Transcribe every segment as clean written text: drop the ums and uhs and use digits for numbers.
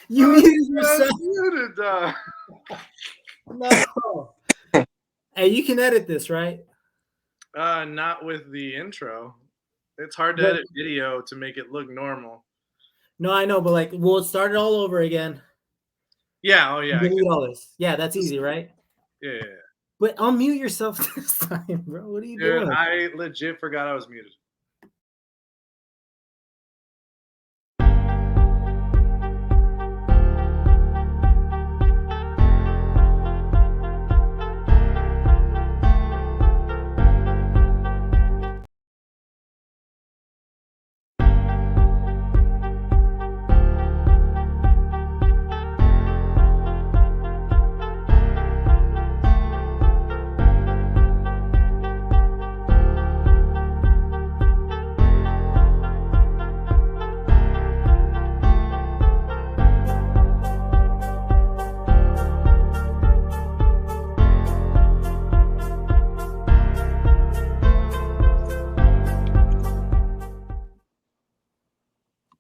You muted yourself. Muted, No. Hey, you can edit this, right? not with the intro. It's hard to edit video to make it look normal. No, I know, but like we'll start it all over again. Yeah, oh yeah. Delete all this. Yeah, that's easy, right? Yeah. But unmute yourself this time, bro. What are you Dude, doing? I legit forgot I was muted.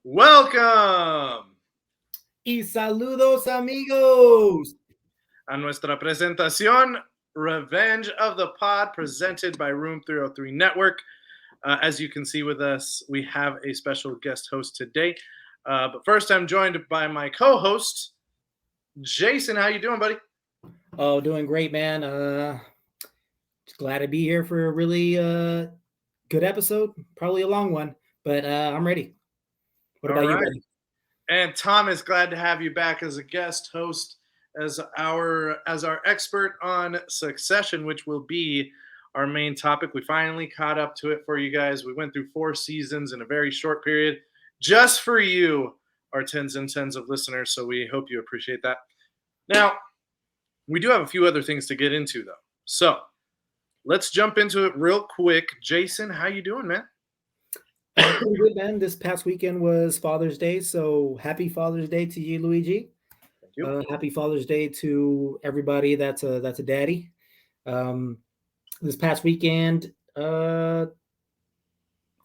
Welcome Y saludos, amigos. a nuestra presentación, Revenge of the Pod, presented by Room 303 Network. As you can see with us, we have a special guest host today. But first, I'm joined by my co-host, Jason. How you doing, buddy? Oh, doing great, man. Just glad to be here for a really good episode. Probably a long one, but I'm ready. What about you, buddy? And Thom is glad to have you back as a guest host, as our expert on Succession, which will be our main topic. We finally caught up to it for you guys. We went through 4 seasons in a very short period, just for you, our tens and tens of listeners. So we hope you appreciate that. Now, we do have a few other things to get into, though. So let's jump into it real quick. Jason, how you doing, man? Pretty good, man. This past weekend was Father's Day, so happy Father's Day to you, Luigi. Thank you. Happy Father's Day to everybody that's a daddy. This past weekend, hung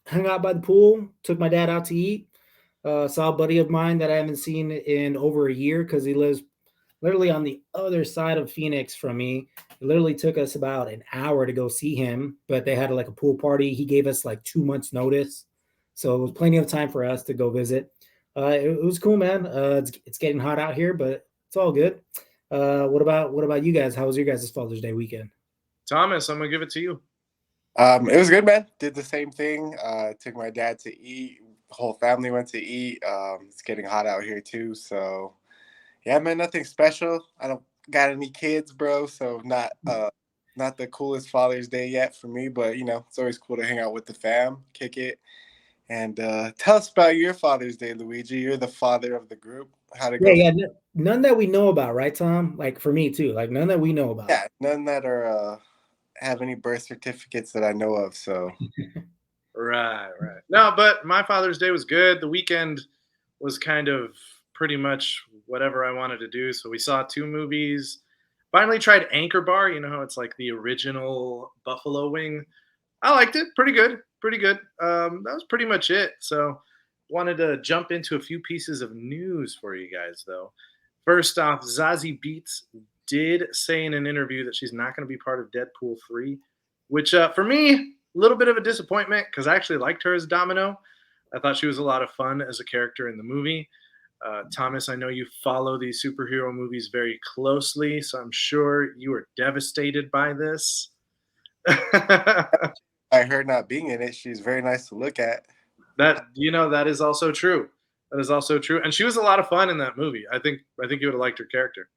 out by the pool, took my dad out to eat. Saw a buddy of mine that I haven't seen in over a year because he lives literally on the other side of Phoenix from me. It literally took us about an hour to go see him, but they had like a pool party. He gave us like 2 months notice. So it was plenty of time for us to go visit. It was cool, man. It's getting hot out here, but it's all good. What about you guys? How was your guys' Father's Day weekend? Thomas, I'm gonna give it to you. It was good, man. Did the same thing. Took my dad to eat. The whole family went to eat. It's getting hot out here too, so yeah, man. Nothing special. I don't got any kids, bro. So not the coolest Father's Day yet for me, but it's always cool to hang out with the fam, kick it. And tell us about your Father's Day, Luigi. You're the father of the group. How'd it go? Yeah, none that we know about, right, Thom? Like for me too. Like none that we know about. Yeah, none that are have any birth certificates that I know of. So Right. No, but my Father's Day was good. The weekend was kind of pretty much whatever I wanted to do. So we saw 2 movies. Finally tried Anchor Bar. You know how it's like the original buffalo wing. I liked it. Pretty good. That was pretty much it. So wanted to jump into a few pieces of news for you guys, though. First off, Zazie Beetz did say in an interview that she's not going to be part of Deadpool 3, which for me, a little bit of a disappointment because I actually liked her as Domino. I thought she was a lot of fun as a character in the movie. Thomas, I know you follow these superhero movies very closely, so I'm sure you were devastated by this. by her not being in it, she's very nice to look at. That is also true. And she was a lot of fun in that movie. I think you would have liked her character.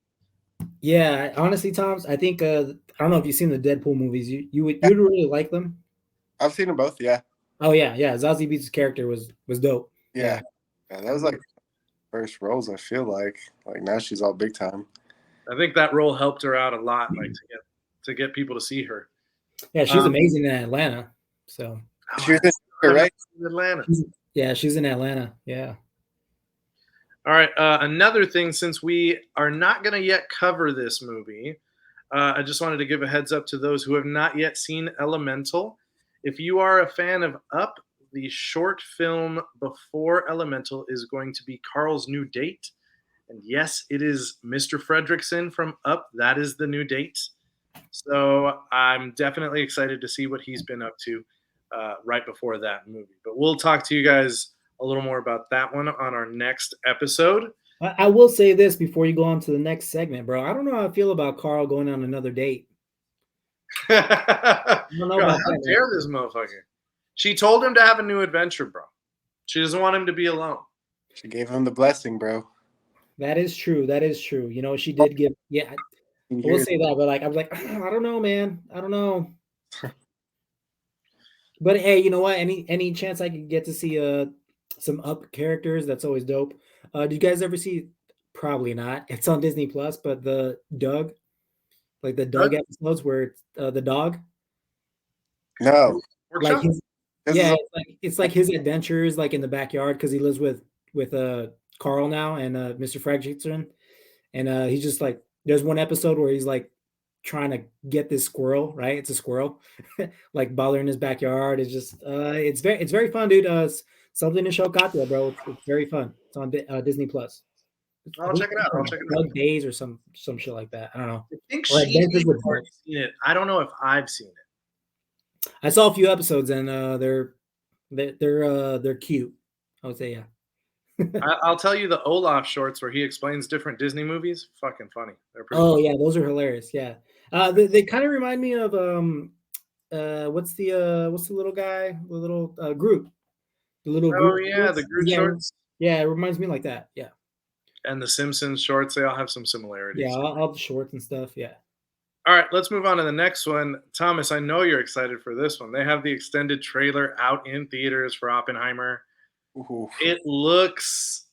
Yeah, honestly, Tom, I think I don't know if you've seen the Deadpool movies. You'd really like them. I've seen them both. Yeah. Oh yeah. Zazie Beetz' character was dope. Yeah, that was like first roles. I feel like now she's all big time. I think that role helped her out a lot, like to get people to see her. Yeah, she's amazing in Atlanta. So she was right in Atlanta. She's in Atlanta. Yeah. All right. Another thing, since we are not going to yet cover this movie, I just wanted to give a heads up to those who have not yet seen Elemental. If you are a fan of Up, the short film before Elemental is going to be Carl's new date. And yes, it is Mr. Fredrickson from Up. That is the new date. So I'm definitely excited to see what he's been up to right before that movie. But we'll talk to you guys a little more about that one on our next episode. I will say this before you go on to the next segment, bro. I don't know how I feel about Carl going on another date. I don't know God, about how that, dare this motherfucker? She told him to have a new adventure, bro. She doesn't want him to be alone. She gave him the blessing, bro. That is true. That is true. You know, she did give. Yeah, I will say that, but like, I was like, I don't know, man. I don't know. But hey, you know what? Any chance I could get to see some Up characters, that's always dope. Did you guys ever see? Probably not. It's on Disney Plus, but the Doug, like the Doug episodes where it's the dog, No. like his, This yeah, is it's like his adventures, like in the backyard, because he lives with Carl now and Mr. Fredrickson, and he's just like, there's one episode where he's like trying to get this squirrel, right? It's a squirrel, like bothering his backyard. It's just it's very fun, dude. It's something to show Katya, bro. It's very fun. It's on Disney Plus. I'll check it out. I'll check it out. Doug Days or some shit like that. I don't know. I think Or she's Adventures with already Doug. seen it. I don't know if I've seen it. I saw a few episodes and they're cute. I would say, yeah. I'll tell you the Olaf shorts where he explains different Disney movies. Fucking funny. They're pretty Oh funny. yeah, those are hilarious. Yeah, they kind of remind me of what's the little guy, the little Groot, the little Oh Groot. yeah, the Groot yeah, shorts yeah, it reminds me like that. Yeah, and the Simpsons shorts. They all have some similarities. yeah, all the shorts and stuff. Yeah. All right, let's move on to the next one. Thomas, I know you're excited for this one. They have the extended trailer out in theaters for Oppenheimer. Ooh. It looks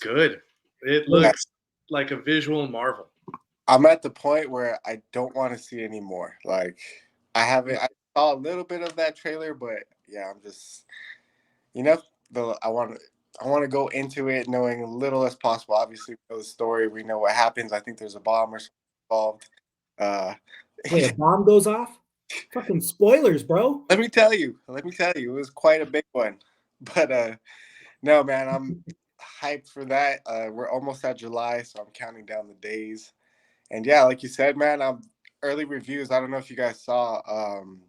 good. It looks like a visual marvel. I'm at the point where I don't want to see any more. Like I saw a little bit of that trailer, but yeah, I'm just I want to go into it knowing little as possible. Obviously, we know the story, we know what happens. I think there's a bomb or something involved. Wait, a bomb goes off? Fucking spoilers, bro. Let me tell you, it was quite a big one. But no, man, I'm hyped for that. We're almost at July, so I'm counting down the days. And yeah, like you said, man, early reviews. I don't know if you guys saw. One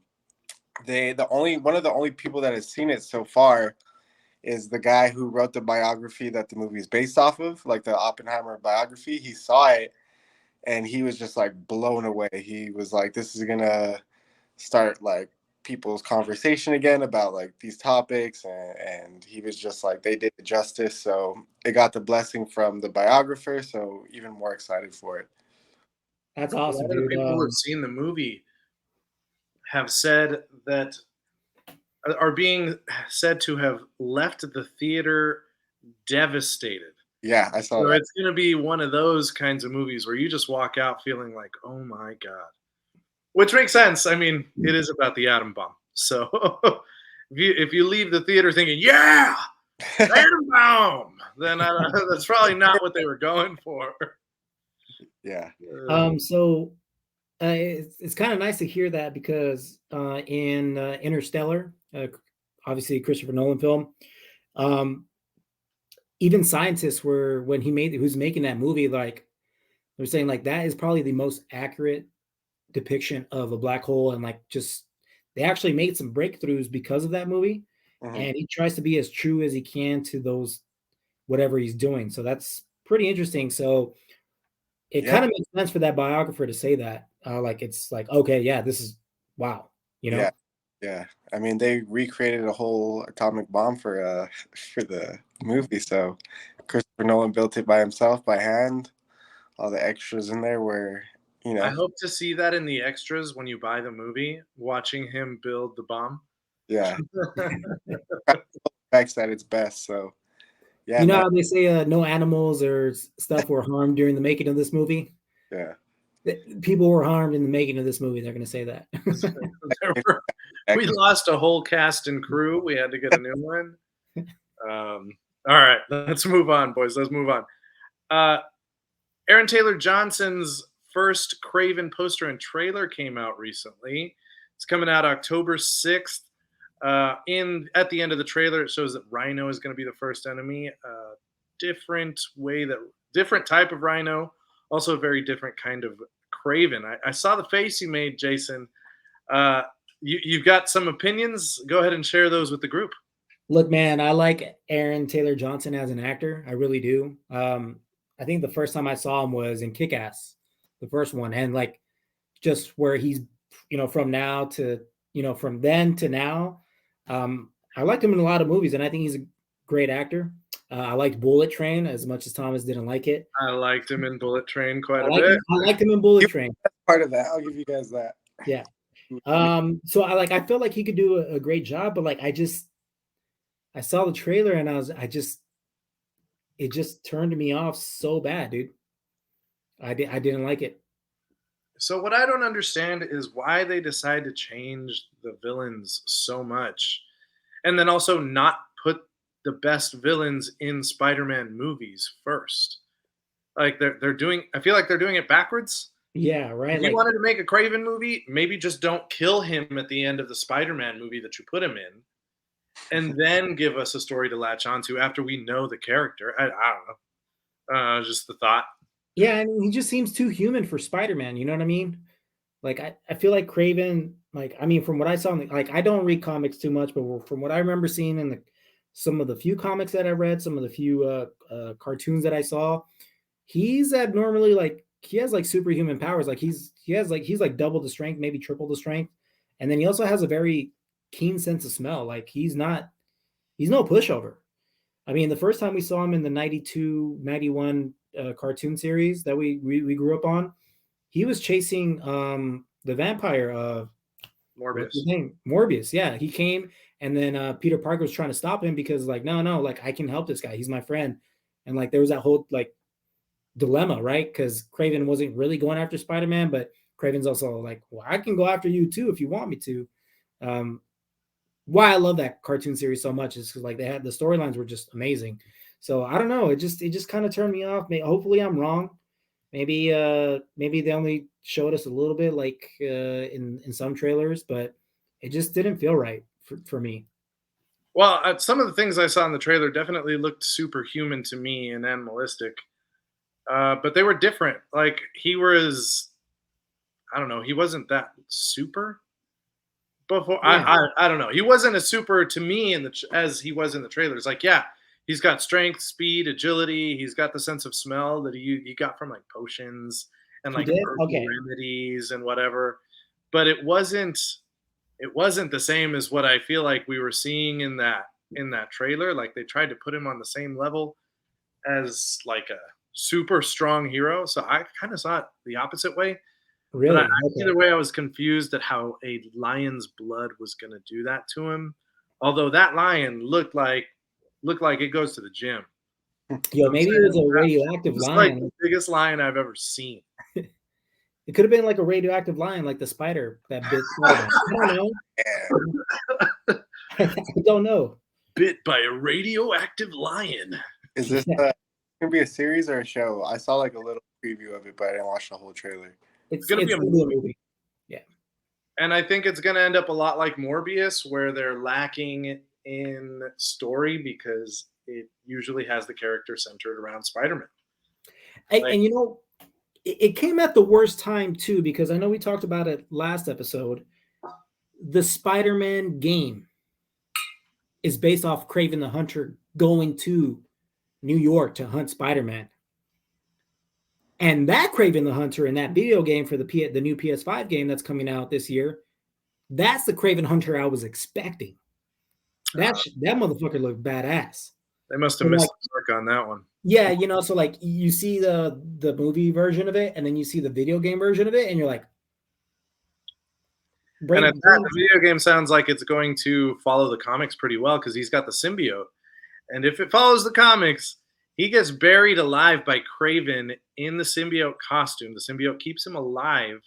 of the only people that has seen it so far is the guy who wrote the biography that the movie is based off of, like the Oppenheimer biography. He saw it and he was just like blown away. He was like, "This is gonna start like people's conversation again about like these topics," and he was just like, they did it justice. So it got the blessing from the biographer. So even more excited for it. That's A awesome, lot of the dude. people who have seen the movie have said that are being said to have left the theater devastated. Yeah, I saw So that. it's going to be one of those kinds of movies where you just walk out feeling like, oh my God. Which makes sense. I mean, it is about the atom bomb. So if you leave the theater thinking, yeah, atom bomb, then that's probably not what they were going for. Yeah. So it's kind of nice to hear that because in Interstellar, obviously Christopher Nolan film, even scientists were who's making that movie, like they're saying like that is probably the most accurate depiction of a black hole, and like just they actually made some breakthroughs because of that movie, and he tries to be as true as he can to those whatever he's doing. So that's pretty interesting. So it kind of makes sense for that biographer to say that. Like it's like, okay, yeah, this is wow, you know. Yeah. I mean, they recreated a whole atomic bomb for the movie. So Christopher Nolan built it by himself by hand. All the extras in there were, I hope to see that in the extras when you buy the movie, watching him build the bomb. Yeah. Facts at its best. So yeah, you know how they say no animals or stuff were harmed during the making of this movie? Yeah. People were harmed in the making of this movie. They're going to say that. We lost a whole cast and crew. We had to get a new one. All right, let's move on, boys. Let's move on. Aaron Taylor Johnson's first Craven poster and trailer came out recently. It's coming out October 6th. At the end of the trailer, it shows that Rhino is going to be the first enemy. Different type of Rhino, also a very different kind of Craven. I saw the face you made, Jason. You've got some opinions. Go ahead and share those with the group. Look, man, I like Aaron Taylor Johnson as an actor. I really do. I think the first time I saw him was in Kick-Ass, the first one, and like just where he's, from now to, from then to now. I liked him in a lot of movies, and I think he's a great actor. I liked Bullet Train as much as Thomas didn't like it. I liked him in Bullet Train quite a bit. I liked him in Bullet Train. Part of that, I'll give you guys that. Yeah. So I feel like he could do a great job, but like I saw the trailer and it just turned me off so bad, dude. I didn't like it. So what I don't understand is why they decide to change the villains so much, and then also not put the best villains in Spider-Man movies first. Like they're doing, I feel like they're doing it backwards. Yeah, right. If you wanted to make a Craven movie, maybe just don't kill him at the end of the Spider-Man movie that you put him in, and then give us a story to latch onto after we know the character. I don't know. Just the thought. Yeah, I mean, he just seems too human for Spider-Man. You know what I mean? Like, I feel like Craven, like, I mean, from what I saw, like, I don't read comics too much, but from what I remember seeing in some of the few comics that I read, some of the few cartoons that I saw, he's abnormally, like, he has like superhuman powers. Like he's like double the strength, maybe triple the strength. And then he also has a very keen sense of smell. Like he's no pushover. I mean, the first time we saw him in the 92, 91 cartoon series that we grew up on, he was chasing the vampire Morbius. What's his name? Morbius. Yeah, he came, and then Peter Parker was trying to stop him because like, no, like I can help this guy. He's my friend. And like there was that whole like dilemma, right? Because Craven wasn't really going after Spider-Man, but Craven's also like, well, I can go after you too if you want me to. Why I love that cartoon series so much is because like the storylines were just amazing. So I don't know, it just kind of turned me off. Hopefully I'm wrong. Maybe they only showed us a little bit like in some trailers, but it just didn't feel right for me. Well, some of the things I saw in the trailer definitely looked superhuman to me and animalistic. But they were different. Like he was, I don't know, he wasn't that super before. Yeah. I don't know. He wasn't as super to me as he was in the trailers. Like, yeah, he's got strength, speed, agility. He's got the sense of smell that he got from like potions and like remedies and whatever. But it wasn't the same as what I feel like we were seeing in that trailer. Like they tried to put him on the same level as like a super strong hero. So I kind of saw it the opposite way. Really? Either way, I was confused at how a lion's blood was going to do that to him. Although that lion looked like it goes to the gym. Yo, maybe it was a radioactive lion. Like the biggest lion I've ever seen. It could have been like a radioactive lion, like the spider that bit Spider-Man. I don't know. I don't know. Bit by a radioactive lion. Is this gonna be a series or a show? I saw like a little preview of it, but I didn't watch the whole trailer. It's gonna be a movie. Yeah. And I think it's gonna end up a lot like Morbius, where they're lacking in story because it usually has the character centered around Spider-Man. And you know, it came at the worst time too, because I know we talked about it last episode. The Spider-Man game is based off Kraven the Hunter going to New York to hunt Spider-Man. And that Kraven the Hunter in that video game for the new PS5 game that's coming out this year, that's the Kraven Hunter I was expecting. That motherfucker looked badass. They must have missed the mark on that one. Yeah, you know, so like you see the movie version of it, and then you see the video game version of it, and you're like, and the video game sounds like it's going to follow the comics pretty well because he's got the symbiote. And if it follows the comics, he gets buried alive by Kraven in the symbiote costume. The symbiote keeps him alive.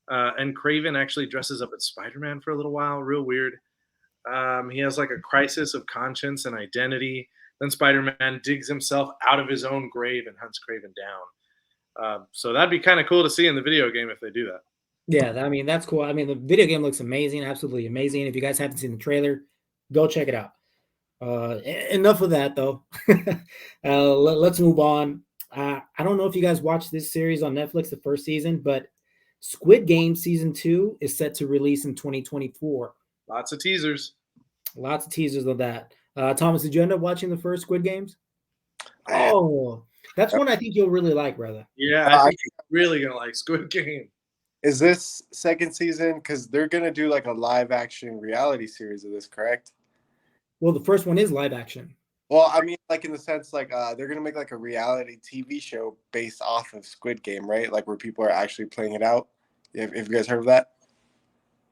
And Kraven actually dresses up as Spider-Man for a little while. Real weird. He has like a crisis of conscience and identity. Then Spider-Man digs himself out of his own grave and hunts Kraven down. So that'd be kind of cool to see in the video game if they do that. Yeah, I mean, that's cool. I mean, the video game looks amazing, absolutely amazing. If you guys haven't seen the trailer, go check it out. Enough of that, though. Let's move on. I don't know if you guys watched this series on Netflix, the first season, but Squid Game season 2 is set to release in 2024. Lots of teasers. Lots of teasers of that. Thomas, did you end up watching the first Squid Games? I, Oh, that's one I think you'll really like, brother. Yeah, I think you're really gonna like Squid Game. Is this second season? Because they're gonna do like a live action reality series of this, correct? Well, the first one is live action. Well, I mean, like in the sense, like they're gonna make like a reality TV show based off of Squid Game, right? Like where people are actually playing it out. If you guys heard of that?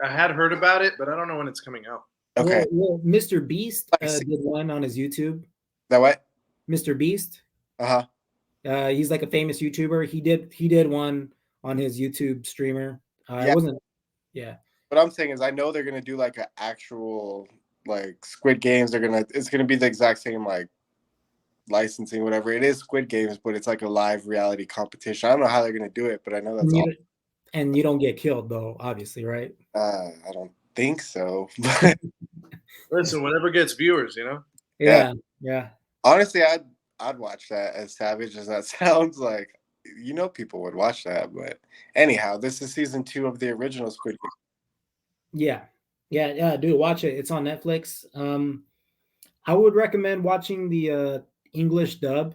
I had heard about it, but I don't know when it's coming out. Okay. Well, Mr. Beast I see. did one on his YouTube. That what? Mr. Beast. Uh huh. He's like a famous YouTuber. He did one on his YouTube streamer. Yeah. It wasn't. Yeah. What I'm saying is, I know they're gonna do like an actual like Squid Games. It's gonna be the exact same like licensing, whatever. It is Squid Games, but it's like a live reality competition. I don't know how they're gonna do it, but I know that's all. And you don't get killed though, obviously, right? I don't think so. Listen, whatever gets viewers, you know. Yeah. Honestly, I'd watch that. As savage as that sounds, like people would watch that. But anyhow, this is season 2 of the original Squid Game. Yeah, dude, watch it. It's on Netflix. I would recommend watching the English dub.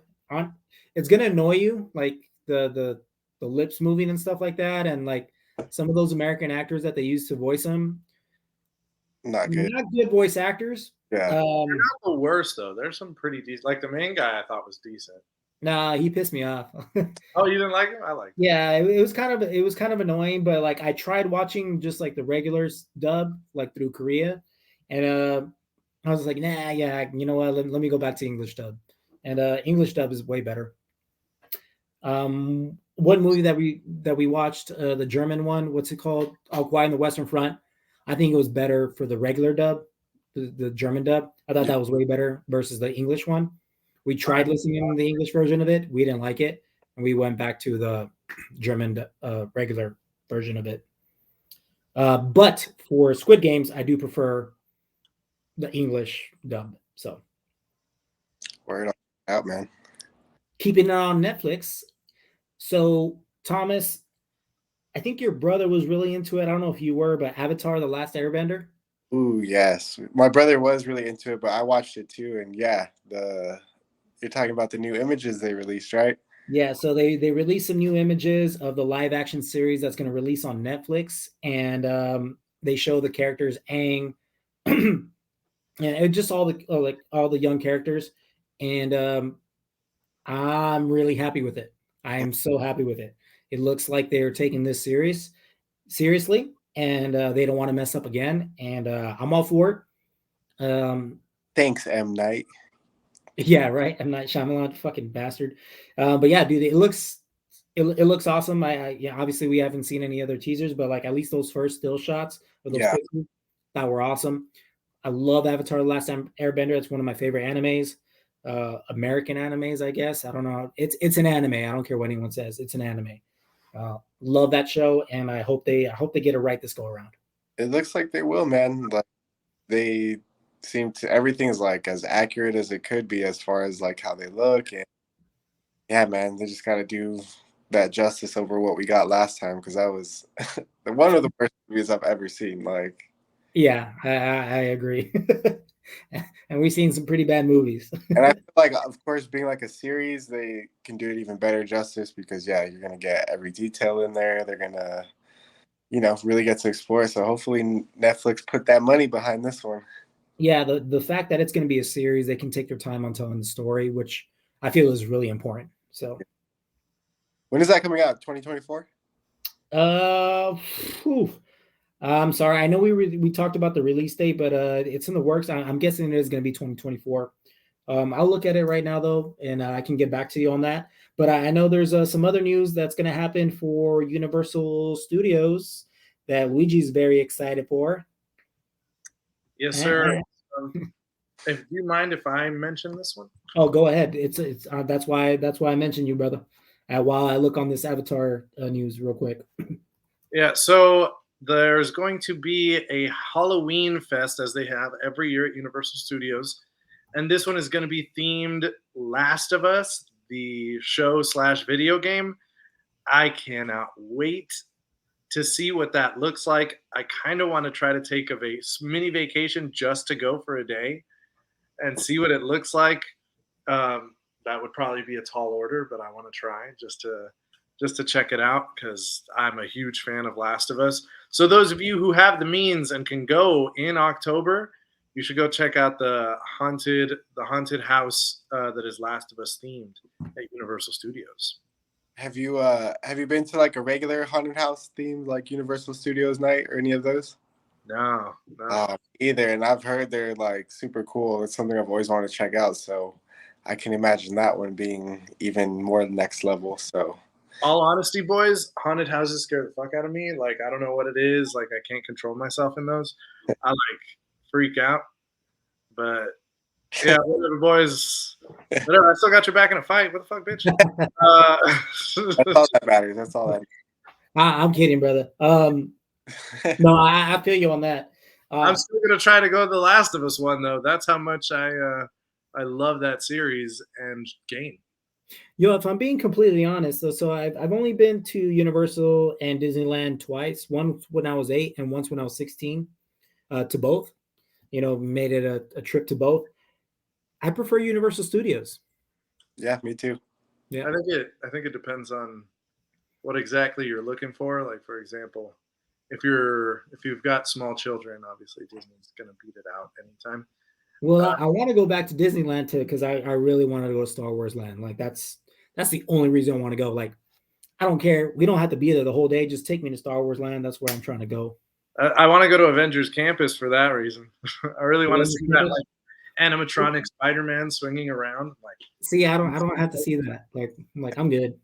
It's gonna annoy you, like the lips moving and stuff like that, and like some of those American actors that they use to voice them. Not good. Not good voice actors. Yeah. They're not the worst though. There's some pretty decent. Like the main guy, I thought was decent. Nah, he pissed me off. Oh, you didn't like him? I liked him. Yeah, it was kind of annoying, but like I tried watching just like the regular dub, like through Korea, and I was like, nah, yeah, you know what? Let me go back to English dub, and English dub is way better. One movie that we watched, the German one, what's it called? All Quiet on the Western Front. I think it was better for the regular dub, the German dub. I thought that was way better versus the English one. We tried listening to the English version of it. We didn't like it, and we went back to the German regular version of it. But for Squid Games, I do prefer the English dub. So, Word out, man. keeping it on Netflix. So, Thomas, I think your brother was really into it. I don't know if you were, but Avatar: The Last Airbender. Ooh, yes. My brother was really into it, but I watched it too, and yeah, you're talking about the new images they released, right? Yeah, so they released some new images of the live action series that's going to release on Netflix, and they show the characters Aang, and just all the young characters, and I'm really happy with it. I am so happy with it. It looks like they're taking this seriously, and they don't want to mess up again, and I'm all for it. Thanks, M. Night. Yeah, right. I'm not Shyamalan, fucking bastard. But yeah, dude, it looks awesome. Yeah, obviously we haven't seen any other teasers, but like at least those first still shots of those pictures that were awesome. I love Avatar: The Last Airbender. It's one of my favorite animes, American animes, I guess. I don't know. It's an anime. I don't care what anyone says. It's an anime. Love that show, and I hope they get it right this go around. It looks like they will, man. Like they seem to, everything's like as accurate as it could be as far as like how they look, and yeah, man, they just got to do that justice over what we got last time, because that was one of the worst movies I've ever seen. Like, yeah, I agree. And we've seen some pretty bad movies. And I feel like, of course, being like a series, they can do it even better justice, because yeah, you're gonna get every detail in there. They're gonna, really get to explore. So hopefully Netflix put that money behind this one. Yeah, the fact that it's going to be a series, they can take their time on telling the story, which I feel is really important. So, when is that coming out? 2024? I'm sorry. I know we talked about the release date, but it's in the works. I'm guessing it is going to be 2024. I'll look at it right now though, and I can get back to you on that. But I know there's some other news that's going to happen for Universal Studios that Luigi's very excited for. Yes, sir. If you mind if I mention this one? Oh, go ahead. It's that's why I mentioned you, brother. While I look on this Avatar news real quick. Yeah, so there's going to be a Halloween fest as they have every year at Universal Studios. And this one is going to be themed Last of Us, the show slash video game. I cannot wait to see what that looks like. I kind of want to try to take a mini vacation just to go for a day and see what it looks like. That would probably be a tall order, but I want to try just to check it out because I'm a huge fan of Last of Us. So those of you who have the means and can go in October, you should go check out the haunted house that is Last of Us themed at Universal Studios. Have you been to like a regular haunted house themed like Universal Studios night or any of those? No. Either, and I've heard they're like super cool. It's something I've always wanted to check out, so I can imagine that one being even more next level. So, all honesty, boys, haunted houses scare the fuck out of me. Like, I don't know what it is. Like, I can't control myself in those. I like freak out. But yeah, whatever, boys. Whatever. I still got your back in a fight. What the fuck, bitch? that's all that matters. That's all that. I'm kidding, brother. No, I feel you on that. I'm still gonna try to go to the Last of Us one though. That's how much I love that series and game. Yo, if I'm being completely honest, so I've only been to Universal and Disneyland twice. Once when I was 8 and once when I was 16. To both, made it a trip to both. I prefer Universal Studios. Yeah, me too. Yeah, I think it depends on what exactly you're looking for. Like, for example, if you've got small children, obviously Disney's gonna beat it out anytime. Well, I want to go back to Disneyland too because I really wanted to go to Star Wars Land. Like that's the only reason I want to go. Like, I don't care. We don't have to be there the whole day. Just take me to Star Wars Land. That's where I'm trying to go. I want to go to Avengers Campus for that reason. I really want to see that like animatronic Spider-Man swinging around. Like, see, I don't have to see that. Like I'm good.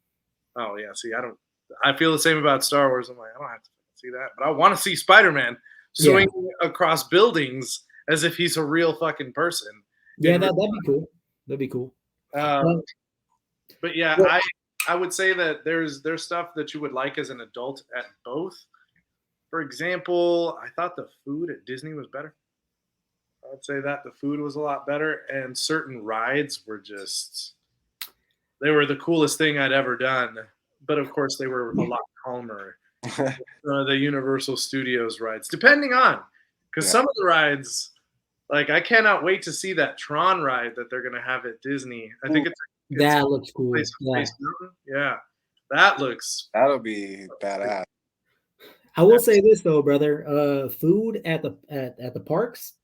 Oh yeah, see, I feel the same about Star Wars. I'm like, I don't have to see that, but I want to see Spider-Man swinging across buildings as if he's a real fucking person. Yeah, that'd be cool. That'd be cool. But yeah, I would say that there's stuff that you would like as an adult at both. For example, I thought the food at Disney was better. I would say that the food was a lot better, and certain rides were they were the coolest thing I'd ever done. But of course, they were a lot calmer. The Universal Studios rides, depending on, because some of the rides, like I cannot wait to see that Tron ride that they're gonna have at Disney. I think that looks cool. Yeah, that'll be badass. I will say this though, brother. Food at the parks,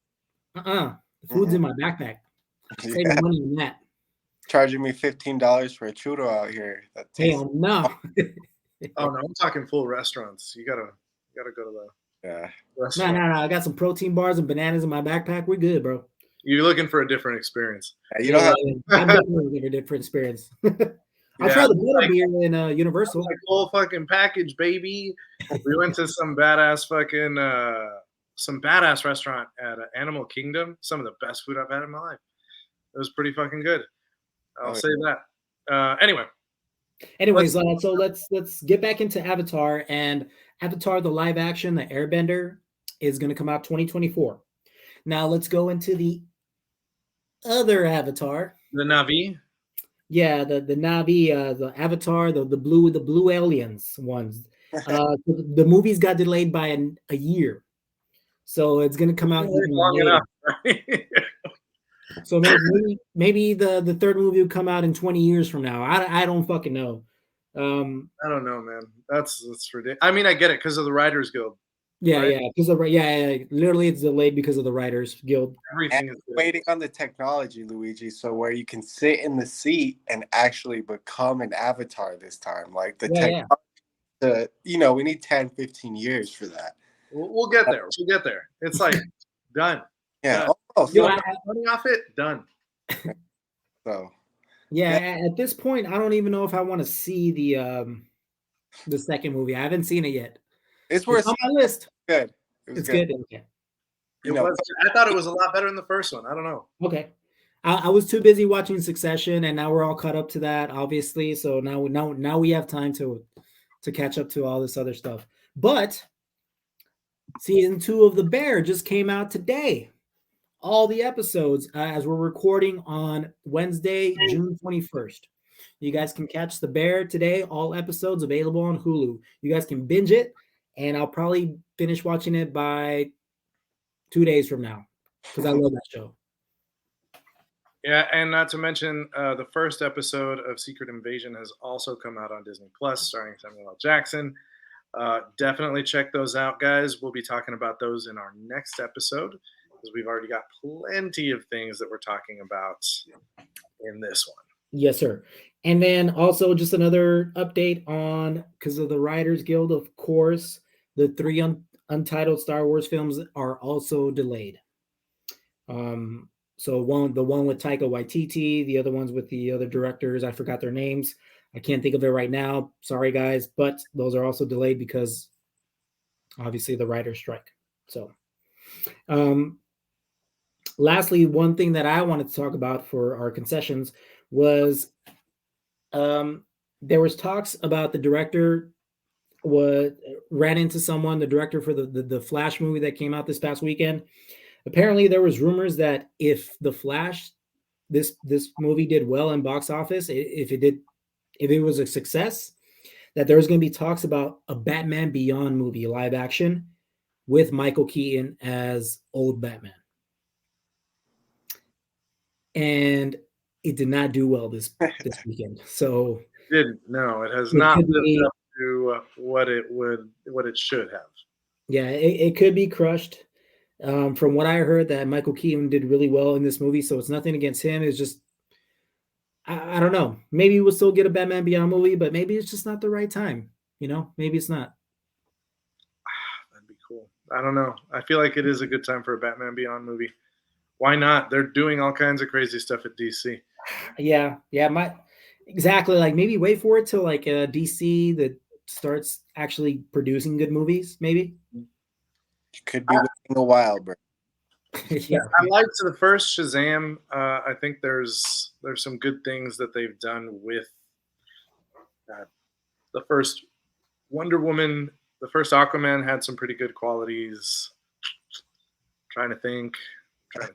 the food's in my backpack. Saving money on that. Charging me $15 for a churro out here. Hell no. Oh no, I'm talking full restaurants. You gotta go to the restaurant. No. I got some protein bars and bananas in my backpack. We're good, bro. You're looking for a different experience. Yeah, I'm definitely looking for a different experience. I tried the butterbeer in Universal. Like full fucking package, baby. We went to some badass restaurant at Animal Kingdom. Some of the best food I've had in my life. It was pretty fucking good. I'll say that. Anyways, so let's get back into Avatar. And Avatar, the live action, the Airbender, is going to come out 2024. Now let's go into the other Avatar. The Na'vi. Yeah, the Na'vi, the Avatar, the blue aliens ones. The movies got delayed by a year, so it's going to come out even long later. enough, right? So maybe the third movie will come out in 20 years from now. I don't fucking know. I don't know, man. That's ridiculous. I mean, I get it because of the Writers Guild. Yeah, right? because literally it's delayed because of the Writers Guild. Everything is waiting on the technology, Luigi, so where you can sit in the seat and actually become an avatar this time. Like the technology, we need 10, 15 years for that. We'll get there. We'll get there. It's like done. Yeah. Done. Money off it, done. So. Yeah, at this point, I don't even know if I want to see the second movie. I haven't seen it yet. It's worth on my list. Good. It's good. Okay. I thought it was a lot better than the first one. I don't know. Okay. I was too busy watching Succession, and now we're all caught up to that, obviously. So now we have time to catch up to all this other stuff. But season 2 of The Bear just came out today. All the episodes as we're recording on Wednesday, June 21st. You guys can catch The Bear today. All episodes available on Hulu. You guys can binge it, and I'll probably finish watching it by 2 days from now because I love that show. Yeah, and not to mention, the first episode of Secret Invasion has also come out on Disney Plus, starring Samuel L. Jackson. Definitely check those out, guys. We'll be talking about those in our next episode because we've already got plenty of things that we're talking about in this one. Yes, sir. And then also just another update on, because of the Writers Guild, of course, the 3 untitled Star Wars films are also delayed. So the one with Taika Waititi, the other ones with the other directors, I forgot their names. I can't think of it right now. Sorry, guys, but those are also delayed because obviously the writer's strike. So, lastly, one thing that I wanted to talk about for our concessions was there was talks about the director ran into someone, the director for the Flash movie that came out this past weekend. Apparently, there was rumors that if the Flash, this movie did well in box office, if it was a success, that there was going to be talks about a Batman Beyond movie, live action, with Michael Keaton as old Batman. And it did not do well this weekend. So No, it has not lived up to what it should have. Yeah, it could be crushed. From what I heard, that Michael Keaton did really well in this movie, so it's nothing against him. It's just I don't know. Maybe we'll still get a Batman Beyond movie, but maybe it's just not the right time. Maybe it's not. That'd be cool. I don't know. I feel like it is a good time for a Batman Beyond movie. Why not? They're doing all kinds of crazy stuff at DC. Yeah. Exactly. Like maybe wait for it till like DC that starts actually producing good movies. Maybe. You could be waiting a while, bro. Yeah. I liked the first Shazam. I think there's some good things that they've done with the first Wonder Woman. The first Aquaman had some pretty good qualities. Trying to think. I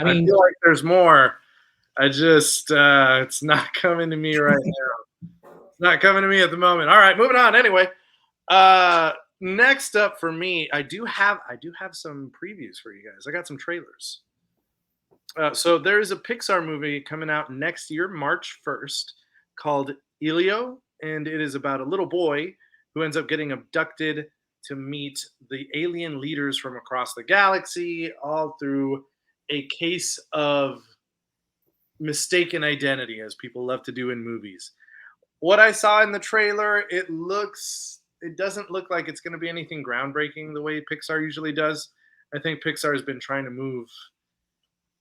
feel like there's more. I just it's not coming to me right now. It's not coming to me at the moment. All right, moving on. Anyway, next up for me, I do have some previews for you guys. I got some trailers. So there's a Pixar movie coming out next year, March 1st, called Elio, and it is about a little boy who ends up getting abducted to meet the alien leaders from across the galaxy, all through a case of mistaken identity, as people love to do in movies. What I saw in the trailer, it doesn't look like it's going to be anything groundbreaking the way Pixar usually does. I think Pixar has been trying to move.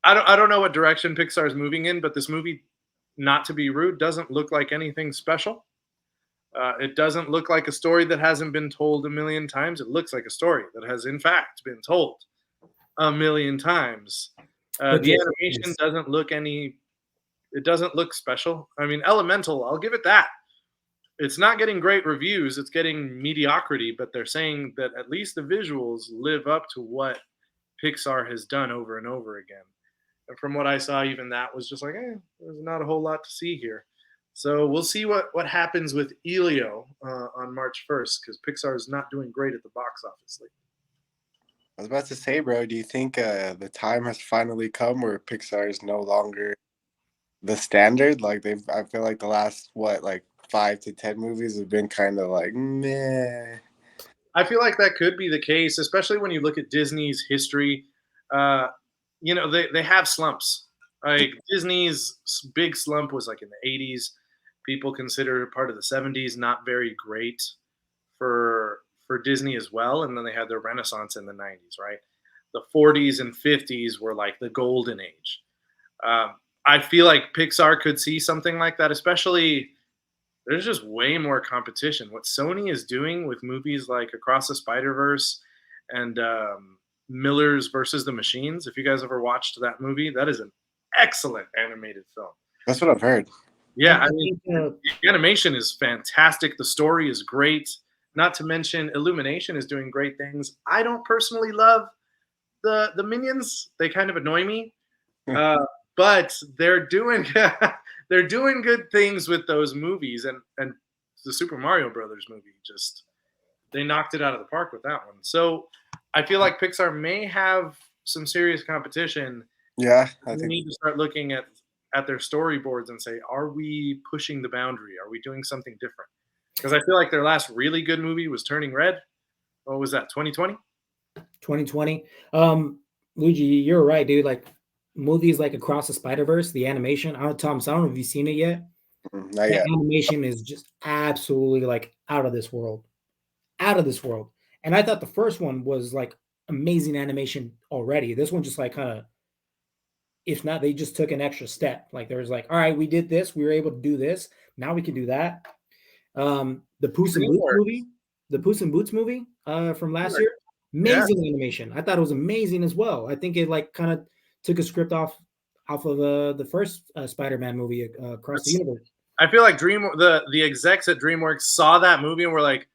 I don't know what direction Pixar is moving in, but this movie, not to be rude, doesn't look like anything special. It doesn't look like a story that hasn't been told a million times. It looks like a story that has, in fact, been told a million times. The animation doesn't look it doesn't look special. I mean, Elemental, I'll give it that. It's not getting great reviews. It's getting mediocrity, but they're saying that at least the visuals live up to what Pixar has done over and over again. And from what I saw, even that was just like, there's not a whole lot to see here. So we'll see what happens with Elio on March 1st, because Pixar is not doing great at the box office lately. I was about to say, bro, do you think the time has finally come where Pixar is no longer the standard? Like I feel like the last 5 to 10 movies have been kind of like meh. I feel like that could be the case, especially when you look at Disney's history. They have slumps. Like Disney's big slump was like in the 80s. People consider part of the 70s not very great for Disney as well. And then they had their renaissance in the 90s, right? The 40s and 50s were like the golden age. I feel like Pixar could see something like that, especially there's just way more competition. What Sony is doing with movies like Across the Spider-Verse and Miller's versus the Machines, if you guys ever watched that movie, that is an excellent animated film. That's what I've heard. Yeah, I mean, the animation is fantastic. The story is great. Not to mention, Illumination is doing great things. I don't personally love the Minions. They kind of annoy me, uh, but they're doing they're doing good things with those movies, and the Super Mario Brothers movie just they knocked it out of the park with that one. So I feel like Pixar may have some serious competition. Yeah, I We think. need to start looking at their storyboards and say, are we pushing the boundary? Are we doing something different? Because I feel like their last really good movie was Turning Red. What was that? 2020? 2020. Luigi, you're right, dude. Like movies like Across the Spider-Verse, the animation. I don't, Tom, so I don't know if you've seen it yet. Not That yet. animation is just absolutely like out of this world. Out of this world. And I thought the first one was like amazing animation already. This one just like kind of, if not, they just took an extra step. Like there was like, all right, we did this, we were able to do this. Now we can do that. The Puss in Boots movie, from last year, Yeah. amazing animation. I thought it was amazing as well. I think it like kind of took a script off of the first Spider-Man movie across the universe. I feel like the execs at DreamWorks saw that movie and were like,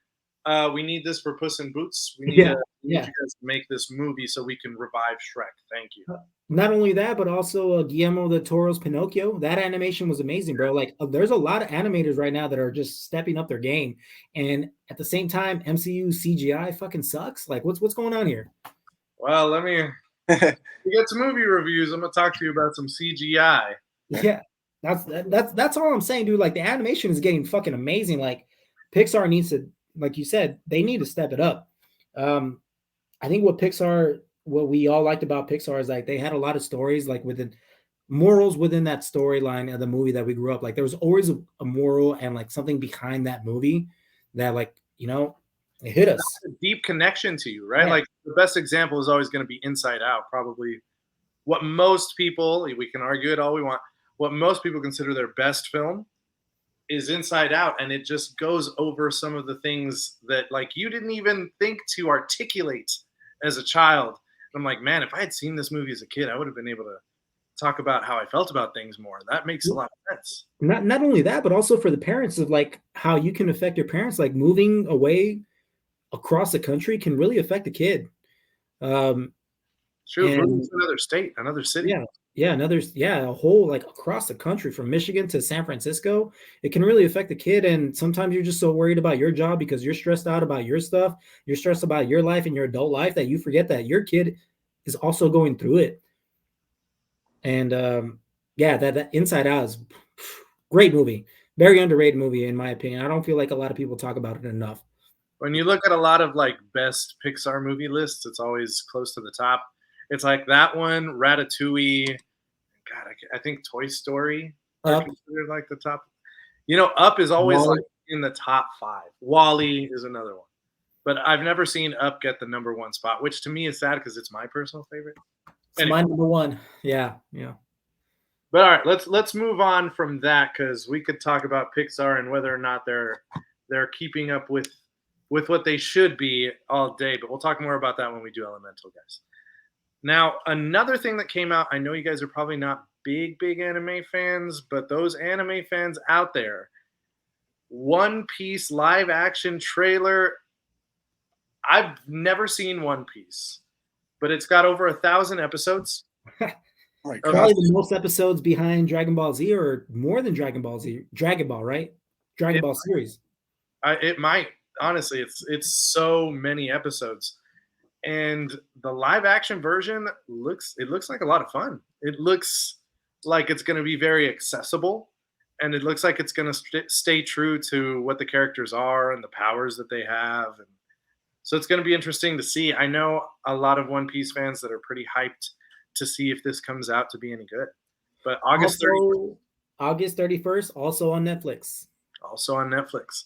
we need this for Puss in Boots. We need, Yeah, we need yeah. you guys to make this movie so we can revive Shrek. Thank you. Not only that, but also Guillermo del Toro's Pinocchio. That animation was amazing, bro. Like, there's a lot of animators right now that are just stepping up their game, and at the same time, MCU CGI fucking sucks. Like, what's going on here? Well, let me we get some movie reviews. I'm gonna talk to you about some CGI. Yeah, that's all I'm saying, dude. Like, the animation is getting fucking amazing. Like, Pixar needs to, like you said, they need to step it up. I think what we all liked about Pixar is like they had a lot of stories, like within morals within that storyline of the movie that we grew up. Like there was always a moral and like something behind that movie that like, it hit us. A deep connection to you, right? Yeah. Like the best example is always going to be Inside Out. Probably what most people, we can argue it all we want, what most people consider their best film is Inside Out, and it just goes over some of the things that like you didn't even think to articulate as a child. And I'm like, man, if I had seen this movie as a kid, I would have been able to talk about how I felt about things more. That makes a lot of sense. Not only that, but also for the parents of like how you can affect your parents, like moving away across the country can really affect the kid. True, And moving to another state, another city. a whole like across the country from Michigan to San Francisco, it can really affect the kid. And sometimes you're just so worried about your job because you're stressed out about your stuff, you're stressed about your life and your adult life that you forget that your kid is also going through it. And that Inside Out is great movie, very underrated movie in my opinion. I don't feel like a lot of people talk about it enough. When you look at a lot of like best Pixar movie lists, it's always close to the top. It's like that one, Ratatouille. God, I think Toy Story are considered like the top. Up is always Wall-E. like in the top 5. Wall-E is another one, but I've never seen Up get the number 1 spot, which to me is sad because it's my personal favorite. It's my number 1. Yeah. But all right, let's move on from that because we could talk about Pixar and whether or not they're keeping up with what they should be all day. But we'll talk more about that when we do Elemental, guys. Now, another thing that came out, I know you guys are probably not big anime fans, but those anime fans out there, One Piece live action trailer. I've never seen One Piece, but it's got over 1,000 episodes. Probably the most episodes behind Dragon Ball Z, or more than Dragon Ball Z. Dragon Ball, right? Dragon Ball series. It might. Honestly, it's so many episodes. And the live action version looks like a lot of fun. It looks like it's going to be very accessible, and it looks like it's going to stay true to what the characters are and the powers that they have. And so it's going to be interesting to see. I know a lot of One Piece fans that are pretty hyped to see if this comes out to be any good. But August 31st, also on Netflix. Also on Netflix.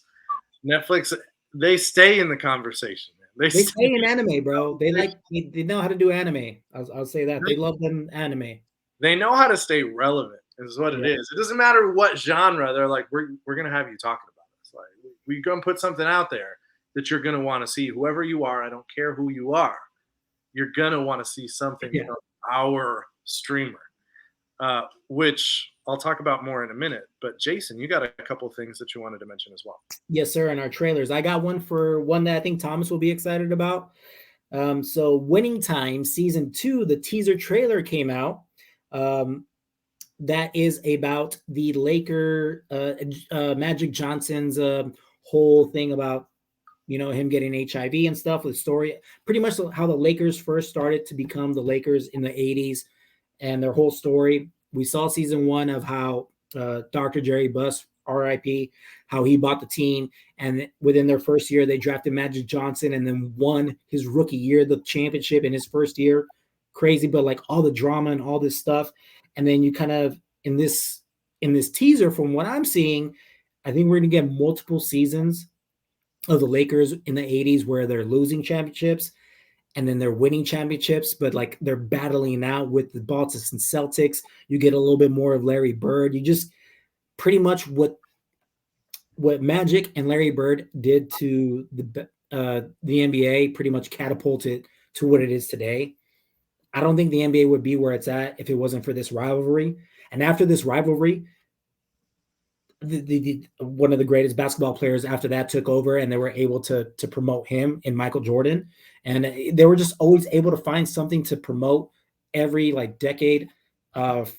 Netflix, they stay in the conversation. They stay in anime, bro. They know how to do anime. I'll say that. They love them anime. They know how to stay relevant, is what it is. It doesn't matter what genre. They're like, we're gonna have you talking about this. Like, we're gonna put something out there that you're gonna want to see. Whoever you are, I don't care who you are, you're gonna want to see something from our streamer. which I'll talk about more in a minute. But Jason, you got a couple things that you wanted to mention as well. Yes, sir. In our trailers, I got one that I think Thomas will be excited about. So, Winning Time Season 2, the teaser trailer came out. That is about the Magic Johnson's whole thing about him getting HIV and stuff. With story, pretty much how the Lakers first started to become the Lakers in the '80s, and their whole story. We saw season 1 of how Dr. Jerry Buss, R.I.P., how he bought the team, and within their first year they drafted Magic Johnson, and then won his rookie year the championship in his first year. Crazy, but like all the drama and all this stuff, and then you kind of in this teaser, from what I'm seeing, I think we're going to get multiple seasons of the Lakers in the '80s where they're losing championships and then they're winning championships, but like they're battling out with the Boston Celtics. You get a little bit more of Larry Bird. You just pretty much what Magic and Larry Bird did to the NBA pretty much catapulted to what it is today. I don't think the NBA would be where it's at if it wasn't for this rivalry. And after this rivalry, the one of the greatest basketball players after that took over, and they were able to promote him and Michael Jordan, and they were just always able to find something to promote every like decade of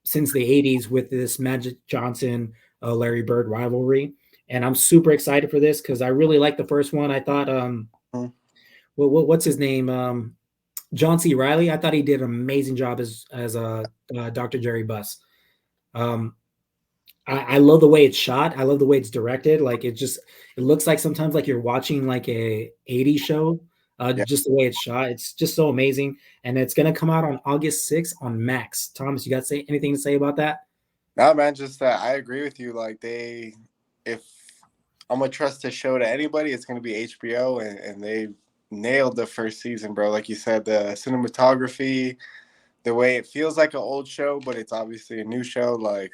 since the '80s with this Magic Johnson Larry Bird rivalry. And I'm super excited for this because I really liked the first one. I thought what's his name, John C. Reilly. I thought he did an amazing job as Dr. Jerry Buss. I love the way it's shot. I love the way it's directed. Like it looks like sometimes like you're watching like a '80s show. Just the way it's shot, it's just so amazing. And it's gonna come out on August 6th on Max. Thomas, you got anything to say about that? No, man, just that I agree with you. Like if I'm gonna trust a show to anybody, it's gonna be HBO, and they nailed the first season, bro. Like you said, the cinematography, the way it feels like an old show, but it's obviously a new show. Like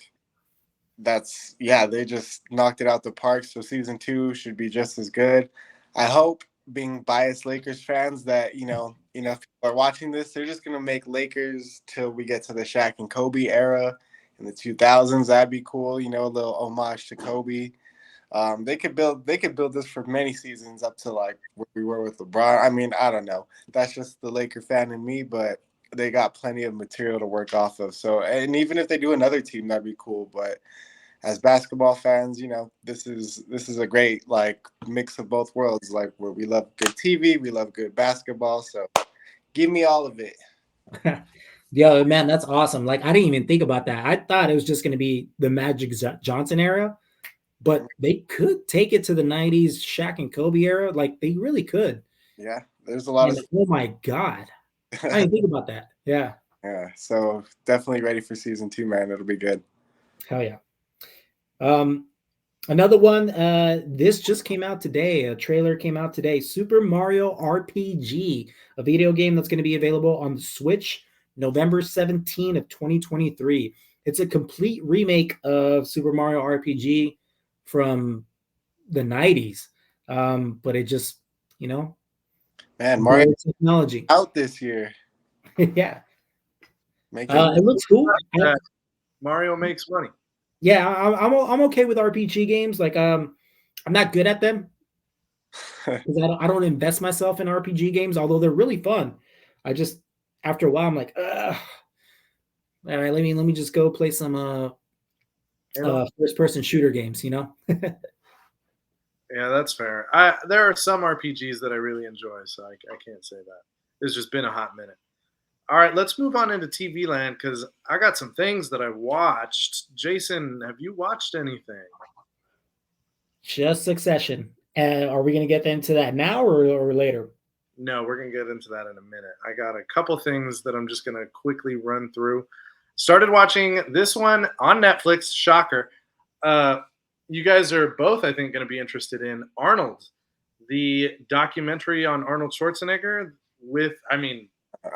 they just knocked it out the park. So season 2 should be just as good. I hope, being biased Lakers fans, that if people are watching this, they're just gonna make Lakers till we get to the Shaq and Kobe era in the 2000s. That'd be cool. A little homage to Kobe. They could build this for many seasons up to like where we were with LeBron. I mean, I don't know. That's just the Laker fan in me, but they got plenty of material to work off of. So, and even if they do another team, that'd be cool. But as basketball fans, this is a great like mix of both worlds. Like where we love good TV, we love good basketball. So, give me all of it. Yo, man, that's awesome. Like I didn't even think about that. I thought it was just going to be the Magic Johnson era, but they could take it to the '90s Shaq and Kobe era. Like they really could. Yeah, there's a lot of. Oh my God, I didn't think about that. Yeah. Yeah. So definitely ready for season 2, man. It'll be good. Hell yeah. Another one, this just came out today. A trailer came out today. Super Mario RPG, a video game that's going to be available on the Switch November 17 of 2023. It's a complete remake of Super Mario RPG from the 90s. But it just, man, Mario technology out this year. Yeah. It looks cool. Mario makes money. Yeah, I'm okay with RPG games. Like I'm not good at them because I don't invest myself in RPG games, although they're really fun. I just after a while I'm like, ugh. All right, let me just go play some first person shooter games. Yeah, that's fair. There are some RPGs that I really enjoy, so I can't say that. It's just been a hot minute. All right, let's move on into TV land because I got some things that I watched. Jason, have you watched anything? Just Succession. Are we going to get into that now or later? No, we're going to get into that in a minute. I got a couple things that I'm just going to quickly run through. Started watching this one on Netflix. Shocker. You guys are both, I think, going to be interested in Arnold, the documentary on Arnold Schwarzenegger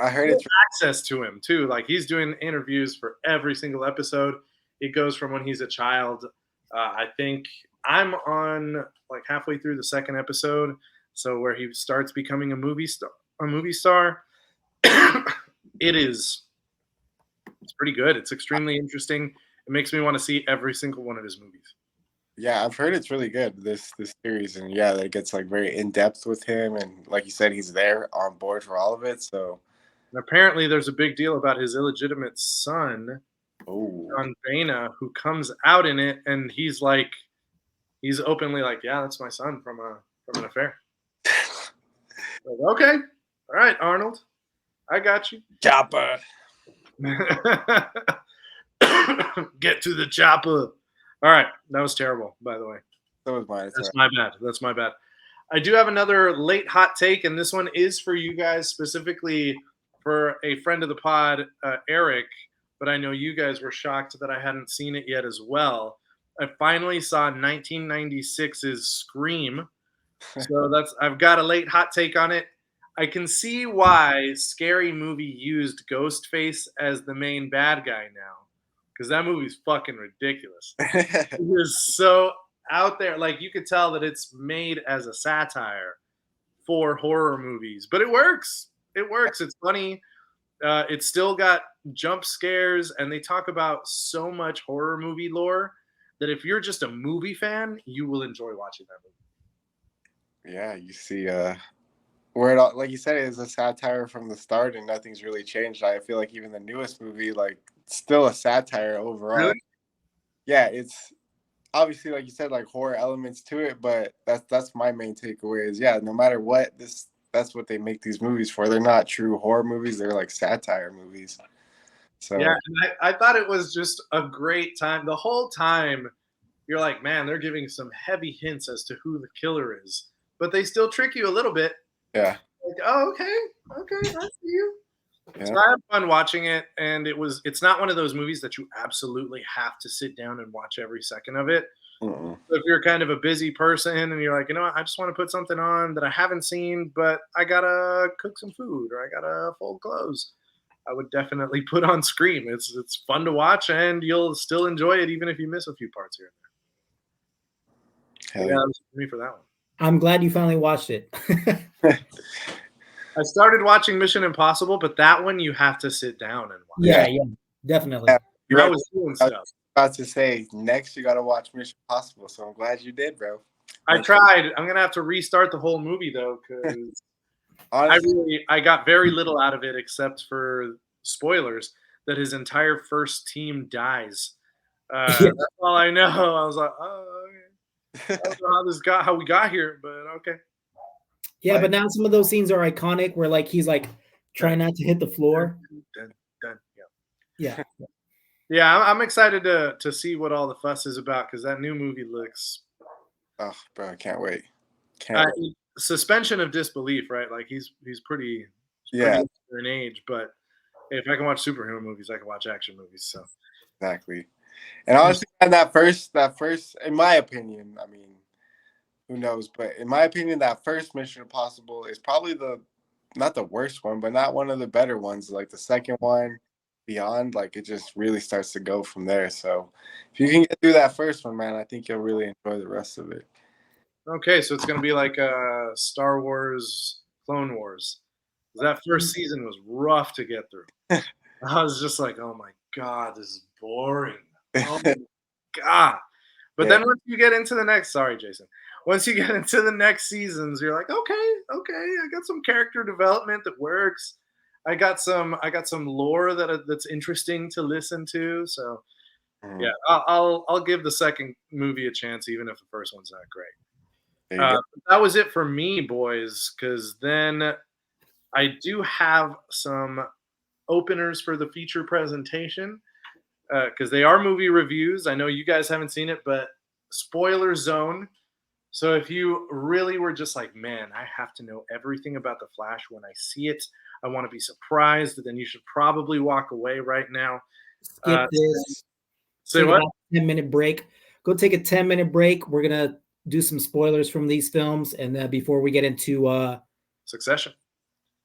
I heard it's access to him too. Like he's doing interviews for every single episode. It goes from when he's a child. I think I'm on like halfway through the second episode, so where he starts becoming a movie star. It's pretty good. It's extremely interesting. It makes me want to see every single one of his movies. Yeah, I've heard it's really good, this series, and yeah, that it gets like very in depth with him, and like you said, he's there on board for all of it. So, And apparently, there's a big deal about his illegitimate son, oh, John Boehner, who comes out in it, and he's openly like, yeah, that's my son from an affair. Like, okay, all right, Arnold, I got you. Chopper. Get to the chopper. All right, that was terrible, by the way. That was mine. That's my bad. That's my bad. I do have another late hot take, and this one is for you guys, specifically for a friend of the pod, Eric. But I know you guys were shocked that I hadn't seen it yet as well. I finally saw 1996's Scream, so I've got a late hot take on it. I can see why Scary Movie used Ghostface as the main bad guy now, because that movie's fucking ridiculous. It is so out there. Like, you could tell that it's made as a satire for horror movies, but it works. It works. It's funny. It's still got jump scares, and they talk about so much horror movie lore that if you're just a movie fan, you will enjoy watching that movie. Yeah, you see, where it all, like you said, it is a satire from the start, and nothing's really changed. I feel like even the newest movie, like, still a satire overall. Really? Yeah, it's obviously, like you said, like horror elements to it, but that's my main takeaway is, yeah, no matter what, that's what they make these movies for. They're not true horror movies. They're like satire movies. So yeah, and I thought it was just a great time. The whole time, you're like, man, they're giving some heavy hints as to who the killer is, but they still trick you a little bit. yeah. Like, oh, okay, I see you. Yeah. So I had fun watching it, and it's not one of those movies that you absolutely have to sit down and watch every second of it. Mm-mm. So if you're kind of a busy person and you're like, you know what, I just want to put something on that I haven't seen, but I gotta cook some food or I gotta fold clothes, I would definitely put on Scream. It's fun to watch, and you'll still enjoy it even if you miss a few parts here and there. Yeah, that was me for that one. I'm glad you finally watched it. I started watching Mission Impossible, but that one you have to sit down and watch. Yeah, definitely. Yeah, I was doing stuff. About to say next you got to watch Mission Impossible, so I'm glad you did, bro. I tried. I'm gonna have to restart the whole movie though, because I got very little out of it except for spoilers that his entire first team dies. That's all I know. I was like, oh, okay. I don't know how we got here, but okay. Yeah, but now some of those scenes are iconic where like he's like trying not to hit the floor. Yeah. Yeah, I'm excited to see what all the fuss is about, because that new movie looks. Oh, bro, I can't wait. Suspension of disbelief, right? Like he's pretty in age, but if I can watch superhero movies, I can watch action movies. So exactly. And honestly, that first, in my opinion, I mean, who knows? But in my opinion, that first Mission Impossible is probably not the worst one, but not one of the better ones. Like the second one, beyond, like it just really starts to go from there. So if you can get through that first one, man, I think you'll really enjoy the rest of it. Okay, so it's gonna be like Star Wars, Clone Wars. That first season was rough to get through. I was just like, oh my god, this is boring. Oh my god. But then once you get into the next, sorry, Jason. Once you get into the next seasons, you're like, okay, I got some character development that works. I got some lore that's interesting to listen to. So yeah, I'll give the second movie a chance, even if the first one's not great. That was it for me, boys, because then I do have some openers for the feature presentation, because they are movie reviews. I know you guys haven't seen it, but spoiler zone. So if you really were just like, man, I have to know everything about The Flash when I see it, I want to be surprised, then you should probably walk away right now. Skip this. Say what? 10-minute break. Go take a 10-minute break. We're going to do some spoilers from these films, and then before we get into Succession,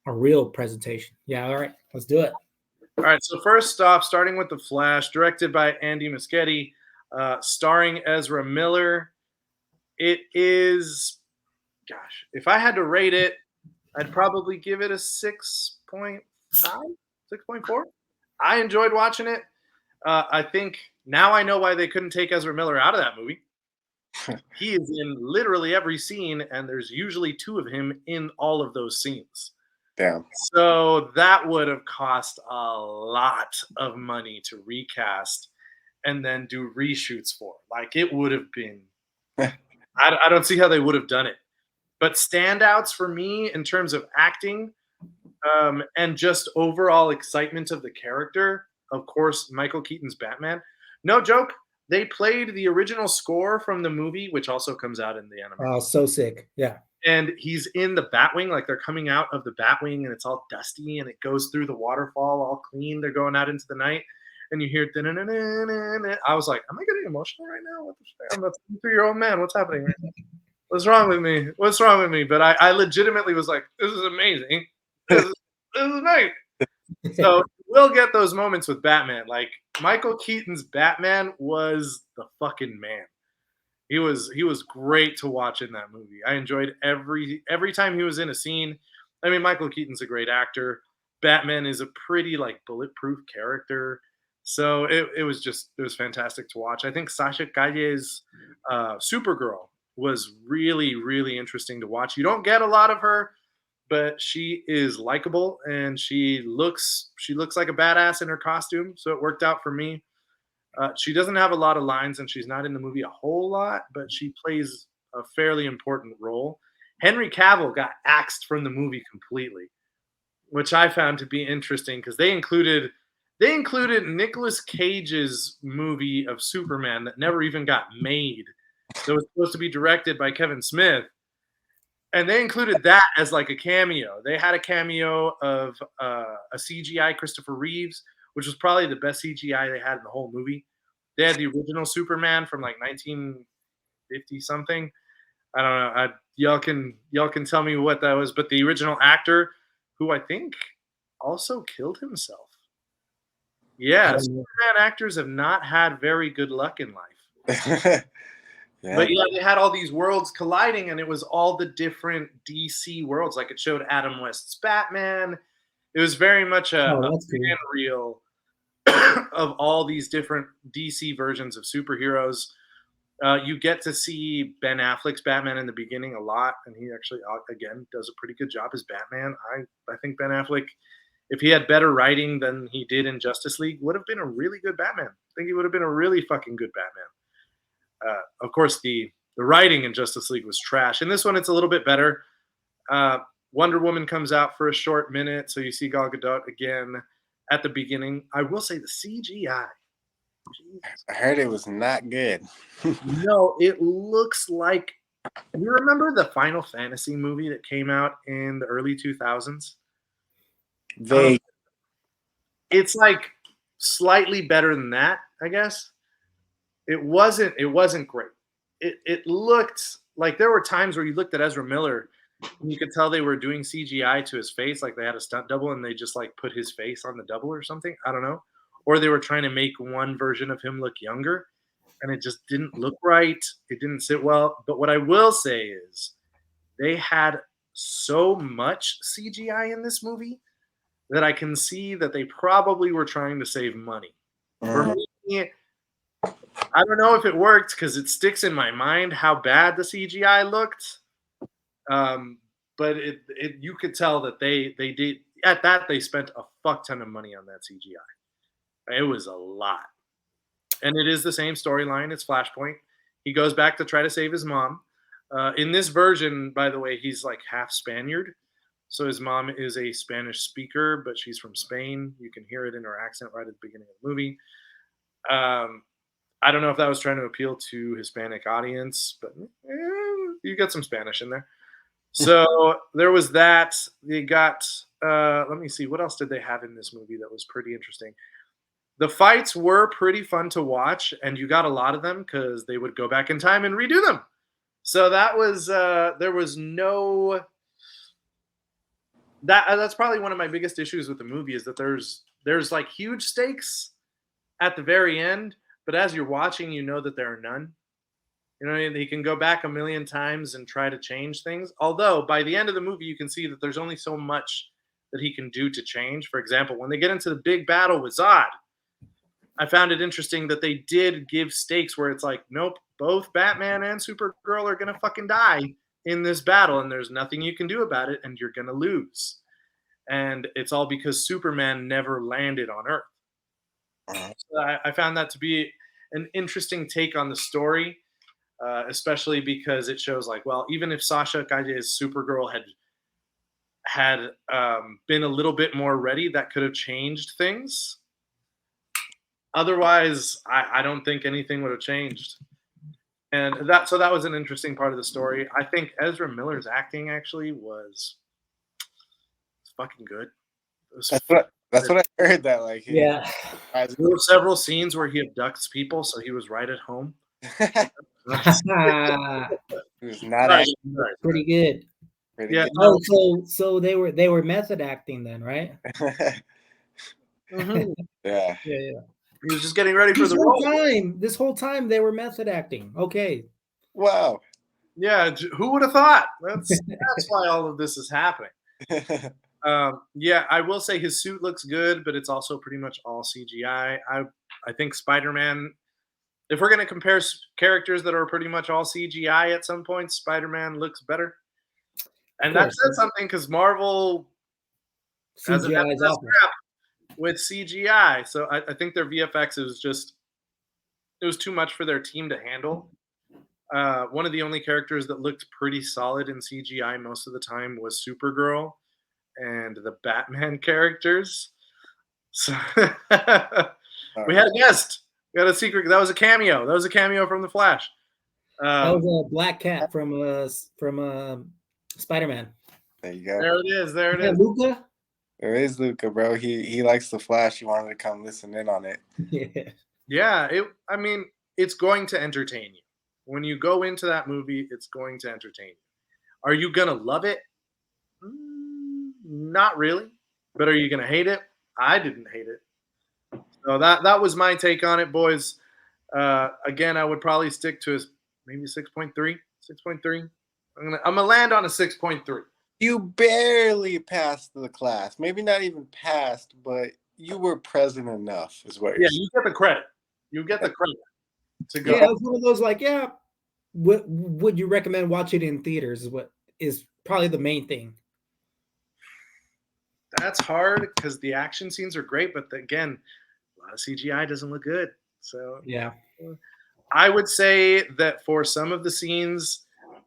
a real presentation. Yeah, all right, let's do it. All right, so first off, starting with The Flash, directed by Andy Muschietti, starring Ezra Miller. It is, gosh, if I had to rate it, I'd probably give it a 6.5, 6.4. I enjoyed watching it. I think now I know why they couldn't take Ezra Miller out of that movie. He is in literally every scene, and there's usually 2 of him in all of those scenes. Damn. So that would have cost a lot of money to recast and then do reshoots for. Like, it would have been. I don't see how they would have done it. But standouts for me in terms of acting, and just overall excitement of the character, of course, Michael Keaton's Batman. No joke, they played the original score from the movie, which also comes out in the animation. Oh, so sick. Yeah. And he's in the Batwing, like they're coming out of the Batwing, and it's all dusty, and it goes through the waterfall all clean. They're going out into the night, and you hear. I was like, am I getting emotional right now? What the fuck? I'm a 3-year-old man. What's happening right now? What's wrong with me? What's wrong with me? But I legitimately was like, this is amazing. This is nice. So we'll get those moments with Batman. Like, Michael Keaton's Batman was the fucking man. He was great to watch in that movie. I enjoyed every time he was in a scene. I mean, Michael Keaton's a great actor. Batman is a pretty like bulletproof character. So it was fantastic to watch. I think Sasha Calle's Supergirl was really, really interesting to watch. You don't get a lot of her, but she is likable, and she looks like a badass in her costume. So it worked out for me. She doesn't have a lot of lines, and she's not in the movie a whole lot, but she plays a fairly important role. Henry Cavill got axed from the movie completely, which I found to be interesting because they included Nicolas Cage's movie of Superman that never even got made. That was supposed to be directed by Kevin Smith, and they included that as like a cameo. They had a cameo of a CGI Christopher Reeves, which was probably the best CGI they had in the whole movie. They had the original Superman from like 1950 something. I don't know. Y'all can tell me what that was, but the original actor, who I think also killed himself. Yeah, Superman actors have not had very good luck in life. Yeah. But yeah, they had all these worlds colliding, and it was all the different DC worlds. Like, it showed Adam West's Batman. It was very much a fan reel of all these different DC versions of superheroes. You get to see Ben Affleck's Batman in the beginning a lot, and he actually, again, does a pretty good job as Batman. I think Ben Affleck, if he had better writing than he did in Justice League, would have been a really good Batman. I think he would have been a really fucking good Batman. Of course, the writing in Justice League was trash. In this one, it's a little bit better. Wonder Woman comes out for a short minute, so you see Gal Gadot again at the beginning. I will say the CGI. I heard it was not good. No, it looks like. You remember the Final Fantasy movie that came out in the early 2000s? It's like slightly better than that, I guess. It wasn't great. It looked like there were times where you looked at Ezra Miller and you could tell they were doing CGI to his face, like they had a stunt double and they just like put his face on the double or something. I don't know. Or they were trying to make one version of him look younger, and it just didn't look right. It didn't sit well. But what I will say is they had so much CGI in this movie that I can see that they probably were trying to save money. For me, I don't know if it worked because it sticks in my mind how bad the CGI looked. But you could tell that they did at that they spent a fuck ton of money on that CGI. It was a lot. And it is the same storyline. It's Flashpoint. He goes back to try to save his mom. In this version, by the way, he's like half Spaniard. So his mom is a Spanish speaker, but she's from Spain. You can hear it in her accent right at the beginning of the movie. I don't know if that was trying to appeal to Hispanic audience, but you got some Spanish in there. So there was that. They got, let me see, what else did they have in this movie that was pretty interesting? The fights were pretty fun to watch, and you got a lot of them because they would go back in time and redo them. So that was, there was no, that's probably one of my biggest issues with the movie is that there's like huge stakes at the very end, but as you're watching, you know that there are none. You know, he can go back a million times and try to change things. Although by the end of the movie, you can see that there's only so much that he can do to change. For example, when they get into the big battle with Zod, I found it interesting that they did give stakes where it's like, nope, both Batman and Supergirl are gonna fucking die in this battle, and there's nothing you can do about it, and you're gonna lose. And it's all because Superman never landed on Earth. So I found that to be an interesting take on the story, especially because it shows like, well, even if Sasha Calle's Supergirl had been a little bit more ready, that could have changed things. Otherwise, I don't think anything would have changed. And that was an interesting part of the story. I think Ezra Miller's acting actually was fucking good. That's what I heard. That like Yeah. There were several scenes where he abducts people, so he was right at home. It was not Right. Pretty good. pretty Yeah. good. Oh, so they were method acting then, right? Mhm. Yeah. Yeah. He was just getting ready for the role. This whole time they were method acting. Okay. Wow. Yeah, who would have thought? That's why all of this is happening. Yeah, I will say his suit looks good, but it's also pretty much all CGI. I think Spider-Man, if we're going to compare characters that are pretty much all CGI at some point, Spider-Man looks better. And that said something because Marvel CGI is awful with CGI. So I think their VFX it was too much for their team to handle. One of the only characters that looked pretty solid in CGI most of the time was Supergirl and the Batman characters. So we had a guest. We had a secret. That was a cameo. That was a cameo from The Flash. That was a black cat from Spider-Man. There you go. There it is. There it is. Luca? There is Luca, bro. He likes The Flash. He wanted to come listen in on it. Yeah. I mean, it's going to entertain you. When you go into that movie, it's going to entertain you. Are you gonna love it? Not really. But are you gonna hate it? I didn't hate it. So that was my take on it, boys. Again, I would probably stick to maybe 6.3. 6.3. I'm gonna land on a 6.3. You barely passed the class. Maybe not even passed, but you were present enough, is what you're saying. You get the credit. You get the credit to go. Yeah, it's one of those like, would you recommend watching it in theaters? Is what is probably the main thing. That's hard because the action scenes are great, but again, a lot of CGI doesn't look good. So yeah, I would say that for some of the scenes,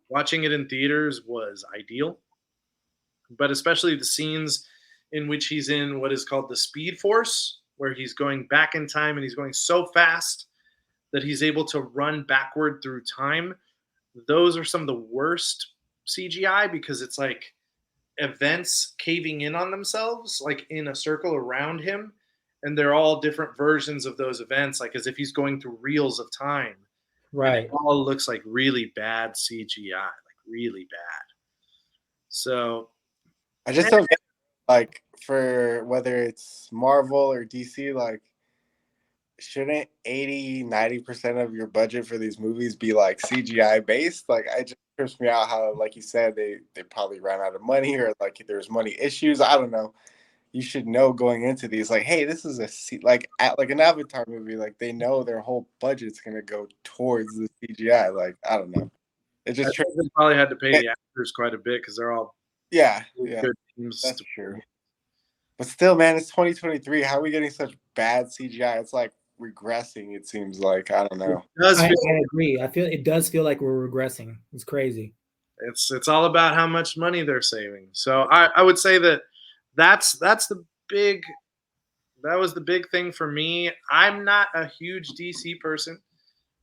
watching it in theaters was ideal. But especially the scenes in which he's in what is called the Speed Force, where he's going back in time and he's going so fast that he's able to run backward through time. Those are some of the worst CGI because it's like events caving in on themselves, like in a circle around him. And they're all different versions of those events, like as if he's going through reels of time. right. And it all looks like really bad CGI, like really bad. So I just don't get, like, for whether it's Marvel or DC, like, shouldn't 80-90% of your budget for these movies be like CGI based? Like, I just trips me out how, like you said, they probably ran out of money or like there's money issues. I don't know. You should know going into these, like, hey, this is like an Avatar movie. Like, they know their whole budget's gonna go towards the CGI. Like, I don't know. It just they probably had to pay the actors quite a bit because they're all good teams. That's true. But still, man, it's 2023. How are we getting such bad CGI? It's like regressing. It seems like, I don't know. I agree. I feel it does feel like we're regressing. It's crazy. It's all about how much money they're saving. So I would say that that was the big thing for me. I'm not a huge DC person,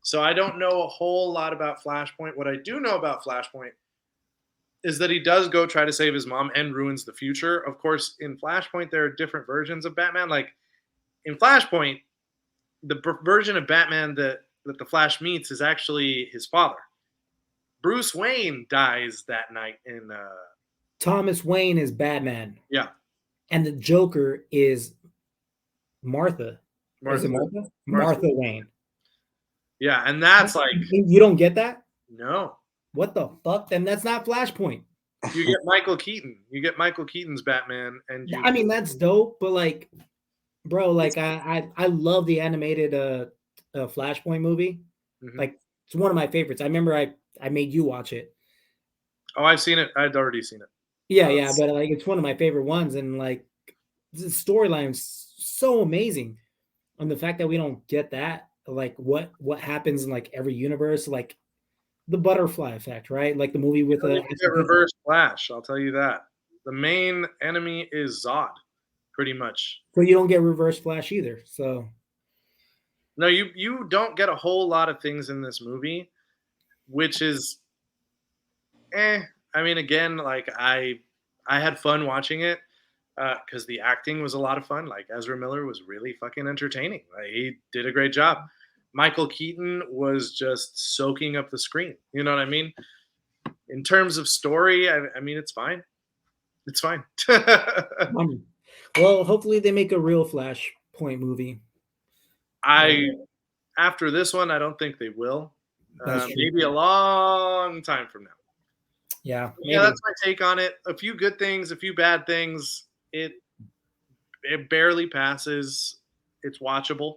so I don't know a whole lot about Flashpoint. What I do know about Flashpoint is that he does go try to save his mom and ruins the future. Of course, in Flashpoint, there are different versions of Batman. Like in Flashpoint, the version of Batman that the Flash meets is actually his father. Bruce Wayne dies that night in Thomas Wayne is Batman. Yeah. And the Joker is Martha. Is it Martha? Martha Wayne. Yeah, and that's like, you don't get that? No. What the fuck? Then that's not Flashpoint. You get Michael Keaton. You get Michael Keaton's Batman, and you. I mean, that's dope, but like, bro, like I love the animated Flashpoint movie. Mhm. Like, it's one of my favorites. I remember I made you watch it. Oh, I've seen it. I'd already seen it. Yeah, but like it's one of my favorite ones, and like the storyline is so amazing, and the fact that we don't get that, like what happens in like every universe, like the butterfly effect, right? Like the movie with You get Reverse Flash. I'll tell you that. The main enemy is Zod, pretty much. so you don't get Reverse Flash either. So No, you don't get a whole lot of things in this movie, which is, I mean, again, like I had fun watching it because the acting was a lot of fun. Like Ezra Miller was really fucking entertaining. Like, he did a great job. Michael Keaton was just soaking up the screen. You know what I mean? In terms of story, I mean, it's fine. It's fine. well, hopefully they make a real Flashpoint movie. After this one, I don't think they will. That's true. Maybe a long time from now. Yeah, that's my take on it. A few good things, a few bad things. It barely passes. It's watchable.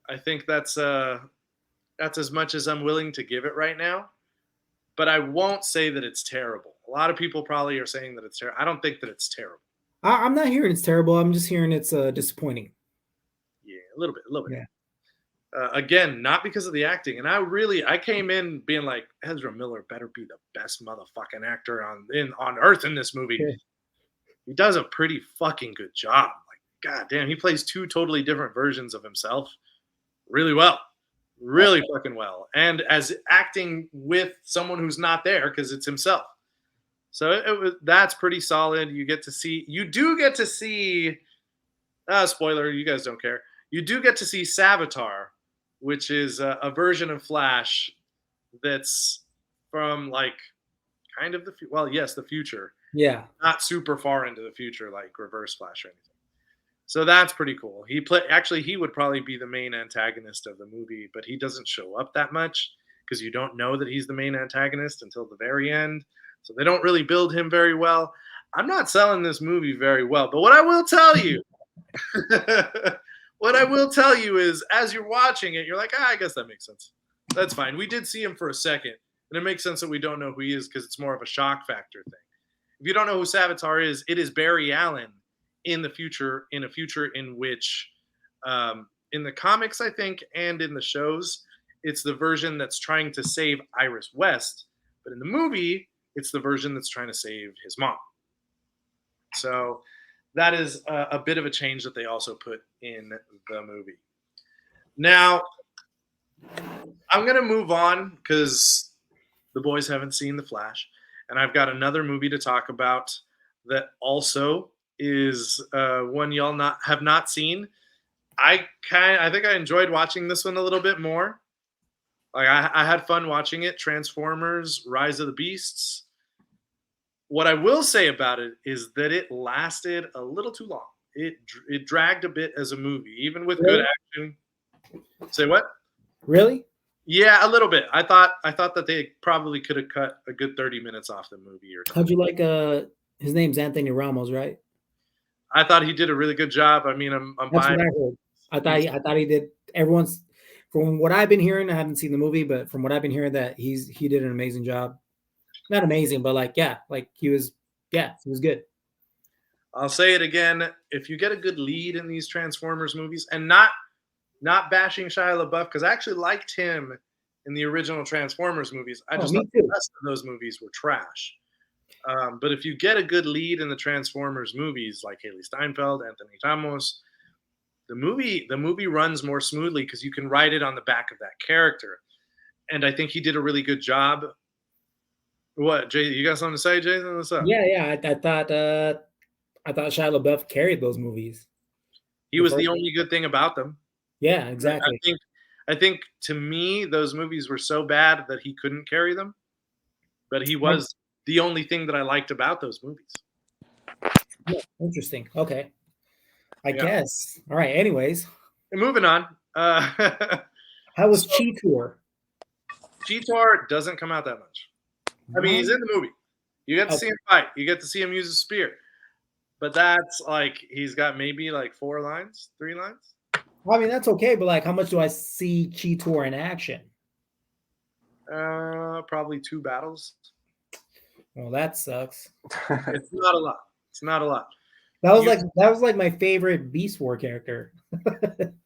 I think that's as much as I'm willing to give it right now. But I won't say that it's terrible. A lot of people probably are saying that it's terrible. I don't think that it's terrible. I'm not hearing it's terrible. I'm just hearing it's disappointing. Yeah, a little bit. Yeah. Again, not because of the acting. And I came in being like, Ezra Miller better be the best motherfucking actor on earth in this movie. Yeah. He does a pretty fucking good job. Like, god damn, he plays two totally different versions of himself really well. Really fucking well. And as acting with someone who's not there because it's himself. So that's pretty solid. You do get to see spoiler, you guys don't care. You do get to see Savitar, which is a version of Flash that's from like kind of the future. Yeah. Not super far into the future like Reverse Flash or anything. So that's pretty cool. He would probably be the main antagonist of the movie, but he doesn't show up that much because you don't know that he's the main antagonist until the very end. So they don't really build him very well. I'm not selling this movie very well, but what I will tell you is as you're watching it, you're like, I guess that makes sense. That's fine. We did see him for a second, and it makes sense that we don't know who he is because it's more of a shock factor thing. If you don't know who Savitar is, it is Barry Allen in a future in which in the comics, I think, and in the shows, it's the version that's trying to save Iris West. But in the movie, it's the version that's trying to save his mom. So that is a bit of a change that they also put in the movie. Now, I'm going to move on because the boys haven't seen The Flash. And I've got another movie to talk about that also is one y'all have not seen. I think I enjoyed watching this one a little bit more. Like I had fun watching it. Transformers: Rise of the Beasts. What I will say about it is that it lasted a little too long. It dragged a bit as a movie, even with good action. Say what? Really? Yeah, a little bit. I thought that they probably could have cut a good 30 minutes off the movie or something. How'd you like his name's Anthony Ramos, right? I thought he did a really good job. I mean, I'm That's buying. what I heard. I thought he did. Everyone's from what I've been hearing. I haven't seen the movie, but from what I've been hearing, that he did an amazing job. Not amazing, but like he was good. I'll say it again. If you get a good lead in these Transformers movies, and not bashing Shia LaBeouf, because I actually liked him in the original Transformers movies. I just thought the rest of those movies were trash. But if you get a good lead in the Transformers movies, like Haley Steinfeld, Anthony Ramos, the movie runs more smoothly because you can write it on the back of that character. And I think he did a really good job. What, Jay? You got something to say, Jason? What's up? Yeah. I thought Shia LaBeouf carried those movies. He was the only good thing about them. Yeah, exactly. I think to me, those movies were so bad that he couldn't carry them. But he was the only thing that I liked about those movies. Yeah, interesting. Okay. I guess. All right. Anyways. And moving on. How was Cheetor? Cheetor doesn't come out that much. I mean, he's in the movie. You get to Oh, see him fight. You get to see him use a spear. But that's like he's got maybe like 4 lines, 3 lines. I mean, that's okay, but like, how much do I see Cheetor in action? Probably 2 battles. Well, that sucks. It's not a lot. It's not a lot. That was like my favorite Beast War character.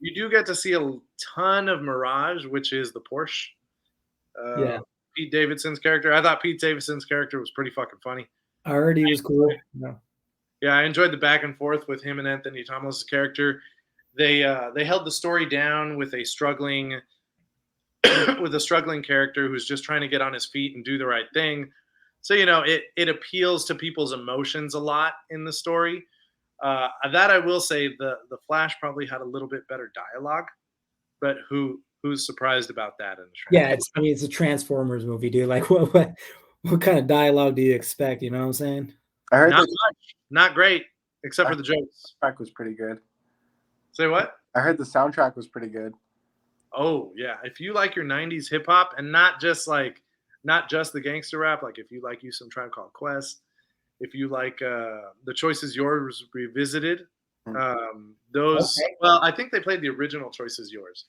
You do get to see a ton of Mirage, which is the Porsche. Yeah. Pete Davidson's character. I thought Pete Davidson's character was pretty fucking funny. I heard he was cool. Yeah. Yeah, I enjoyed the back and forth with him and Anthony Thomas' character. They held the story down with a struggling character who's just trying to get on his feet and do the right thing. So it appeals to people's emotions a lot in the story. That I will say, the Flash probably had a little bit better dialogue, but who's surprised about that in the trailer? Yeah, it's a Transformers movie, dude. Like, what kind of dialogue do you expect? You know what I'm saying? I heard Not the much, not great, except for the jokes. soundtrack was pretty good. Say what? I heard the soundtrack was pretty good. Oh yeah, if you like your '90s hip hop and not just the gangster rap, like if you like you some Tribe Called Quest, if you like The Choice Is Yours Revisited, those. Okay. Well, I think they played the original Choice Is Yours.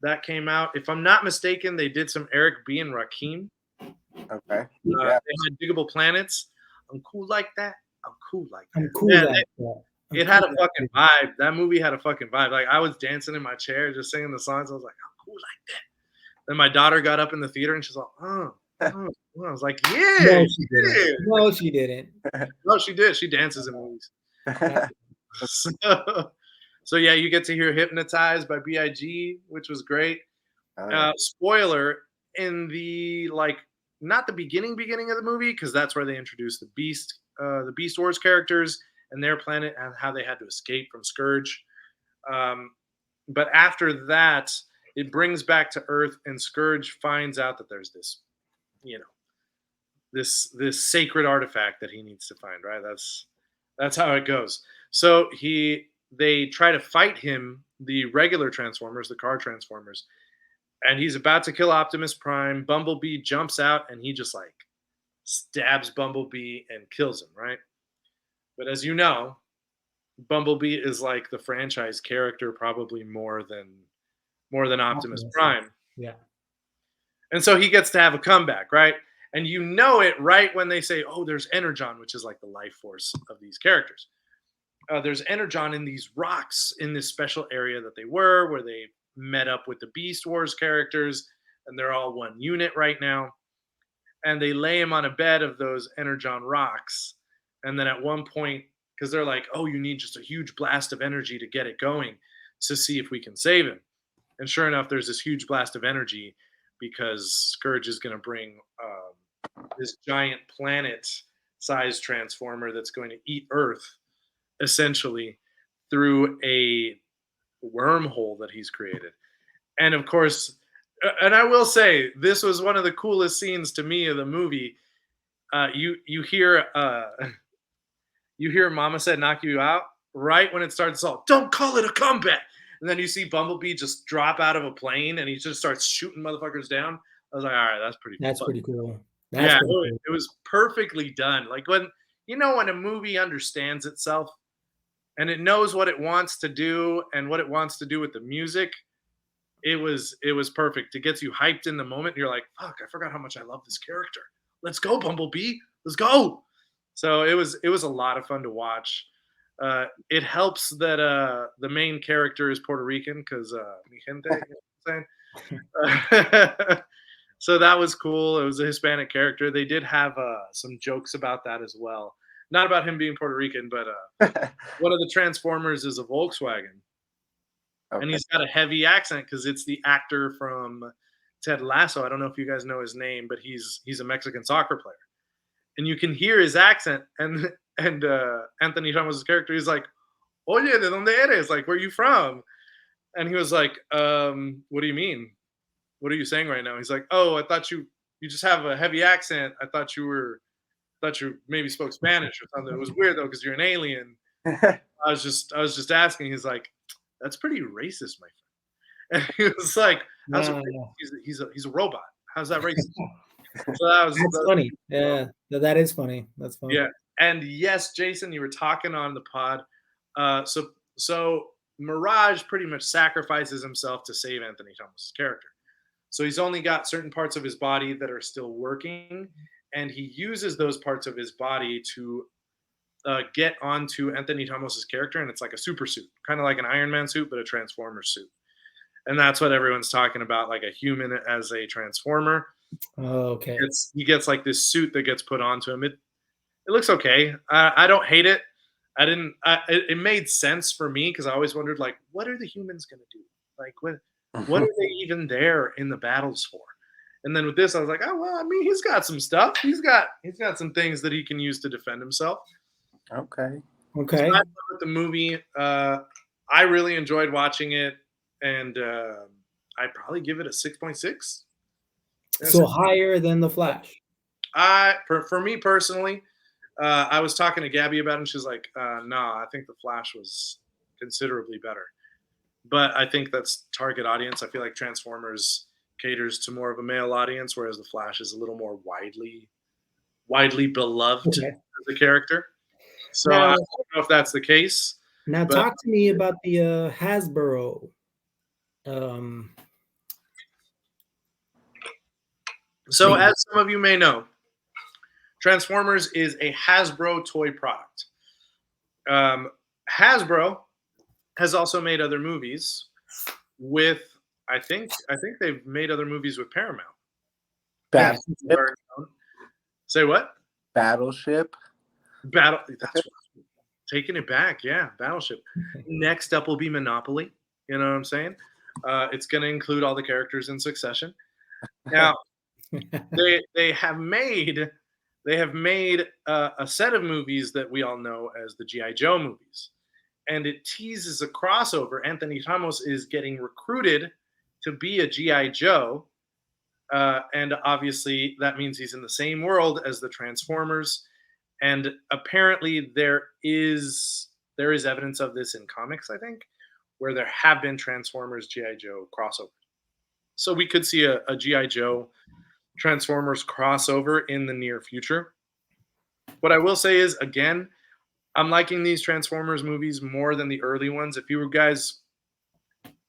That came out. If I'm not mistaken, they did some Eric B and Rakim. Okay. They had Diggable Planets. I'm cool like that. I'm cool like that. I'm cool. Yeah, like that. it had a fucking vibe. That movie had a fucking vibe. Like I was dancing in my chair, just singing the songs. I was like, I'm cool like that. Then my daughter got up in the theater and she's like, oh. I was like, yeah. No, she didn't. No, she didn't. No, she did. She dances in movies. So yeah, you get to hear "Hypnotized" by B.I.G., which was great. Spoiler, in the not the beginning of the movie, because that's where they introduced the Beast Wars characters and their planet and how they had to escape from Scourge. But after that, it brings back to Earth, and Scourge finds out that there's this, this sacred artifact that he needs to find. Right? That's how it goes. So they try to fight him, the regular Transformers, the car Transformers, and he's about to kill Optimus Prime. Bumblebee jumps out and he just stabs Bumblebee and kills him, right? But as you know, Bumblebee is like the franchise character probably more than Optimus Prime. Yeah. And so he gets to have a comeback, right? And you know it right when they say, oh, there's Energon, which is like the life force of these characters. There's Energon in these rocks in this special area that they were, where they met up with the Beast Wars characters, and they're all one unit right now. And they lay him on a bed of those Energon rocks. And then at one point, because they're like, oh, you need just a huge blast of energy to get it going to see if we can save him. And sure enough, there's this huge blast of energy because Scourge is going to bring this giant planet-sized transformer that's going to eat Earth, essentially, through a wormhole that he's created. And of course, and I will say, this was one of the coolest scenes to me of the movie. You hear Mama Said Knock You Out right when it starts all, don't call it a comeback. And then you see Bumblebee just drop out of a plane and he just starts shooting motherfuckers down. I was like, all right, that's pretty cool. It was perfectly done. Like when a movie understands itself and it knows what it wants to do and what it wants to do with the music, it was perfect. It gets you hyped in the moment. You're like, fuck, I forgot how much I love this character. Let's go, Bumblebee. Let's go. So it was a lot of fun to watch. It helps that the main character is Puerto Rican because mi gente, you know what I'm saying? So that was cool. It was a Hispanic character. They did have some jokes about that as well. Not about him being Puerto Rican, but one of the Transformers is a Volkswagen. Okay. And he's got a heavy accent because it's the actor from Ted Lasso. I don't know if you guys know his name, but he's a Mexican soccer player. And you can hear his accent. And Anthony Thomas' character, he's like, Oye, ¿de dónde eres? Like, where are you from? And he was like, what do you mean? What are you saying right now? He's like, oh, I thought you just have a heavy accent. I thought you maybe spoke Spanish or something. It was weird though, because you're an alien. I was just asking. He's like, that's pretty racist, my friend. And he was like, he's a robot. How's that racist? So That's funny. Yeah, that is funny. That's funny. Yeah, and yes, Jason, you were talking on the pod. So Mirage pretty much sacrifices himself to save Anthony Thomas's character. So he's only got certain parts of his body that are still working, and he uses those parts of his body to get onto Anthony Thomas's character, and it's like a super suit, kind of like an Iron Man suit, but a Transformer suit. And that's what everyone's talking about, like a human as a Transformer. Okay. He gets like this suit that gets put onto him. It looks okay. I don't hate it. I didn't. It made sense for me because I always wondered, like, what are the humans going to do? Like, what are they even there in the battles for? And then with this, I was like, oh well. I mean, he's got some stuff. He's got some things that he can use to defend himself. Okay. Okay. So I love the movie. I really enjoyed watching it, and I'd probably give it a 6.6. So higher than The Flash. For me personally, I was talking to Gabby about it, and she's like, "Nah, I think The Flash was considerably better." But I think that's target audience. I feel like Transformers caters to more of a male audience, whereas The Flash is a little more widely beloved Okay. as a character. So Now- I don't know if that's the case. Now But- talk to me about the Hasbro. So as some of you may know, Transformers is a Hasbro toy product. Hasbro has also made other movies with, I think they've made other movies with Paramount. Battleship. Say what? Battleship. That's taking it back. Yeah, Battleship. Next up will be Monopoly. You know what I'm saying? It's going to include all the characters in succession. Now, they have made a set of movies that we all know as the G.I. Joe movies, and it teases a crossover. Anthony Thomas is getting recruited to be a G.I. Joe, and obviously that means he's in the same world as the Transformers. And apparently there is evidence of this in comics, I think, where there have been Transformers G.I. Joe crossovers. So we could see a G.I. Joe Transformers crossover in the near future. What I will say is, again, I'm liking these Transformers movies more than the early ones. If you guys,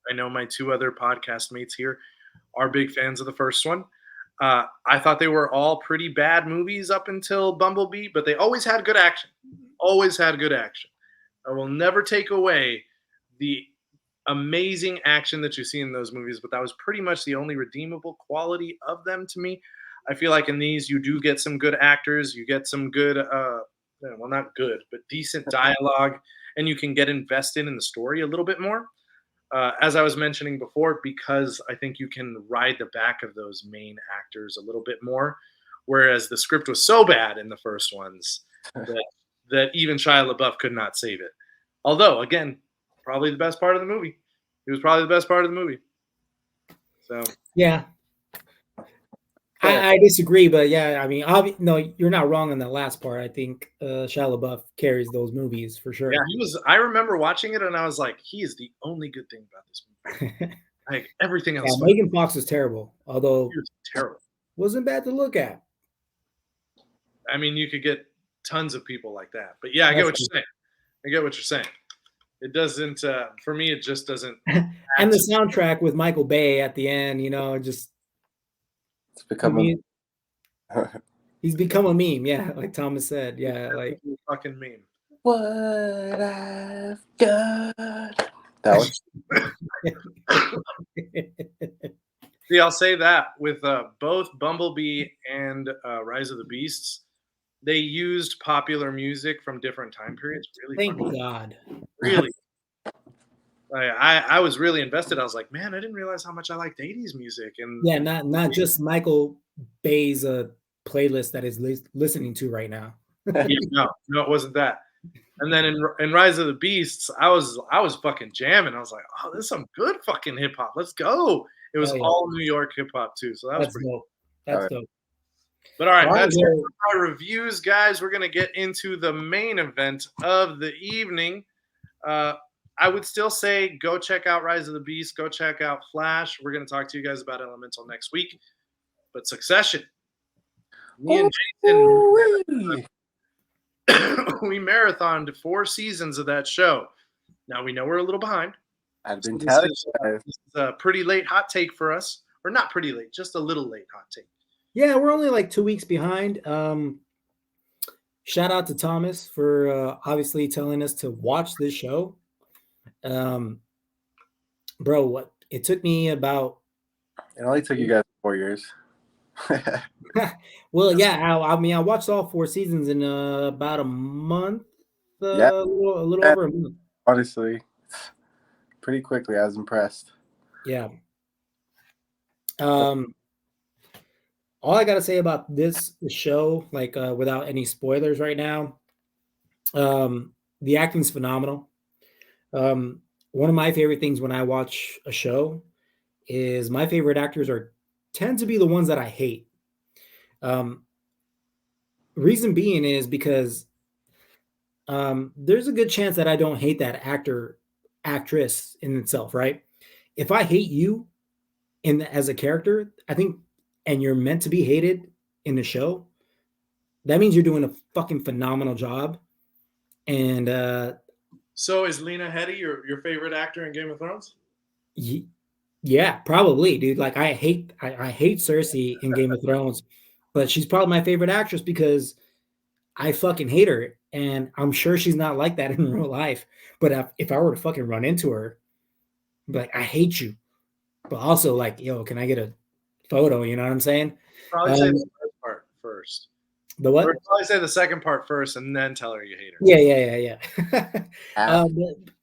I know my two other podcast mates here are big fans of the first one. I thought they were all pretty bad movies up until Bumblebee, but they always had good action. Always had good action. I will never take away the amazing action that you see in those movies, but that was pretty much the only redeemable quality of them to me. I feel like in these you do get some good actors, you get some good, well, not good, but decent dialogue, and you can get invested in the story a little bit more. As I was mentioning before, because I think you can ride the back of those main actors a little bit more, whereas the script was so bad in the first ones that even Shia LaBeouf could not save it. Although, again, probably the best part of the movie. He was probably the best part of the movie. So yeah, I disagree, but yeah, I mean, no, you're not wrong on the last part. I think Shia LaBeouf carries those movies for sure. yeah, he was. I remember watching it and I was like, he is the only good thing about this movie. Like everything else. Yeah, Megan Fox is terrible, although he was terrible. Wasn't bad to look at. I mean, you could get tons of people like that, but yeah, I get what you're saying. I get what you're saying. It doesn't, for me, it just doesn't. And the soundtrack with Michael Bay at the end, you know, just it's become he's become a meme. Yeah, like Thomas said. Yeah, like a fucking meme. What I've got. That was. See, I'll say that with both Bumblebee and Rise of the Beasts, they used popular music from different time periods. Really, thank God. Really, I was really invested. I was like, man, I didn't realize how much I liked '80s music. And yeah, not just Michael Bay's playlist that is listening to right now. Yeah, no, it wasn't that. And then in Rise of the Beasts, I was fucking jamming. I was like, oh, this is some good fucking hip hop. Let's go. It was all New York hip hop too. So that was pretty dope. That's dope. But all right, that's it for our reviews, guys. We're gonna get into the main event of the evening. I would still say go check out Rise of the Beast. Go check out Flash. We're gonna talk to you guys about Elemental next week. But Succession, Me and Jason, Ooh-wee. we marathoned 4 seasons of that show. Now we know we're a little behind. I've So been this telling is, you guys. this is a pretty late hot take for us. Or not pretty late, just a little late hot take. Yeah, we're only like 2 weeks behind. Shout out to Thomas for obviously telling us to watch this show. Bro, what it took me about. It only took you guys 4 years. Well, yeah, I mean, I watched all 4 seasons in about a month, Yeah, a little over a month. honestly, pretty quickly. I was impressed. Yeah. All I gotta say about this show, like without any spoilers right now, the acting's phenomenal. One of my favorite things when I watch a show is my favorite actors tend to be the ones that I hate. Um, reason being is because there's a good chance that I don't hate that actress in itself, right? If I hate you as a character, I think, and you're meant to be hated in the show, that means you're doing a fucking phenomenal job. And So is Lena Headey your favorite actor in Game of Thrones? yeah, probably, dude. Like I hate Cersei in Game of Thrones, but she's probably my favorite actress because I fucking hate her, and I'm sure she's not like that in real life. But if I were to fucking run into her, I'd be like, I hate you, but also like, yo, can I get a photo? You know what I'm saying? Probably say the first part first. The what? Or probably say the second part first and then tell her you hate her. Yeah. Ah.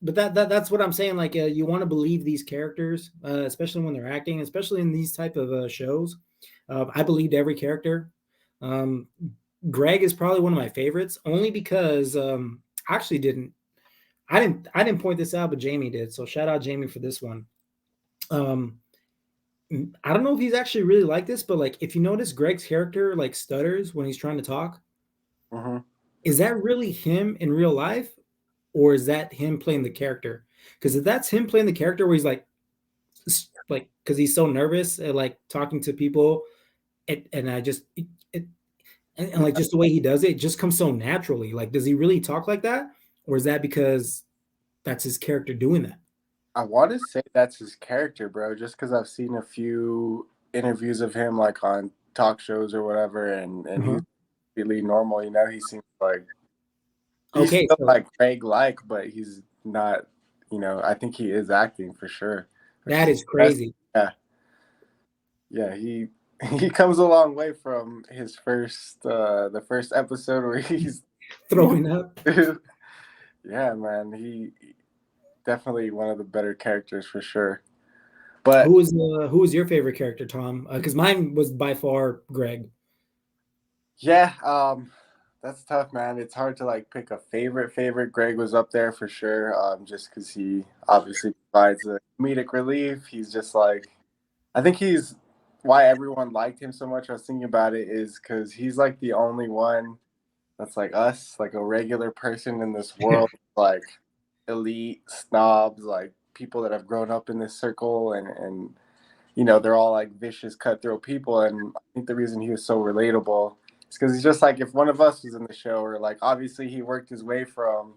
But that's what I'm saying. Like, you want to believe these characters, especially when they're acting, especially in these type of shows. I believed every character. Greg is probably one of my favorites, only because actually I didn't point this out, but Jamie did. So shout out Jamie for this one. I don't know if he's actually really like this, but like if you notice Greg's character like stutters when he's trying to talk, Mm-hmm. is that really him in real life, or is that him playing the character? Because if that's him playing the character where he's like because he's so nervous at like talking to people, and I just and like just the way he does it just comes so naturally. Like, does he really talk like that, or is that because that's his character doing that? I want to say that's his character, bro. Just because I've seen a few interviews of him, like on talk shows or whatever, and he's really normal. You know, he seems like he's Okay, still so like Craig-like, but he's not. You know, I think he is acting for sure. that is crazy. Yeah. He comes a long way from his the first episode where he's Throwing up. Yeah, man, he definitely one of the better characters for sure. But Who was your favorite character, Tom? Because mine was by far Greg. yeah, that's tough, man. It's hard to like pick a favorite. Greg was up there for sure, just because he obviously provides a comedic relief. He's just like, I think he's why everyone liked him so much. I was thinking about it is because he's like the only one that's like us, like a regular person in this world, like elite snobs, like people that have grown up in this circle, and you know they're all like vicious, cutthroat people. And I think the reason he was so relatable is because he's just like if one of us was in the show, or like obviously he worked his way from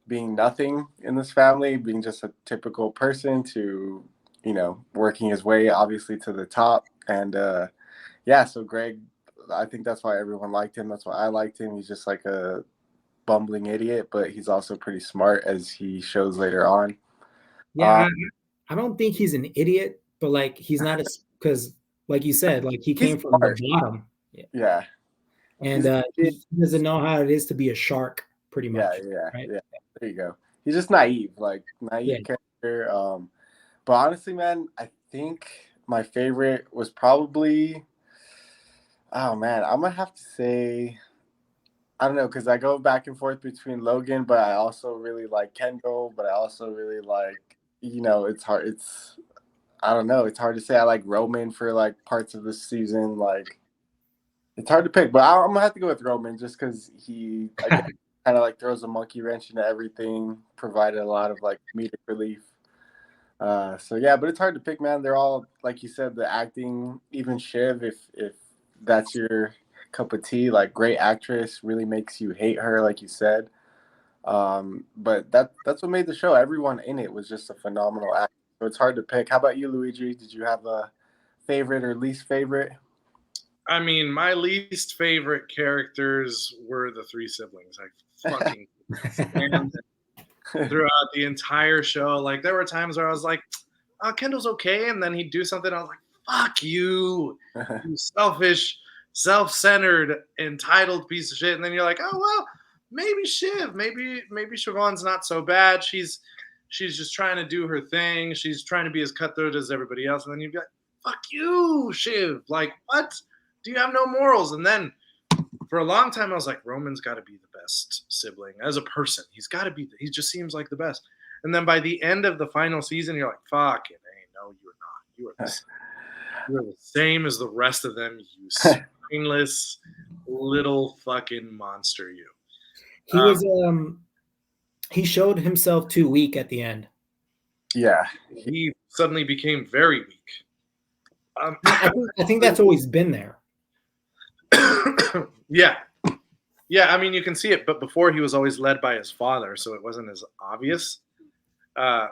being nothing in this family, being just a typical person, to working his way obviously to the top. And yeah, so Greg, I think that's why everyone liked him. That's why I liked him. He's just like a bumbling idiot, but he's also pretty smart, as he shows later on. Yeah, I don't think he's an idiot, but like he's not because like you said, like he came from the bottom. Yeah. And he doesn't know how it is to be a shark, pretty much. Yeah. Right? Yeah. There you go. He's just naive character. But honestly, man, I think my favorite was probably, oh man, I'm gonna have to say, I don't know, because I go back and forth between Logan, but I also really like Kendall, but I also really like, it's hard. I don't know. It's hard to say. I like Roman for like parts of the season. Like, it's hard to pick, but I'm gonna have to go with Roman just because he again kind of like throws a monkey wrench into everything, provided a lot of like comedic relief. So yeah, but it's hard to pick, man. They're all, like you said, the acting. Even Shiv, if that's your cup of tea. Like, great actress, really makes you hate her, like you said. But that's what made the show. Everyone in it was just a phenomenal actor. So it's hard to pick. How about you, Luigi? Did you have a favorite or least favorite? I mean, my least favorite characters were the three siblings. I fucking stand throughout the entire show. Like, there were times where I was like, oh, Kendall's okay. And then he'd do something. I was like, fuck you, you selfish, self-centered, entitled piece of shit. And then you're like, oh, well, maybe Shiv, maybe Siobhan's not so bad. She's just trying to do her thing. She's trying to be as cutthroat as everybody else. And then you'd be like, fuck you, Shiv. Like, what? Do you have no morals? And then for a long time, I was like, Roman's got to be the best sibling as a person. He's got to be. He just seems like the best. And then by the end of the final season, you're like, fuck it, hey, no, you're not. You're the same as the rest of them. You spineless little fucking monster. You. He was he showed himself too weak at the end. Yeah, he suddenly became very weak. I think that's always been there. Yeah. I mean, you can see it, but before he was always led by his father, so it wasn't as obvious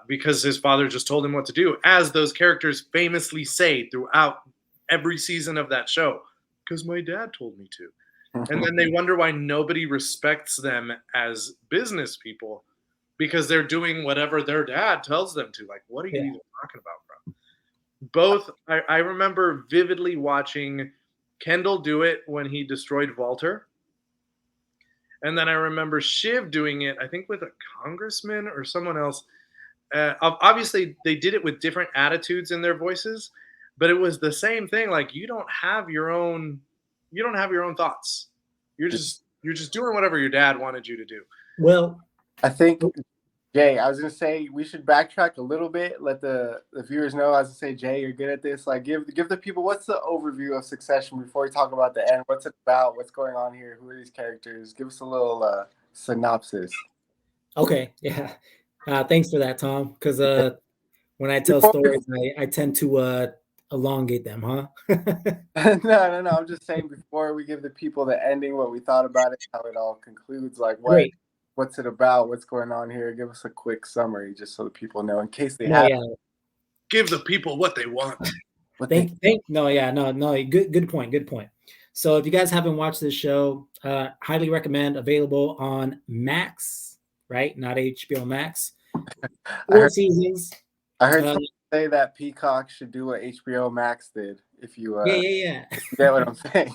because his father just told him what to do, as those characters famously say throughout every season of that show, because my dad told me to. And then they wonder why nobody respects them as business people, because they're doing whatever their dad tells them to. Like, what are you even talking about, bro? Both, I remember vividly watching Kendall do it when he destroyed Walter. And then I remember Shiv doing it, I think with a congressman or someone else. Obviously, they did it with different attitudes in their voices, but it was the same thing. Like, you don't have your own thoughts. You're just doing whatever your dad wanted you to do. Well, I think, Jay, I was gonna say we should backtrack a little bit. Let the viewers know. I was gonna say, Jay, you're good at this. Like, give the people, what's the overview of Succession before we talk about the end? What's it about? What's going on here? Who are these characters? Give us a little synopsis. Okay, yeah. Thanks for that, Tom. Because when I tell stories, I tend to elongate them, huh? No. I'm just saying, before we give the people the ending, what we thought about it, how it all concludes, like what's it about, what's going on here. Give us a quick summary, just so the people know, in case they have. Yeah. Give the people what they want. Good point. So if you guys haven't watched this show, highly recommend. Available on Max, right? Not HBO Max. 4 seasons. I heard someone say that Peacock should do what HBO Max did. If you yeah. If you get what I'm saying.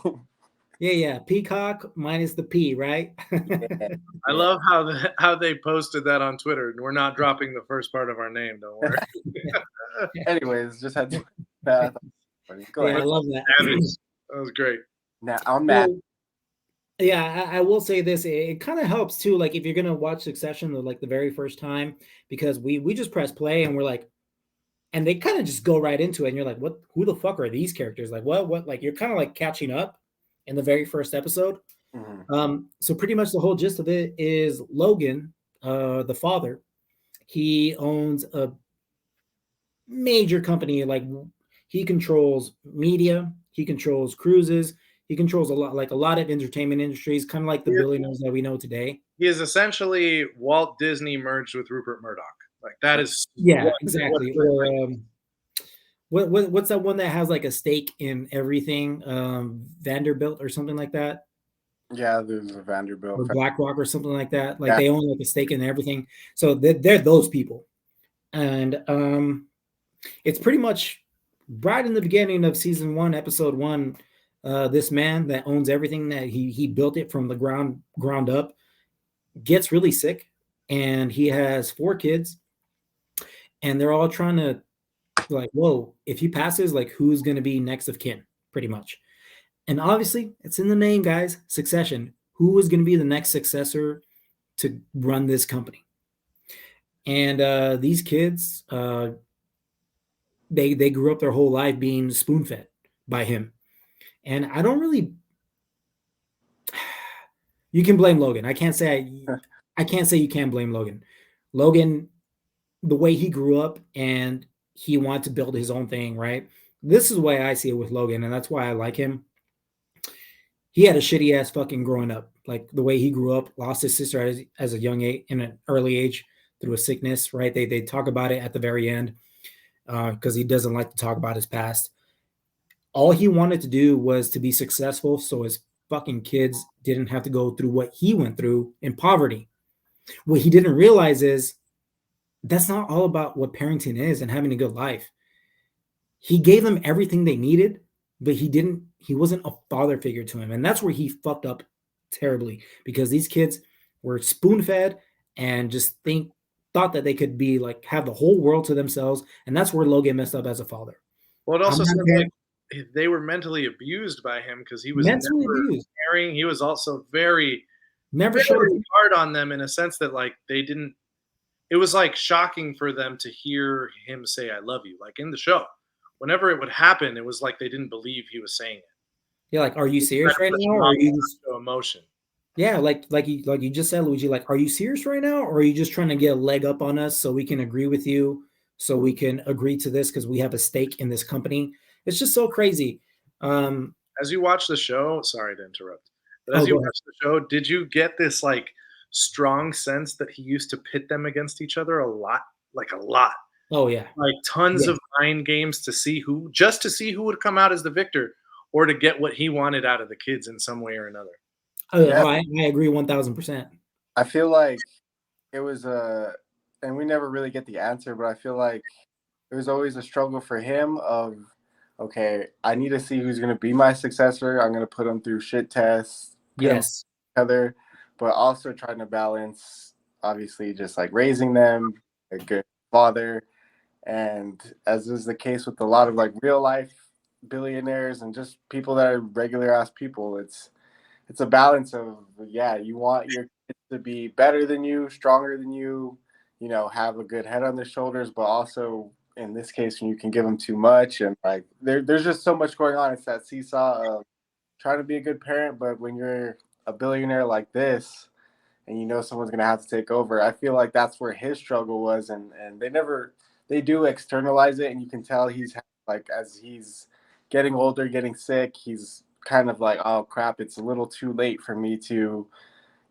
Yeah. Peacock minus the P, right? I love how they posted that on Twitter. And we're not dropping the first part of our name. Don't worry. Anyways, just had to. Go ahead. I love that. That was great. Now I'm mad. Yeah, I will say this. It kind of helps too. Like, if you're gonna watch Succession the very first time, because we just press play and we're like, and they kind of just go right into it, and you're like, what? Who the fuck are these characters? Like, what? Like, you're kind of like catching up in the very first episode. Mm-hmm. So pretty much the whole gist of it is Logan, the father, he owns a major company. Like, he controls media, he controls cruises. He controls a lot of entertainment industries, kind of like the billionaires that we know today. He is essentially Walt Disney merged with Rupert Murdoch. Like, that is exactly. Or what's that one that has like a stake in everything? Vanderbilt or something like that. Yeah, there's a Vanderbilt. Or BlackRock or something like that. Like, they own like a stake in everything. So they're those people, and it's pretty much right in the beginning of season 1, episode 1. This man that owns everything, that he built it from the ground up, gets really sick, and he has 4 kids, and they're all trying to, like, whoa, if he passes, like, who's going to be next of kin, pretty much. And obviously, it's in the name, guys, Succession. Who is going to be the next successor to run this company? And these kids, they grew up their whole life being spoon-fed by him. And I don't really. You can blame Logan. I can't say you can't blame Logan. Logan, the way he grew up, and he wanted to build his own thing, right? This is the way I see it with Logan, and that's why I like him. he had a shitty ass fucking growing up. Like the way he grew up, lost his sister as a young age, in an early age through a sickness. Right? They talk about it at the very end because he doesn't like to talk about his past. All he wanted to do was to be successful, so his fucking kids didn't have to go through what he went through in poverty. What he didn't realize is that's not all about what parenting is and having a good life. He gave them everything they needed, but he wasn't a father figure to him. And that's where he fucked up terribly because these kids were spoon fed and just thought that they could be like have the whole world to themselves. And that's where Logan messed up as a father. Well, it I'm also not sounds saying like they were mentally abused by him because he was mentally never abused, caring. He was also very, never showed very it. hard on them in a sense that like they didn't. It was like shocking for them to hear him say "I love you." Like in the show, whenever it would happen, it was like they didn't believe he was saying it. Yeah, like, are you He serious tried to right push now? them Or off are you just onto emotion. yeah, like you just said, Luigi, like, are you serious right now? Or are you just trying to get a leg up on us so we can agree with you, so we can agree to this because we have a stake in this company? It's just so crazy. Um, As you watch the show, sorry to interrupt, but as oh, you go ahead. watch the show, did you get this like strong sense that he used to pit them against each other a lot, like a lot, Oh yeah. like tons Yes. of mind games to see who would come out as the victor, or to get what he wanted out of the kids in some way or another. Yeah, I agree 1000%. I feel like it was and we never really get the answer, but I feel like it was always a struggle for him of, okay, I need to see who's going to be my successor. I'm going to put him through shit tests, pit him Yes. together, but also trying to balance, obviously, just like raising them, a good father. And as is the case with a lot of like real life billionaires and just people that are regular ass people, it's a balance of, yeah, you want your kids to be better than you, stronger than you know, have a good head on their shoulders, but also in this case when you can give them too much and like there's just so much going on. It's that seesaw of trying to be a good parent, but when you're a billionaire like this and you know someone's gonna have to take over, I feel like that's where his struggle was, and they do externalize it, and you can tell he's like as he's getting older, getting sick, he's kind of like, oh crap, it's a little too late for me to,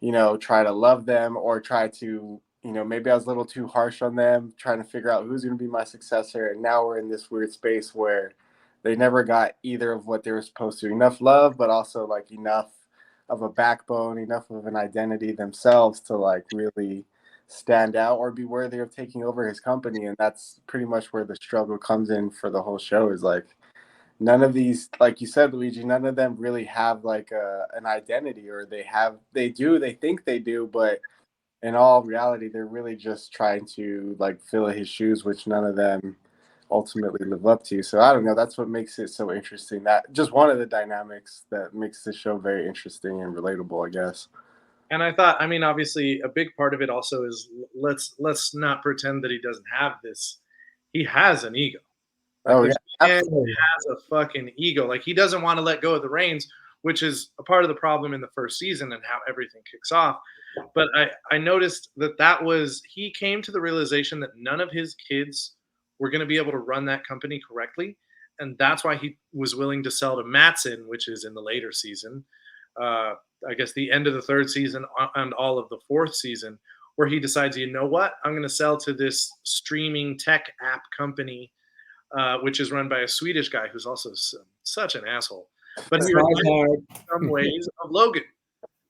you know, try to love them or try to, you know, maybe I was a little too harsh on them, trying to figure out who's going to be my successor. And now we're in this weird space where they never got either of what they were supposed to, enough love, but also like enough of a backbone, enough of an identity themselves to like really stand out or be worthy of taking over his company. And that's pretty much where the struggle comes in for the whole show is like, none of these, like you said, Luigi, none of them really have like an identity, or they think they do, but in all reality they're really just trying to like fill his shoes, which none of them ultimately live up to. So I don't know, that's what makes it so interesting, that just one of the dynamics that makes the show very interesting and relatable, I guess. And I thought, I mean, obviously, a big part of it also is let's not pretend that he doesn't have this. He has an ego. Like Oh yeah, this man absolutely. Oh yeah. has a fucking ego. Like he doesn't want to let go of the reins, which is a part of the problem in the first season and how everything kicks off. But I noticed that was he came to the realization that none of his kids were going to be able to run that company correctly, and that's why he was willing to sell to Matson, which is in the later season. Uh, I guess the end of the third season and all of the fourth season, where he decides, you know what, I'm going to sell to this streaming tech app company which is run by a Swedish guy who's also such an asshole. But he reminds me Skarsgård. in some ways of Logan.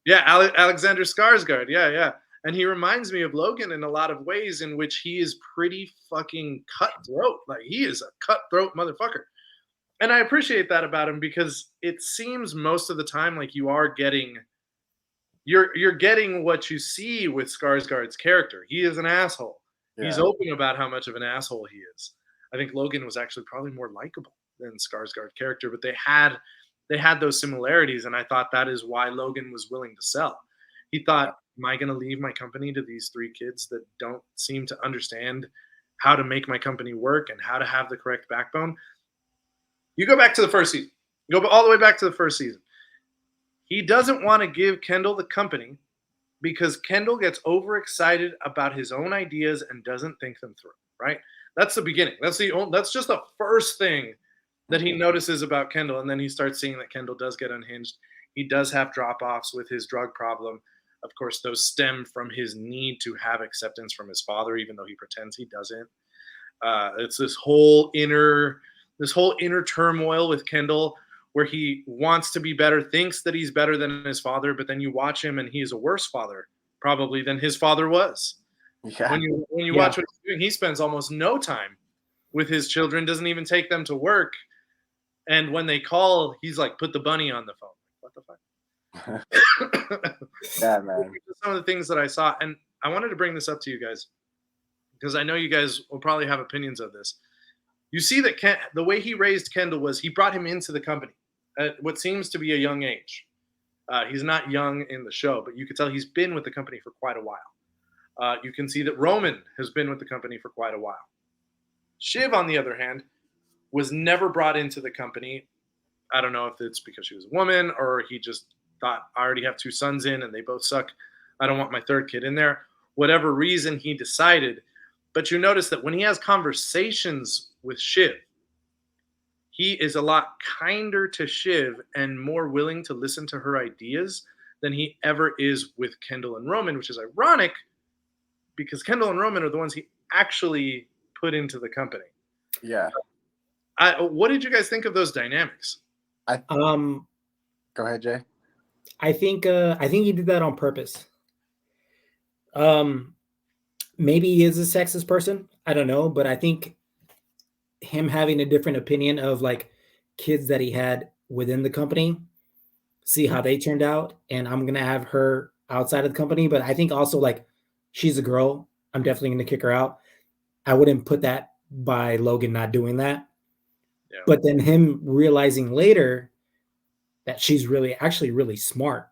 Yeah, Alexander Skarsgård. Yeah, yeah. And he reminds me of Logan in a lot of ways in which he is pretty fucking cutthroat. Like he is a cutthroat motherfucker. And I appreciate that about him because it seems most of the time like you are getting you're getting what you see with Skarsgård's character. He is an asshole. He's Yeah. open about how much of an asshole he is. I think Logan was actually probably more likable than Skarsgård's character, but they had those similarities, and I thought that is why Logan was willing to sell. He thought, "Am I going to leave my company to these three kids that don't seem to understand how to make my company work and how to have the correct backbone?" You go back to the first season. Go all the way back to the first season. He doesn't want to give Kendall the company because Kendall gets overexcited about his own ideas and doesn't think them through, right? That's the beginning. That's just the first thing that he notices about Kendall, and then he starts seeing that Kendall does get unhinged, He does have drop-offs with his drug problem. Of course, those stem from his need to have acceptance from his father, even though he pretends he doesn't. It's this whole inner turmoil with Kendall, where he wants to be better, thinks that he's better than his father, but then you watch him and he is a worse father probably than his father was. Yeah. When you watch what he's doing, he spends almost no time with his children, doesn't even take them to work. And when they call, he's like, put the bunny on the phone. What the fuck? Yeah, man. Some of the things that I saw, and I wanted to bring this up to you guys because I know you guys will probably have opinions of this. You see that the way he raised Kendall was he brought him into the company at what seems to be a young age. He's not young in the show, but you could tell he's been with the company for quite a while. You can see that Roman has been with the company for quite a while. Shiv, on the other hand, was never brought into the company. I don't know if it's because she was a woman or he just thought, I already have 2 sons in and they both suck. I don't want my 3rd kid in there. Whatever reason he decided. But you notice that when he has conversations with Shiv, he is a lot kinder to Shiv and more willing to listen to her ideas than he ever is with Kendall and Roman, which is ironic because Kendall and Roman are the ones he actually put into the company. Yeah. What did you guys think of those dynamics? Go ahead, Jay. I think he did that on purpose. Maybe he is a sexist person. I don't know, but I think him having a different opinion of like kids that he had within the company, see how they turned out, and I'm gonna have her outside of the company. But I think also like she's a girl, I'm definitely gonna kick her out. I wouldn't put that by Logan not doing that. Yeah. But then him realizing later that she's actually really smart.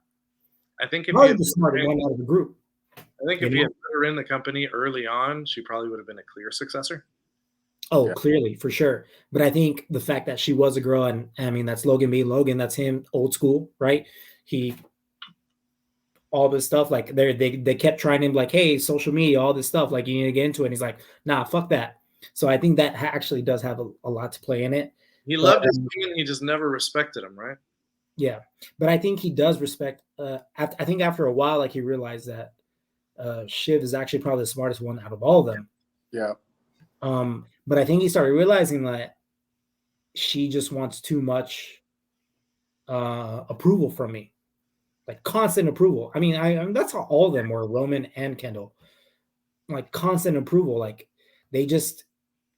I think if Probably the smart one out of the group. I think if he had put her in the company early on, she probably would have been a clear successor. Oh, yeah. Clearly, for sure. But I think the fact that she was a girl, and I mean, that's Logan being Logan, that's him, old school, right? All this stuff, like they kept trying him, like, hey, social media, all this stuff, like you need to get into it. And he's like, nah, fuck that. So I think that actually does have a lot to play in it. He loved his women, he just never respected him, right? Yeah, but I think he does respect. I think after a while, like he realized that Shiv is actually probably the smartest one out of all of them. Yeah. But I think he started realizing that she just wants too much approval from me, like constant approval. I mean, that's how all of them were, Roman and Kendall, like constant approval. Like they just,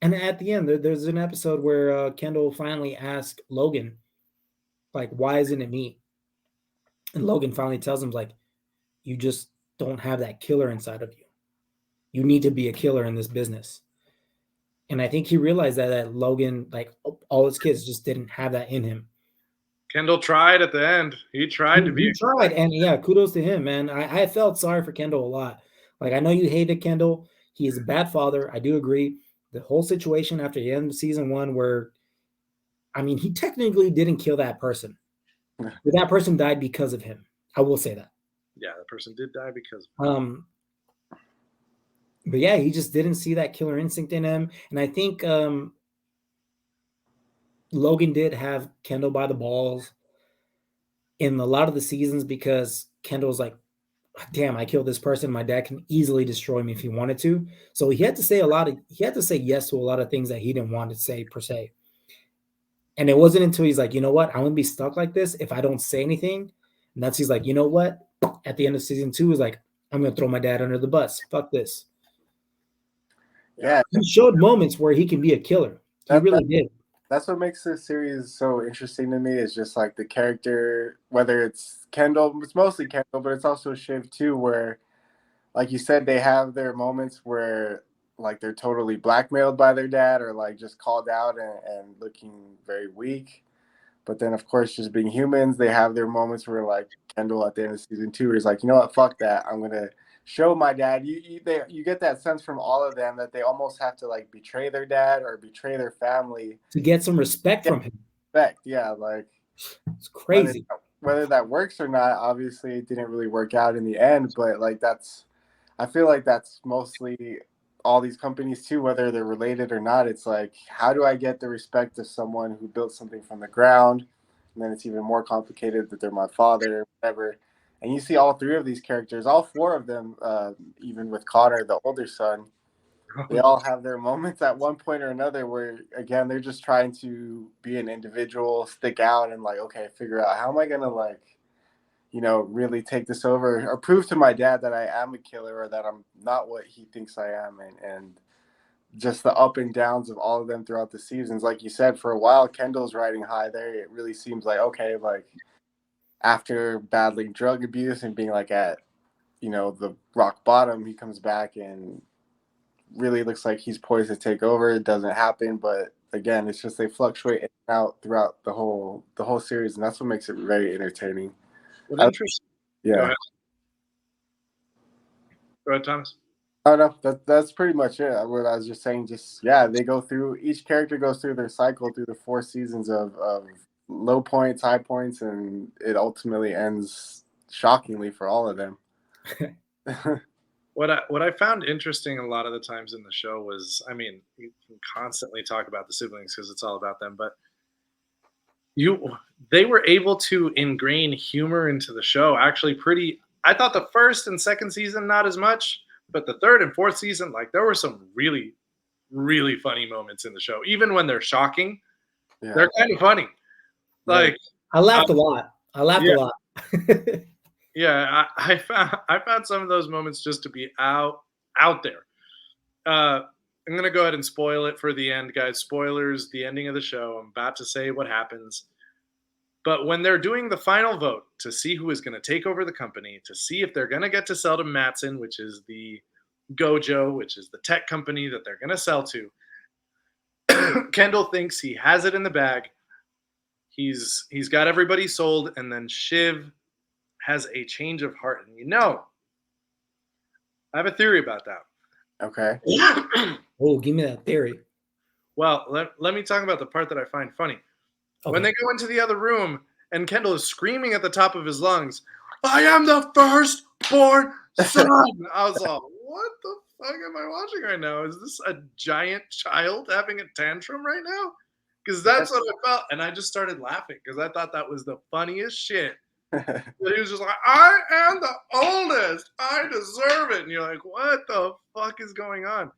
and at the end, there's an episode where Kendall finally asked Logan, like, why isn't it me? And Logan finally tells him, like, you just don't have that killer inside of you. You need to be a killer in this business. And I think he realized that Logan, like all his kids, just didn't have that in him. Kendall tried at the end. He tried to be. He tried, and yeah, kudos to him, man. I felt sorry for Kendall a lot. Like I know you hated Kendall. He is a bad father. I do agree. The whole situation after the end of season 1, where, I mean, he technically didn't kill that person, but that person died because of him. I will say that. Yeah, the person did die because but yeah, he just didn't see that killer instinct in him. And I think Logan did have Kendall by the balls in a lot of the seasons because Kendall's like, damn, I killed this person. My dad can easily destroy me if he wanted to. So he had to say yes to a lot of things that he didn't want to say per se. And it wasn't until he's like, you know what, I'm going to be stuck like this if I don't say anything. And that's, he's like, you know what, at the end of season 2, he's like, I'm going to throw my dad under the bus. Fuck this. Yeah. He showed moments where he can be a killer. He really did. That's what makes this series so interesting to me, is just like the character, whether it's Kendall, it's mostly Kendall, but it's also Shiv too, where, like you said, they have their moments where like they're totally blackmailed by their dad or like just called out and looking very weak. But then, of course, just being humans, they have their moments where, like Kendall at the end of season 2 is like, you know what, fuck that. I'm gonna show my dad. You get that sense from all of them that they almost have to like betray their dad or betray their family to get some respect from him. Respect, yeah, like it's crazy. Whether that works or not, obviously, it didn't really work out in the end. But like I feel like that's mostly all these companies too, whether they're related or not. It's like, how do I get the respect of someone who built something from the ground, and then it's even more complicated that they're my father, whatever. And you see all three of these characters, all four of them, even with Connor, the older son, they all have their moments at one point or another where, again, they're just trying to be an individual, stick out, and like, okay, figure out how am I gonna like, really take this over or prove to my dad that I am a killer or that I'm not what he thinks I am, and just the up and downs of all of them throughout the seasons. Like you said, for a while, Kendall's riding high there. It really seems like, okay, like after battling drug abuse and being like at, the rock bottom, he comes back and really looks like he's poised to take over. It doesn't happen, but again, it's just they fluctuate in and out throughout the whole series, and that's what makes it very entertaining. Well, interesting. Yeah. Go ahead, Thomas. Oh no, that's pretty much it. What I was just saying, they go through, each character goes through their cycle through the 4 seasons of low points, high points, and it ultimately ends shockingly for all of them. What I found interesting a lot of the times in the show was, I mean, you can constantly talk about the siblings because it's all about them, but they were able to ingrain humor into the show actually pretty. I thought the first and second season not as much, but the third and fourth season, like there were some really, really funny moments in the show. Even when they're shocking, they're kind of funny. Like I laughed a lot. A lot. Yeah, I found some of those moments just to be out there. I'm gonna go ahead and spoil it for the end, guys. Spoilers, the ending of the show. I'm about to say what happens. But when they're doing the final vote to see who is going to take over the company, to see if they're going to get to sell to Mattson, which is the Gojo, which is the tech company that they're going to sell to, Kendall thinks he has it in the bag. He's got everybody sold, and then Shiv has a change of heart. And I have a theory about that. Okay. Oh, give me that theory. Well, let me talk about the part that I find funny. Okay. When they go into the other room and Kendall is screaming at the top of his lungs, "I am the firstborn son!" I was like, what the fuck am I watching right now? Is this a giant child having a tantrum right now? Because that's what I felt. And I just started laughing because I thought that was the funniest shit. He was just like, "I am the oldest. I deserve it." And you're like, what the fuck is going on?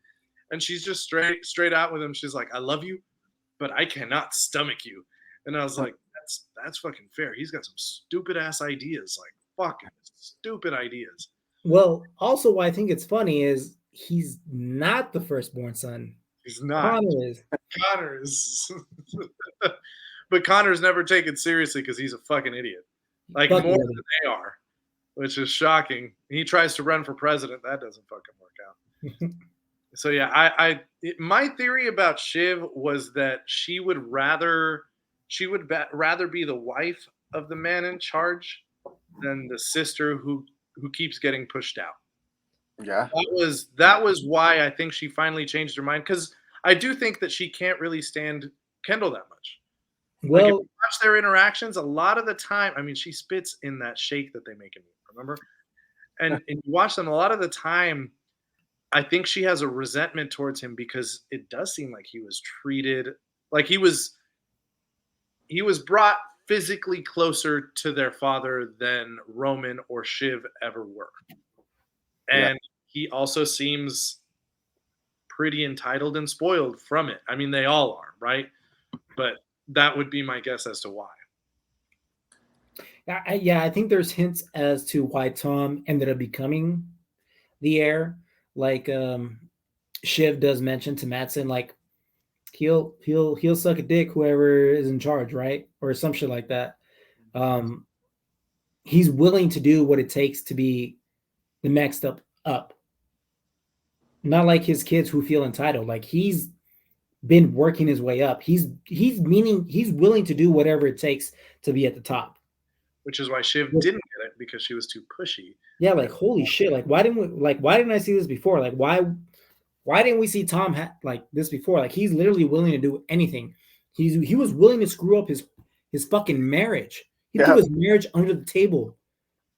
And she's just straight out with him. She's like, "I love you, but I cannot stomach you." And I was like, that's fucking fair. He's got some stupid ass ideas, like fucking stupid ideas. Well, also why I think it's funny is he's not the firstborn son. He's not. Connor is. But Connor's never taken seriously because he's a fucking idiot. Like more than they are, which is shocking. He tries to run for president. That doesn't fucking work out. So yeah, my theory about Shiv was that she would rather be the wife of the man in charge than the sister who keeps getting pushed out. Yeah. That was why I think she finally changed her mind, because I do think that she can't really stand Kendall that much. Well, like if you watch their interactions, a lot of the time, I mean, she spits in that shake that they make him eat, remember? And you watch them a lot of the time, I think she has a resentment towards him because it does seem like he was treated like he was brought physically closer to their father than Roman or Shiv ever were. And he also seems pretty entitled and spoiled from it. I mean, they all are, right? But that would be my guess as to why. I think there's hints as to why Thom ended up becoming the heir. Like Shiv does mention to Mattson, like he'll suck a dick whoever is in charge, right? Or some shit like that. He's willing to do what it takes to be the next up. Not like his kids who feel entitled. Like he's been working his way up. He's willing to do whatever it takes to be at the top. Which is why Shiv didn't get it, because she was too pushy. Yeah, like holy shit! Like why didn't I see this before? Like why didn't we see Thom like this before? Like he's literally willing to do anything. He was willing to screw up his fucking marriage. He threw his marriage under the table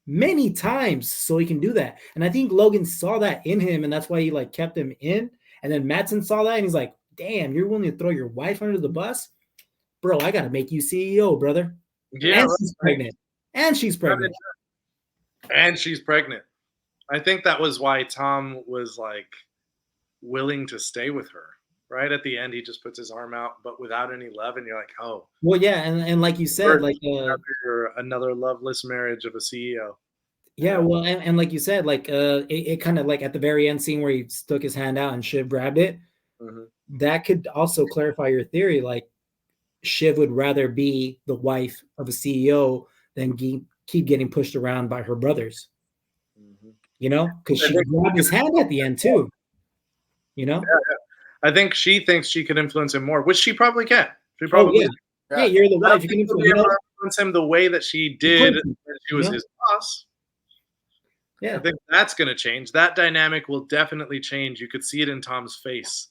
many times so he can do that. And I think Logan saw that in him, and that's why he like kept him in. And then Mattson saw that, and he's like, "Damn, you're willing to throw your wife under the bus, bro? I gotta make you CEO, brother." Yeah, and she's pregnant. And she's pregnant. And she's pregnant. I think that was why Thom was like willing to stay with her. Right at the end, he just puts his arm out, but without any love, and you're like, oh, Well, yeah, and like you said, like another loveless marriage of a CEO. yeah, well, and like you said, like it kind of like at the very end scene where he stuck his hand out and Shiv grabbed it. Mm-hmm. That could also clarify your theory. Like Shiv would rather be the wife of a CEO than keep getting pushed around by her brothers. Mm-hmm. You know, because she grabbed his hand at the end too. You know, I think she thinks she can influence him more, which she probably can. She probably. Yeah, you're the wife. You can influence him the way that she did when she was his boss. Yeah, I think that's going to change. That dynamic will definitely change. You could see it in Thom's face.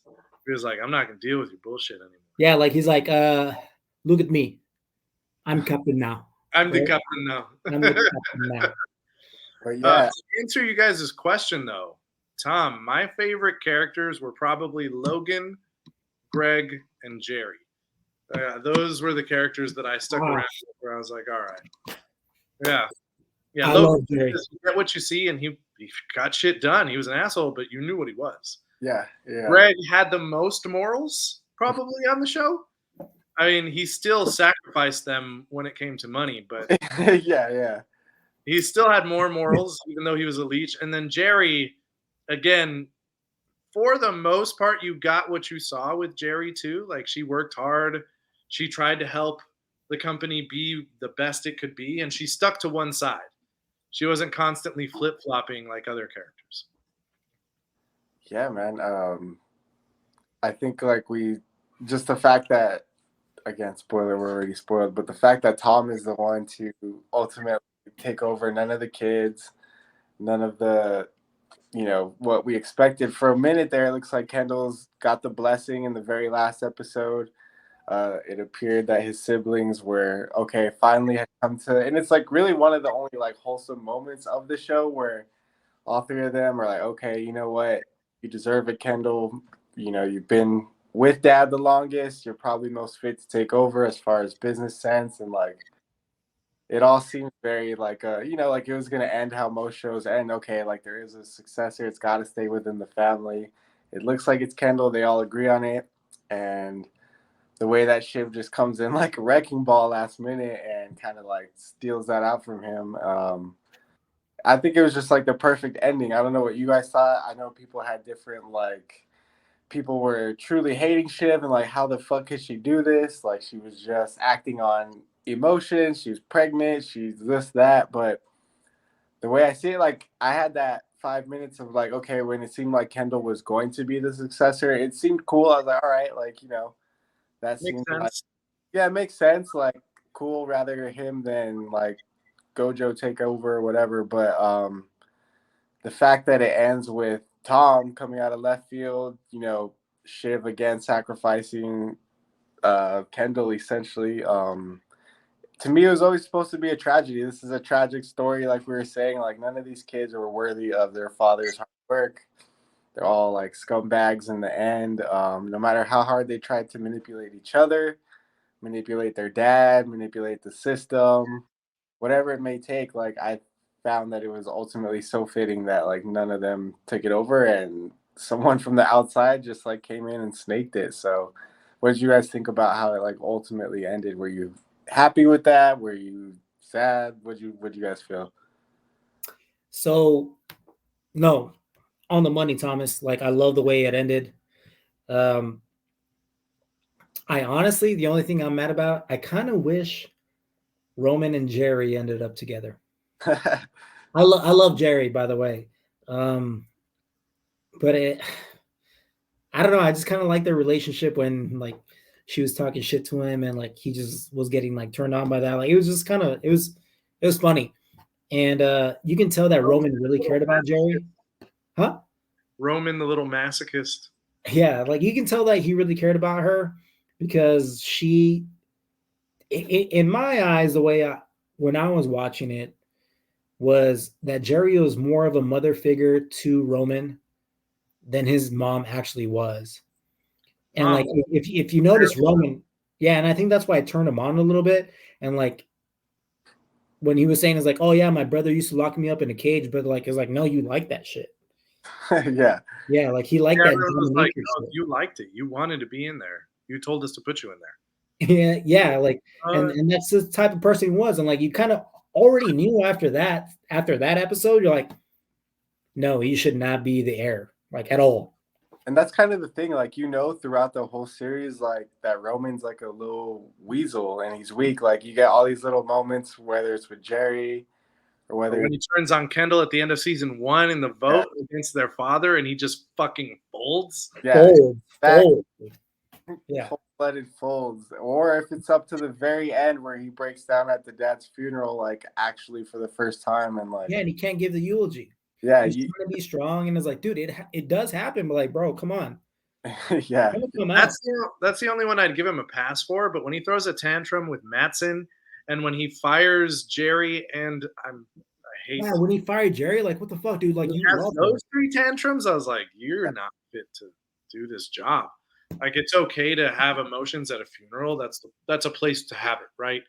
He was like, I'm not going to deal with your bullshit anymore. Yeah, like he's like, look at me. I'm captain now. I'm the captain now. I'm the captain now. But yeah. To answer you guys' question, though, Thom, my favorite characters were probably Logan, Greg, and Jerry. Those were the characters that I stuck around with, where I was like, all right. Yeah. Yeah, Logan, you get what you see, and he got shit done. He was an asshole, but you knew what he was. Yeah. Greg had the most morals, probably, on the show. I mean, he still sacrificed them when it came to money, but yeah. He still had more morals, even though he was a leech. And then Jerry, again, for the most part, you got what you saw with Jerry too. Like, she worked hard. She tried to help the company be the best it could be, and she stuck to one side. She wasn't constantly flip-flopping like other characters. Yeah, man. I think like just the fact that, again, spoiler, we're already spoiled, but the fact that Thom is the one to ultimately take over none of the kids, none of the, what we expected. For a minute there, it looks like Kendall's got the blessing in the very last episode. It appeared that his siblings were okay, finally had come to, and it's like really one of the only like wholesome moments of the show where all three of them are like, okay, you know what, you deserve it, Kendall. You've been with Dad the longest. You're probably most fit to take over as far as business sense, and like it all seems very like like it was gonna end how most shows end. Okay, like there is a successor. It's got to stay within the family. It looks like it's Kendall. They all agree on it, and the way that Shiv just comes in like a wrecking ball last minute and kind of like steals that out from him. I think it was just like the perfect ending. I don't know what you guys thought. I know people had different, like, people were truly hating Shiv and like, how the fuck could she do this? Like, she was just acting on emotions. She was pregnant. She's this, that. But the way I see it, like, I had that 5 minutes of like, okay, when it seemed like Kendall was going to be the successor, it seemed cool. I was like, all right, like, that seems like, yeah, it makes sense. Like, cool, rather him than like Gojo take over or whatever. But the fact that it ends with Thom coming out of left field, Shiv again sacrificing Kendall essentially. To me, it was always supposed to be a tragedy. This is a tragic story, like we were saying. Like, none of these kids were worthy of their father's hard work. They're all like scumbags in the end. No matter how hard they tried to manipulate each other, manipulate their dad, manipulate the system, whatever it may take, like, I found that it was ultimately so fitting that like none of them took it over and someone from the outside just like came in and snaked it. So what did you guys think about how it like ultimately ended? Were you happy with that? Were you sad? What'd you guys feel? So no, on the money, Thomas. Like, I love the way it ended. I honestly, the only thing I'm mad about, I kind of wish Roman and Jerry ended up together. I love Jerry, by the way. But I don't know. I just kind of like their relationship when like she was talking shit to him and like he just was getting like turned on by that. Like, it was just kind of, it was funny. And you can tell that Roman really cared about Jerry. Huh? Roman, the little masochist. Yeah, like you can tell that he really cared about her because she, in my eyes, the way when I was watching it, was that Jerry was more of a mother figure to Roman than his mom actually was. And like if you notice Roman, yeah, and I think that's why I turned him on a little bit. And like when he was saying is like, oh yeah, my brother used to lock me up in a cage, but like it's like, no, you like that shit. Yeah. Yeah, like he liked Yeah, that everyone was like, dominatrix "Oh, shit. you liked it. You wanted to be in there. You told us to put you in there." Yeah, like Uh, and that's the type of person he was. And like you kind of already knew after that episode, you're like, no, he should not be the heir, like at all. And that's kind of the thing, like, throughout the whole series, like, that Roman's like a little weasel and he's weak. Like, you get all these little moments, whether it's with Jerry or whether when he turns on Kendall at the end of season 1 in the vote against their father, and he just fucking folds. yeah, that Fold. Yeah. cold-blooded folds, or if it's up to the very end where he breaks down at the dad's funeral, like, actually for the first time, and like, Yeah, and he can't give the eulogy. yeah, He's trying to be strong, and it's like, dude, it does happen, but like, bro, come on. yeah, Come out. That's the only one I'd give him a pass for. But when he throws a tantrum with Mattson, and when he fires Jerry, and I hate Yeah, when he fired Jerry, like, what the fuck, dude? Like, he you has love those him. 3 tantrums, I was like, you're not fit to do this job. Like, it's okay to have emotions at a funeral. That's a place to have it, right?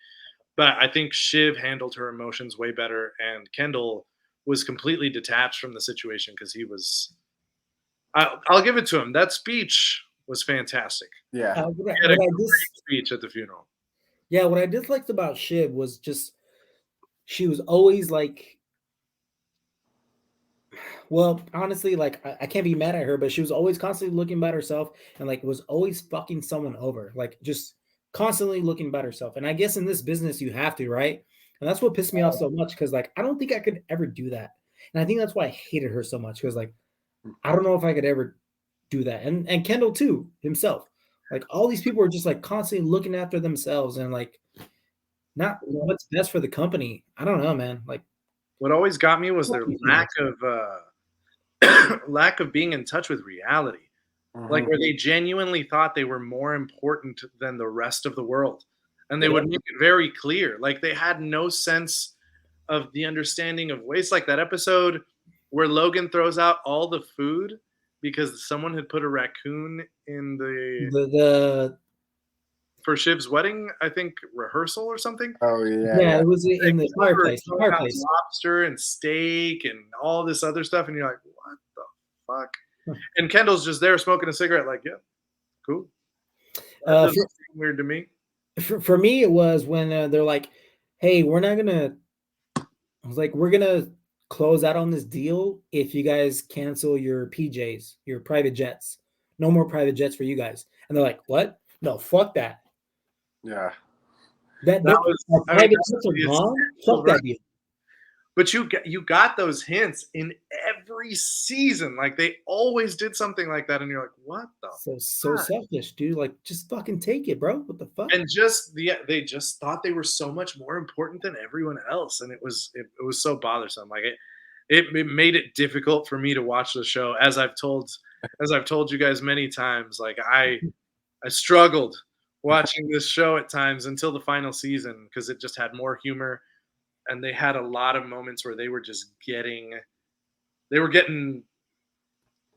But I think Shiv handled her emotions way better, and Kendall was completely detached from the situation because he was. I'll give it to him. That speech was fantastic. yeah, What He had a I great just speech at the funeral. Yeah, what I disliked about Shiv was just she was always like, well, honestly, like I can't be mad at her, but she was always constantly looking about herself and like was always fucking someone over, like just constantly looking about herself. And I guess in this business you have to, right? And that's what pissed me off so much because like I don't think I could ever do that, and I think that's why I hated her so much because like I don't know if I could ever do that. And Kendall too himself, like all these people are just like constantly looking after themselves and like not what's best for the company. I don't know, man. Like, What always got me was their lack of being in touch with reality. Like, where they genuinely thought they were more important than the rest of the world, and they would make it very clear. Like, they had no sense of the understanding of waste. Like that episode where Logan throws out all the food because someone had put a raccoon in the for Shiv's wedding, I think, rehearsal or something. oh yeah, yeah, it was in the fireplace. The Throwing out fireplace. lobster and steak and all this other stuff, and you're like, what the fuck? And Kendall's just there smoking a cigarette, like, yeah, cool. That doesn't seem weird to me. For me, it was when they're like, "Hey, we're not gonna." I was like, "We're gonna close out on this deal if you guys cancel your PJs, your private jets. No more private jets for you guys." And they're like, "What? No, fuck that. yeah. That was, private jets are gone. Fuck that deal." But you got those hints in every season. Like they always did something like that, and you're like, "What the?" So selfish, dude. Like, just fucking take it, bro. What the fuck? And they just thought they were so much more important than everyone else, and it was so bothersome. Like it made it difficult for me to watch the show. As I've told you guys many times, like I struggled watching this show at times until the final season because it just had more humor. And they had a lot of moments where they were just getting,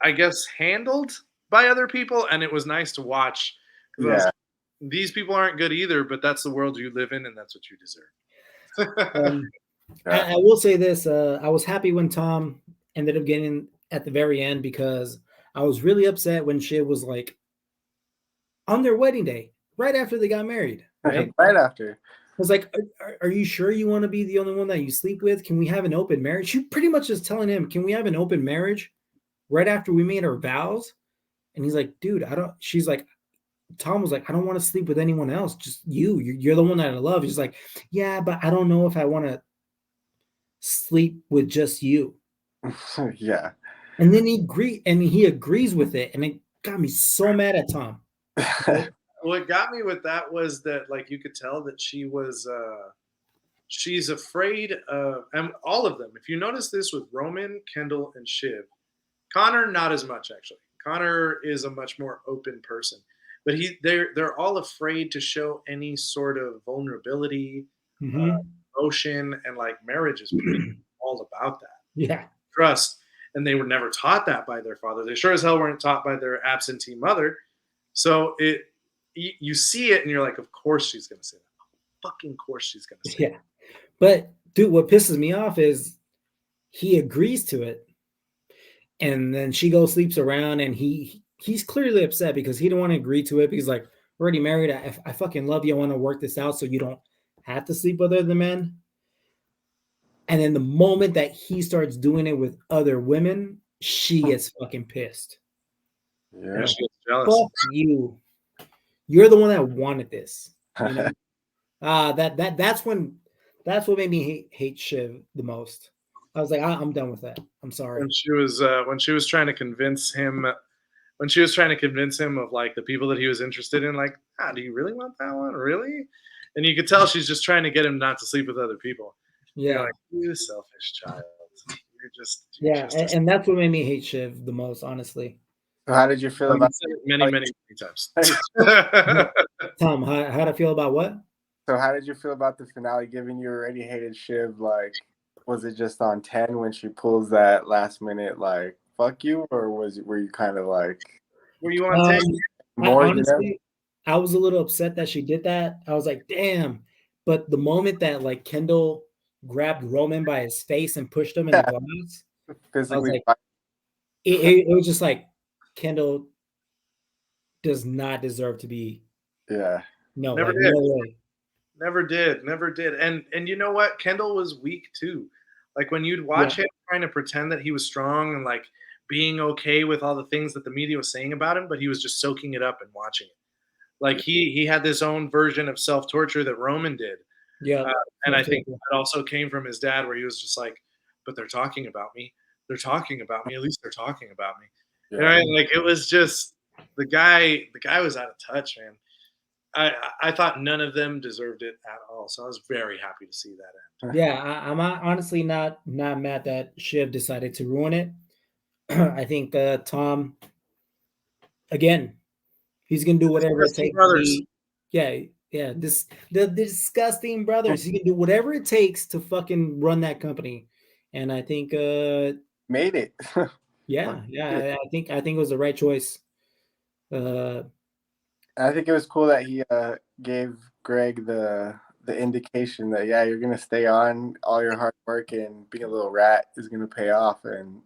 I guess, handled by other people, and it was nice to watch. Yeah. These people aren't good either, but that's the world you live in, and that's what you deserve. I will say this: I was happy when Thom ended up getting at the very end because I was really upset when Shiv was like on their wedding day, right after they got married, right? Right after. I was like, are you sure you want to be the only one that you sleep with? Can we have an open marriage? She pretty much just telling him, can we have an open marriage right after we made our vows? And he's like, dude, I don't. She's like, Thom was like, I don't want to sleep with anyone else. Just you. You're the one that I love. He's like, yeah, but I don't know if I want to sleep with just you. Yeah. And then he agrees with it. And it got me so mad at Thom. What got me with that was that, like, you could tell that she's afraid of, and all of them. If you notice this with Roman, Kendall, and Shiv, Connor, not as much actually. Connor is a much more open person, but they're all afraid to show any sort of vulnerability, emotion, and like marriage is pretty all about that. Yeah, trust, and they were never taught that by their father. They sure as hell weren't taught by their absentee mother. So you see it and you're like, of course she's gonna say that. Fucking course she's gonna say yeah. But dude, what pisses me off is he agrees to it, and then she goes sleeps around, and he's clearly upset because he don't want to agree to it because like we're already married. I fucking love you. I want to work this out so you don't have to sleep with other men. And then the moment that he starts doing it with other women, she gets fucking pissed. Yeah, Yeah. she gets jealous. Fuck you. You're the one that wanted this. You know? That's what made me hate Shiv the most. I was like, I'm done with that. I'm sorry. When she was trying to convince him of like the people that he was interested in, like, do you really want that one? Really? And you could tell she's just trying to get him not to sleep with other people. You're Yeah. like, you selfish child. Yeah, and that's what made me hate Shiv the most, honestly. So how did you feel about many times? Tom, how'd I feel about what? So how did you feel about the finale? Given you already hated Shiv, like, was it just on 10 when she pulls that last minute like fuck you, or were you kind of like Were you on 10? more? Honestly, I was a little upset that she did that. I was like, damn. But the moment that like Kendall grabbed Roman by his face and pushed him in the glass, physically, I was like, it was just like Kendall does not deserve to be. Yeah. No, Never like did. no way. Never did. And you know what? Kendall was weak too. Like when you'd watch him trying to pretend that he was strong and like being okay with all the things that the media was saying about him, but he was just soaking it up and watching it. Like he had this own version of self-torture that Roman did. Yeah. And I think that also came from his dad, where he was just like, but they're talking about me. They're talking about me. At least they're talking about me. Yeah. You know, I mean? Like it was just the guy was out of touch, man. I thought none of them deserved it at all. So I was very happy to see that end. Yeah, I'm honestly not mad that Shiv decided to ruin it. I think Thom, again, he's gonna do whatever it takes to be. Yeah. The disgusting brothers. He can do whatever it takes to fucking run that company, and I think made it. yeah. I think it was the right choice. I think it was cool that he gave Greg the indication that you're gonna stay on, all your hard work and being a little rat is gonna pay off. And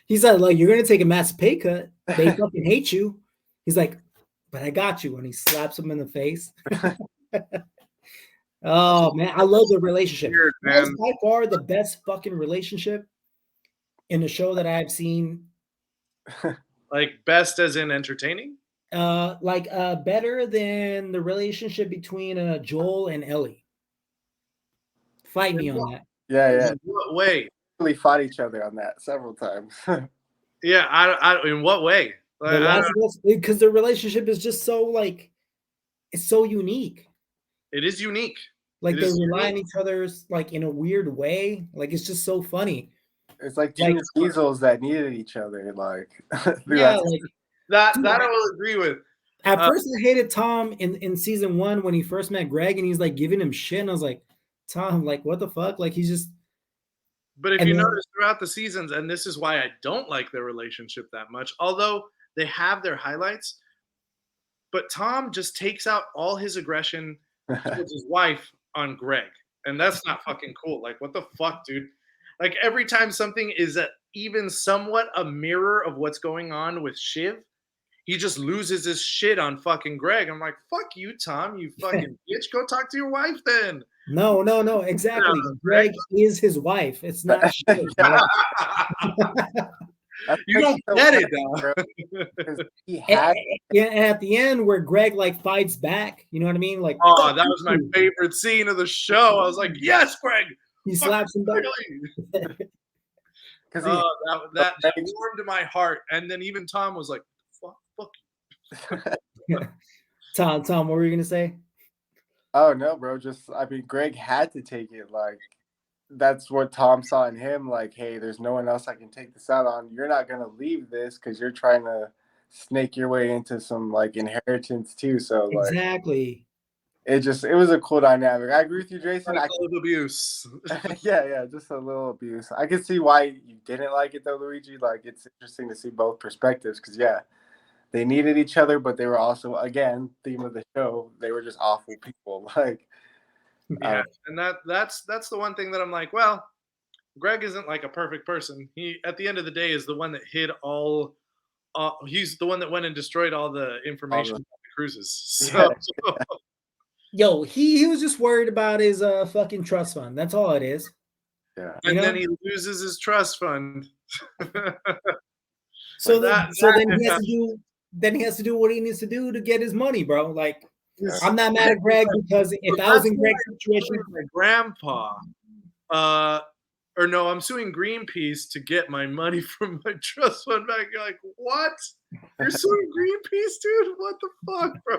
he said, like, you're gonna take a massive pay cut. They fucking hate you. He's like, but I got you. And he slaps him in the face. Oh man, I love the relationship. Weird, That's by far the best fucking relationship in the show that I've seen. Like best as in entertaining? Better than the relationship between Joel and Ellie. Fight me on that. Yeah. In what way? We fought each other on that several times. Yeah, I in what way? Like, because the relationship is just so like it's so unique. It is unique. Like they rely on each other's like in a weird way. Like it's just so funny. It's like two weasels that needed each other. Like yeah, like that I will agree with. At first, I hated Thom in season 1 when he first met Greg, and he's like giving him shit, and I was like, Thom, like what the fuck? Like he's just. But if you notice throughout the seasons, and this is why I don't like their relationship that much, although they have their highlights, but Thom just takes out all his aggression towards his wife on Greg, and that's not fucking cool. Like what the fuck, dude? Like every time something is even somewhat a mirror of what's going on with Shiv, he just loses his shit on fucking Greg. I'm like, fuck you, Thom, you fucking bitch. Go talk to your wife then. No, exactly. Greg is his wife. It's not Shiv. You don't get it, though. And at the end, where Greg like fights back, you know what I mean? Like, oh, that was my favorite scene of the show. I was like, yes, Greg. He slaps him back. Because that warmed my heart. And then even Thom was like, fuck you. Thom, what were you gonna say? Oh no, bro. Greg had to take it. Like that's what Thom saw in him. Like, hey, there's no one else I can take this out on. You're not gonna leave this because you're trying to snake your way into some like inheritance too. So like, exactly. It was a cool dynamic. I agree with you, Jason. A little abuse. yeah, just a little abuse. I can see why you didn't like it though, Luigi. Like it's interesting to see both perspectives because they needed each other, but they were also, again, theme of the show, they were just awful people. Like Yeah, and that's the one thing that I'm like, well, Greg isn't like a perfect person. He at the end of the day is the one that hid all. He's the one that went and destroyed all the information about the cruises. So Yo, he was just worried about his fucking trust fund. That's all it is. Yeah. and then he loses his trust fund. So That- so that- then he has to do what he needs to do to get his money, bro. Like Yes. I'm not mad at Greg because if I was in Greg's situation, my grandpa, or no, I'm suing Greenpeace to get my money from my trust fund back. You're like, what? You're suing Greenpeace, dude? What the fuck, bro?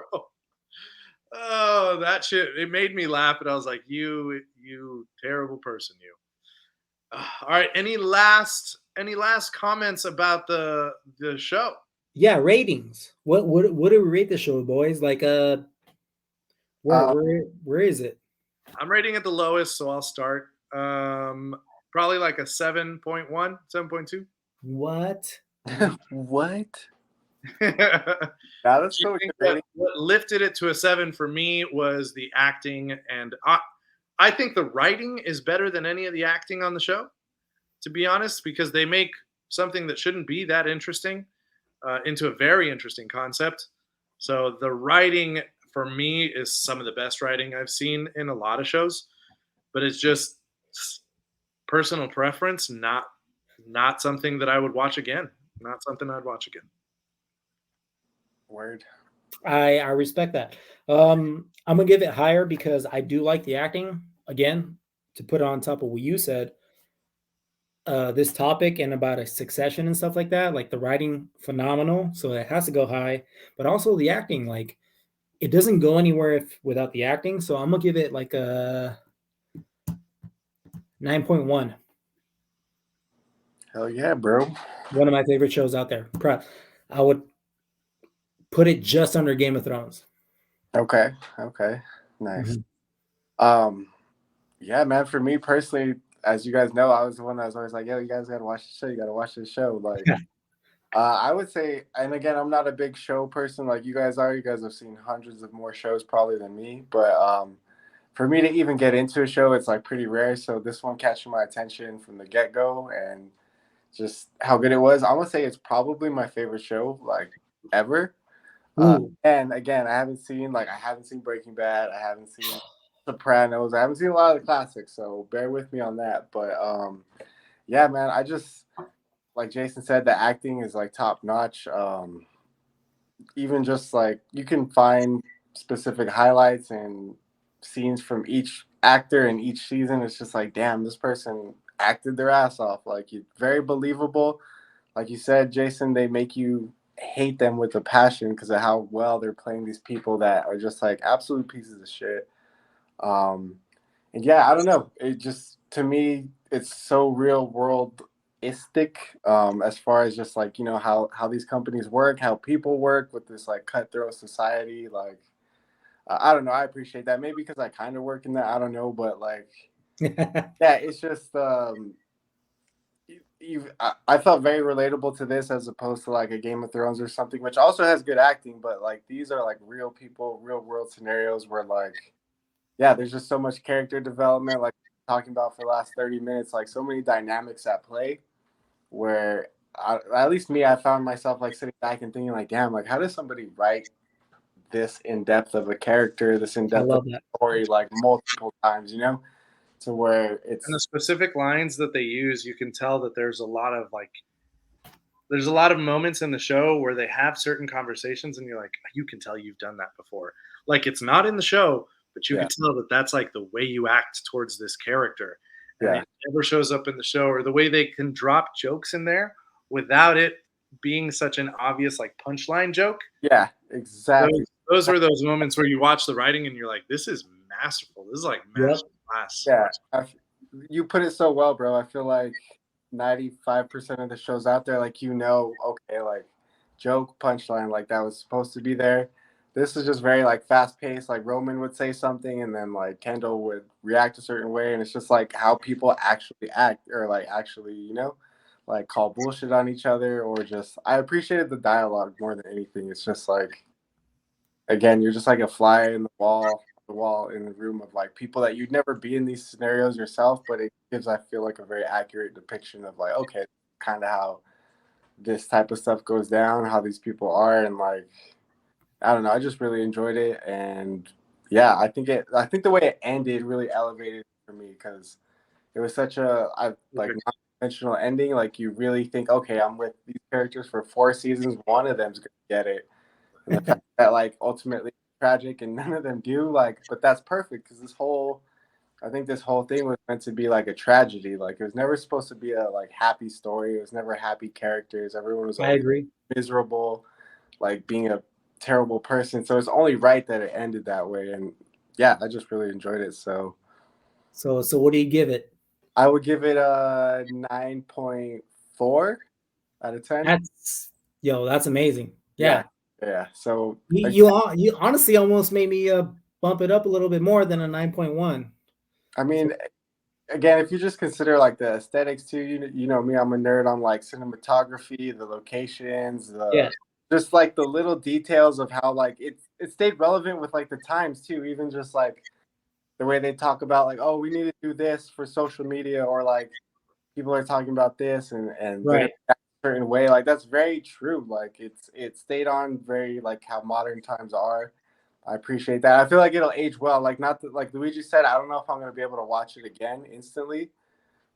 Oh, that shit! It made me laugh, and I was like, you terrible person, you. All right, any last comments about the show? yeah, ratings. What do we rate the show, boys? Like where is it? I'm rating it the lowest, so I'll start. Probably like a 7.1, 7.2. What? What? That's so great. What lifted it to a 7 for me was the acting, and I think the writing is better than any of the acting on the show, to be honest, because they make something that shouldn't be that interesting into a very interesting concept. So the writing for me is some of the best writing I've seen in a lot of shows, but it's just personal preference, not something that I would watch again. Not something I'd watch again. Word. I respect that. I'm gonna give it higher because I do like the acting. Again, to put on top of what you said, this topic and about a succession and stuff like that, like the writing, phenomenal. So it has to go high, but also the acting, like it doesn't go anywhere without the acting. So I'm gonna give it like a 9.1. Hell yeah, bro. One of my favorite shows out there. I would put it just under Game of Thrones. Okay. Nice. Mm-hmm. Yeah, man, for me personally, as you guys know, I was the one that was always like, yo, you guys gotta watch the show, you gotta watch this show. Like I would say, and again, I'm not a big show person like you guys are. You guys have seen hundreds of more shows probably than me. But for me to even get into a show, it's like pretty rare. So this one catching my attention from the get-go and just how good it was. I would say it's probably my favorite show like ever. And again, I haven't seen Breaking Bad. I haven't seen Sopranos. I haven't seen a lot of the classics, so bear with me on that. But yeah, man, I just like Jason said, the acting is like top notch. Even just like you can find specific highlights and scenes from each actor in each season. It's just like, damn, this person acted their ass off. Like, it's very believable. Like you said, Jason, they make you hate them with a passion because of how well they're playing these people that are just like absolute pieces of shit. And yeah, I don't know. It just, to me, it's so real world-istic as far as just like, you know, how these companies work, how people work with this like cutthroat society. Like, I don't know. I appreciate that. Maybe because I kind of work in that. I don't know. But like, yeah, it's just, I felt very relatable to this as opposed to like a Game of Thrones or something, which also has good acting, but like these are like real people, real world scenarios where like, yeah, there's just so much character development, like talking about for the last 30 minutes, like so many dynamics at play where at least me, I found myself like sitting back and thinking like, damn, like how does somebody write this in depth of a character, this in depth of a story like multiple times, you know? To where it's and the specific lines that they use, you can tell that there's a lot of moments in the show where they have certain conversations and you're like, you can tell you've done that before. Like it's not in the show, but you can tell that that's like the way you act towards this character. And it never shows up in the show, or the way they can drop jokes in there without it being such an obvious like punchline joke. Yeah, exactly. Those are those moments where you watch the writing and you're like, this is masterful. This is like masterclass. Yeah, you put it so well, bro. I feel like 95% of the shows out there, like, you know, okay, like joke, punchline, like that was supposed to be there. This is just very like fast paced. Like Roman would say something and then like Kendall would react a certain way, and it's just like how people actually act or like actually, you know, like call bullshit on each other, or just I appreciated the dialogue more than anything. It's just like, again, you're just like a fly in the wall the wall in the room of like people that you'd never be in these scenarios yourself, but it gives, I feel like, a very accurate depiction of like, okay, kind of how this type of stuff goes down, how these people are, and like, I don't know, I just really enjoyed it. And yeah, I think the way it ended really elevated for me, because it was such a like non-conventional ending. Like you really think, okay, I'm with these characters for 4 seasons, one of them's gonna get it, and the fact that like ultimately tragic and none of them do, like, but that's perfect, because I think this whole thing was meant to be like a tragedy. Like it was never supposed to be a like happy story. It was never happy characters. Everyone was I always agree. miserable, like being a terrible person. So it's only right that it ended that way. And yeah, I just really enjoyed it. So what do you give it? I would give it a 9.4 out of 10. That's amazing. Yeah. Yeah. Yeah. So You honestly almost made me bump it up a little bit more than a 9.1. I mean, again, if you just consider like the aesthetics too, you know me, I'm a nerd on like cinematography, the locations, Yeah. just like the little details of how like it stayed relevant with like the times too, even just like the way they talk about like, oh, we need to do this for social media, or like people are talking about this, and they're gonna Right. act a certain way. Like that's very true. Like it stayed on very like how modern times are. I appreciate that. I feel like it'll age well. Like not that, like Luigi said, I don't know if I'm gonna be able to watch it again instantly,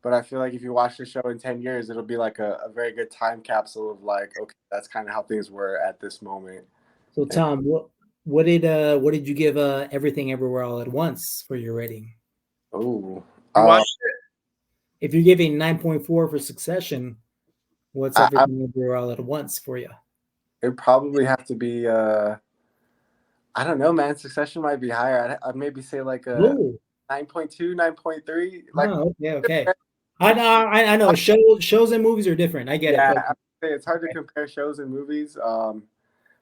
but I feel like if you watch the show in 10 years, it'll be like a very good time capsule of like, okay, that's kind of how things were at this moment. So Thom, what did you give Everything Everywhere All at Once for your rating? Oh, You watched If you're giving 9.4 for Succession, what's Everything Everywhere All at Once for you? it'd probably have to be, I don't know, man. Succession might be higher. I'd maybe say like a Oh, 9.2, 9.3. Like, okay. I know. Shows and movies are different. I get it, yeah, but I'd say it's hard to compare shows and movies.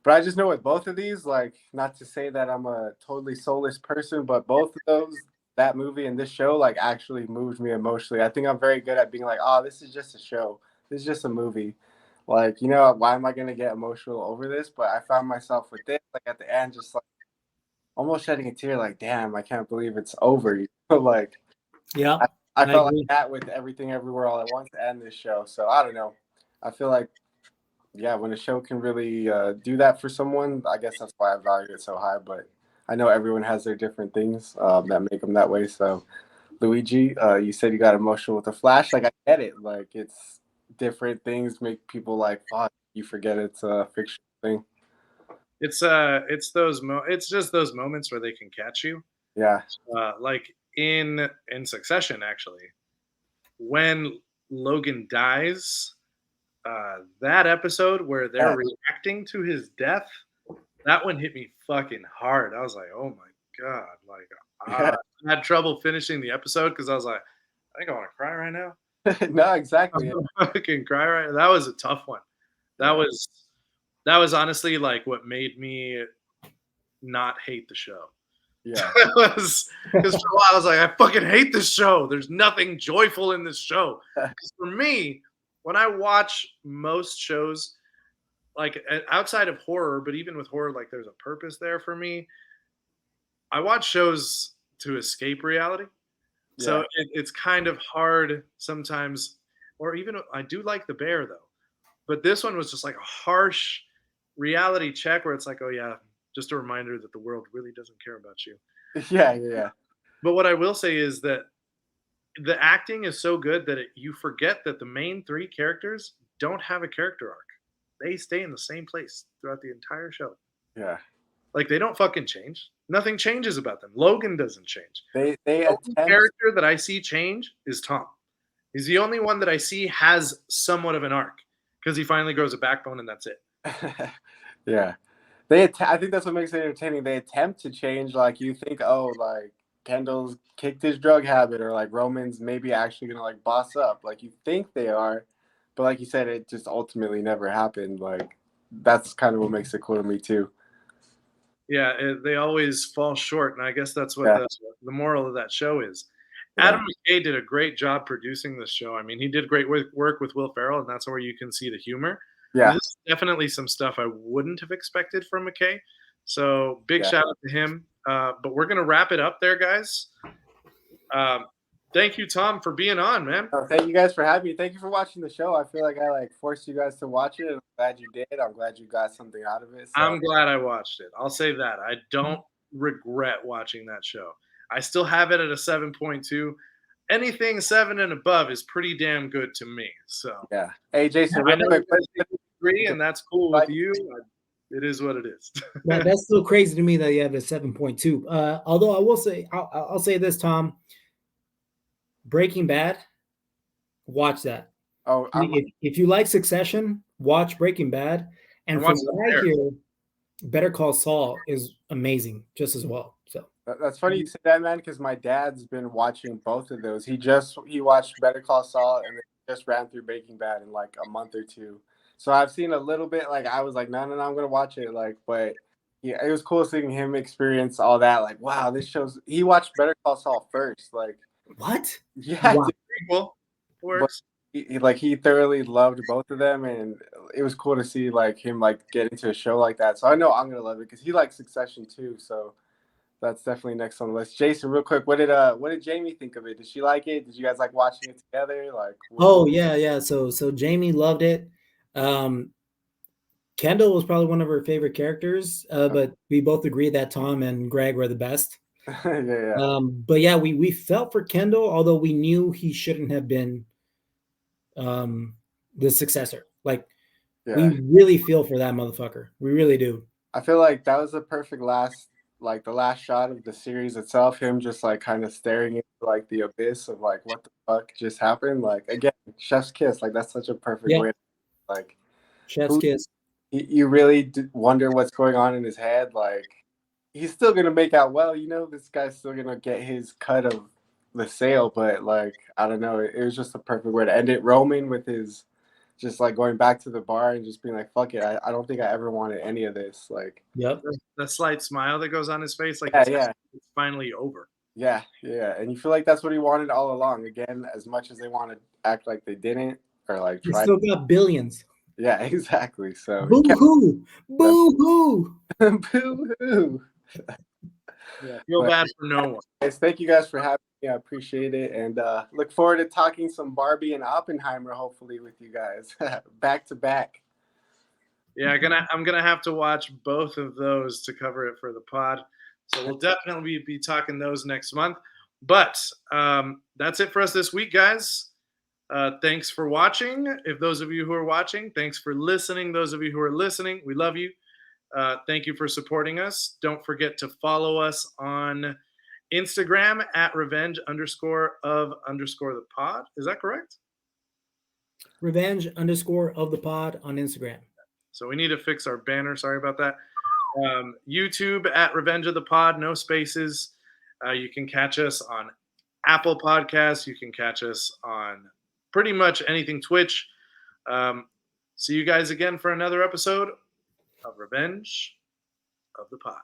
But I just know with both of these, like, not to say that I'm a totally soulless person, but both of those, that movie and this show, like, actually moved me emotionally. I think I'm very good at being like, oh, this is just a show. This is just a movie. Like, you know, why am I gonna get emotional over this? But I found myself with this, like, at the end, just like almost shedding a tear, like, damn, I can't believe it's over. Like, yeah, I felt agree. like that with Everything Everywhere All at Once and this show. So I don't know. I feel like, yeah, when a show can really do that for someone, I guess that's why I value it so high. But I know everyone has their different things that make them that way. So, Luigi, you said you got emotional with the Flash. Like, I get it. Like, it's different things make people like, fuck, you forget it's a fictional thing. It's it's just those moments where they can catch you. Yeah. Like in Succession, actually, when Logan dies, that episode where they're reacting to his death, that one hit me fucking hard. I was like, oh my god, like Yeah. I had trouble finishing the episode because I was like, I think I want to cry right now. No, exactly. I fucking cry right now. That was a tough one. That was that was honestly like what made me not hate the show. Yeah. Because for a while I was like, I fucking hate this show. There's nothing joyful in this show. Because for me, when I watch most shows, like outside of horror, but even with horror, like there's a purpose there for me. I watch shows to escape reality. So it's kind of hard sometimes, or even I do like The Bear though, but this one was just like a harsh reality check where it's like, oh yeah, just a reminder that the world really doesn't care about you. Yeah. But what I will say is that the acting is so good that you forget that the main three characters don't have a character arc. They stay in the same place throughout the entire show. Yeah. Like they don't fucking change. Nothing changes about them. Logan doesn't change. They The only attempt. character that I see change is Thom. He's the only one that I see has somewhat of an arc because he finally grows a backbone and that's it. Yeah. I think that's what makes it entertaining. They attempt to change. Like you think, oh, like Kendall's kicked his drug habit, or like Roman's maybe actually gonna like boss up. Like you think they are, but like you said, it just ultimately never happened. Like that's kind of what makes it cool to me too. Yeah, they always fall short, and I guess that's what Yeah. the moral of that show is. Yeah. Adam McKay did a great job producing this show. I mean, he did great work with Will Ferrell, and that's where you can see the humor. Yeah. This is definitely some stuff I wouldn't have expected from McKay. So big shout out to him. But we're gonna wrap it up there, guys. Thank you, Thom, for being on, man. Thank you guys for having me. Thank you for watching the show. I feel like I forced you guys to watch it. I'm glad you did. I'm glad you got something out of it. So. I'm glad I watched it. I'll say that. I don't regret watching that show. I still have it at a 7.2. Anything 7 and above is pretty damn good to me. So yeah. Hey, Jason, I real know quick. you agree, and that's cool with you. It is what it is. That's still crazy to me that you have a 7.2. Although I will say, I'll say this, Thom. Breaking Bad, watch that. Oh, if you like Succession, watch Breaking Bad. And from what I hear, Better Call Saul is amazing just as well. So that's funny you say that, man, because my dad's been watching both of those. He watched Better Call Saul and then just ran through Breaking Bad in like a month or two. So I've seen a little bit. Like I was like, no, I'm gonna watch it. Like, but yeah, it was cool seeing him experience all that. Like, wow, this shows. He watched Better Call Saul first. Like, what? Yeah, wow. Cool. Works. He thoroughly loved both of them, and it was cool to see like him like get into a show like that. So I know I'm gonna love it because he likes Succession too. So that's definitely next on the list. Jason, real quick, what did Jamie think of it? Did she like it? Did you guys like watching it together? Like, yeah. So Jamie loved it. Kendall was probably one of her favorite characters, but we both agree that Thom and Greg were the best. yeah. But yeah, we felt for Kendall, although we knew he shouldn't have been the successor. Like, we really feel for that motherfucker. We really do. I feel like that was the perfect the last shot of the series itself. Him just like kind of staring into like the abyss of like what the fuck just happened. Like again, chef's kiss. Like that's such a perfect way. Like chef's kiss. You really wonder what's going on in his head. Like he's still gonna make out well. This guy's still gonna get his cut of the sale. But like I don't know. It was just a perfect way to end it. Roman with his. Just like going back to the bar and just being like, fuck it. I don't think I ever wanted any of this. Like, yep. The slight smile that goes on his face. Like, it's finally over. Yeah. And you feel like that's what he wanted all along. Again, as much as they want to act like they didn't or like try. Still got billions. Yeah, exactly. So boo-hoo. Boo-hoo. Boo-hoo. Yeah, feel bad for no one. Guys, thank you guys for having me. I appreciate it, and look forward to talking some Barbie and Oppenheimer hopefully with you guys back to back. Yeah, I'm gonna have to watch both of those to cover it for the pod. So we'll definitely be talking those next month. But that's it for us this week, guys. Thanks for watching. If those of you who are watching, thanks for listening. Those of you who are listening, we love you. Thank you for supporting us. Don't forget to follow us on Instagram at revenge_of_the pod. Is that correct? Revenge_of the pod on Instagram. So we need to fix our banner. Sorry about that. YouTube at Revenge of the Pod, no spaces. You can catch us on Apple Podcasts. You can catch us on pretty much anything Twitch. See you guys again for another episode of Revenge of the Pod.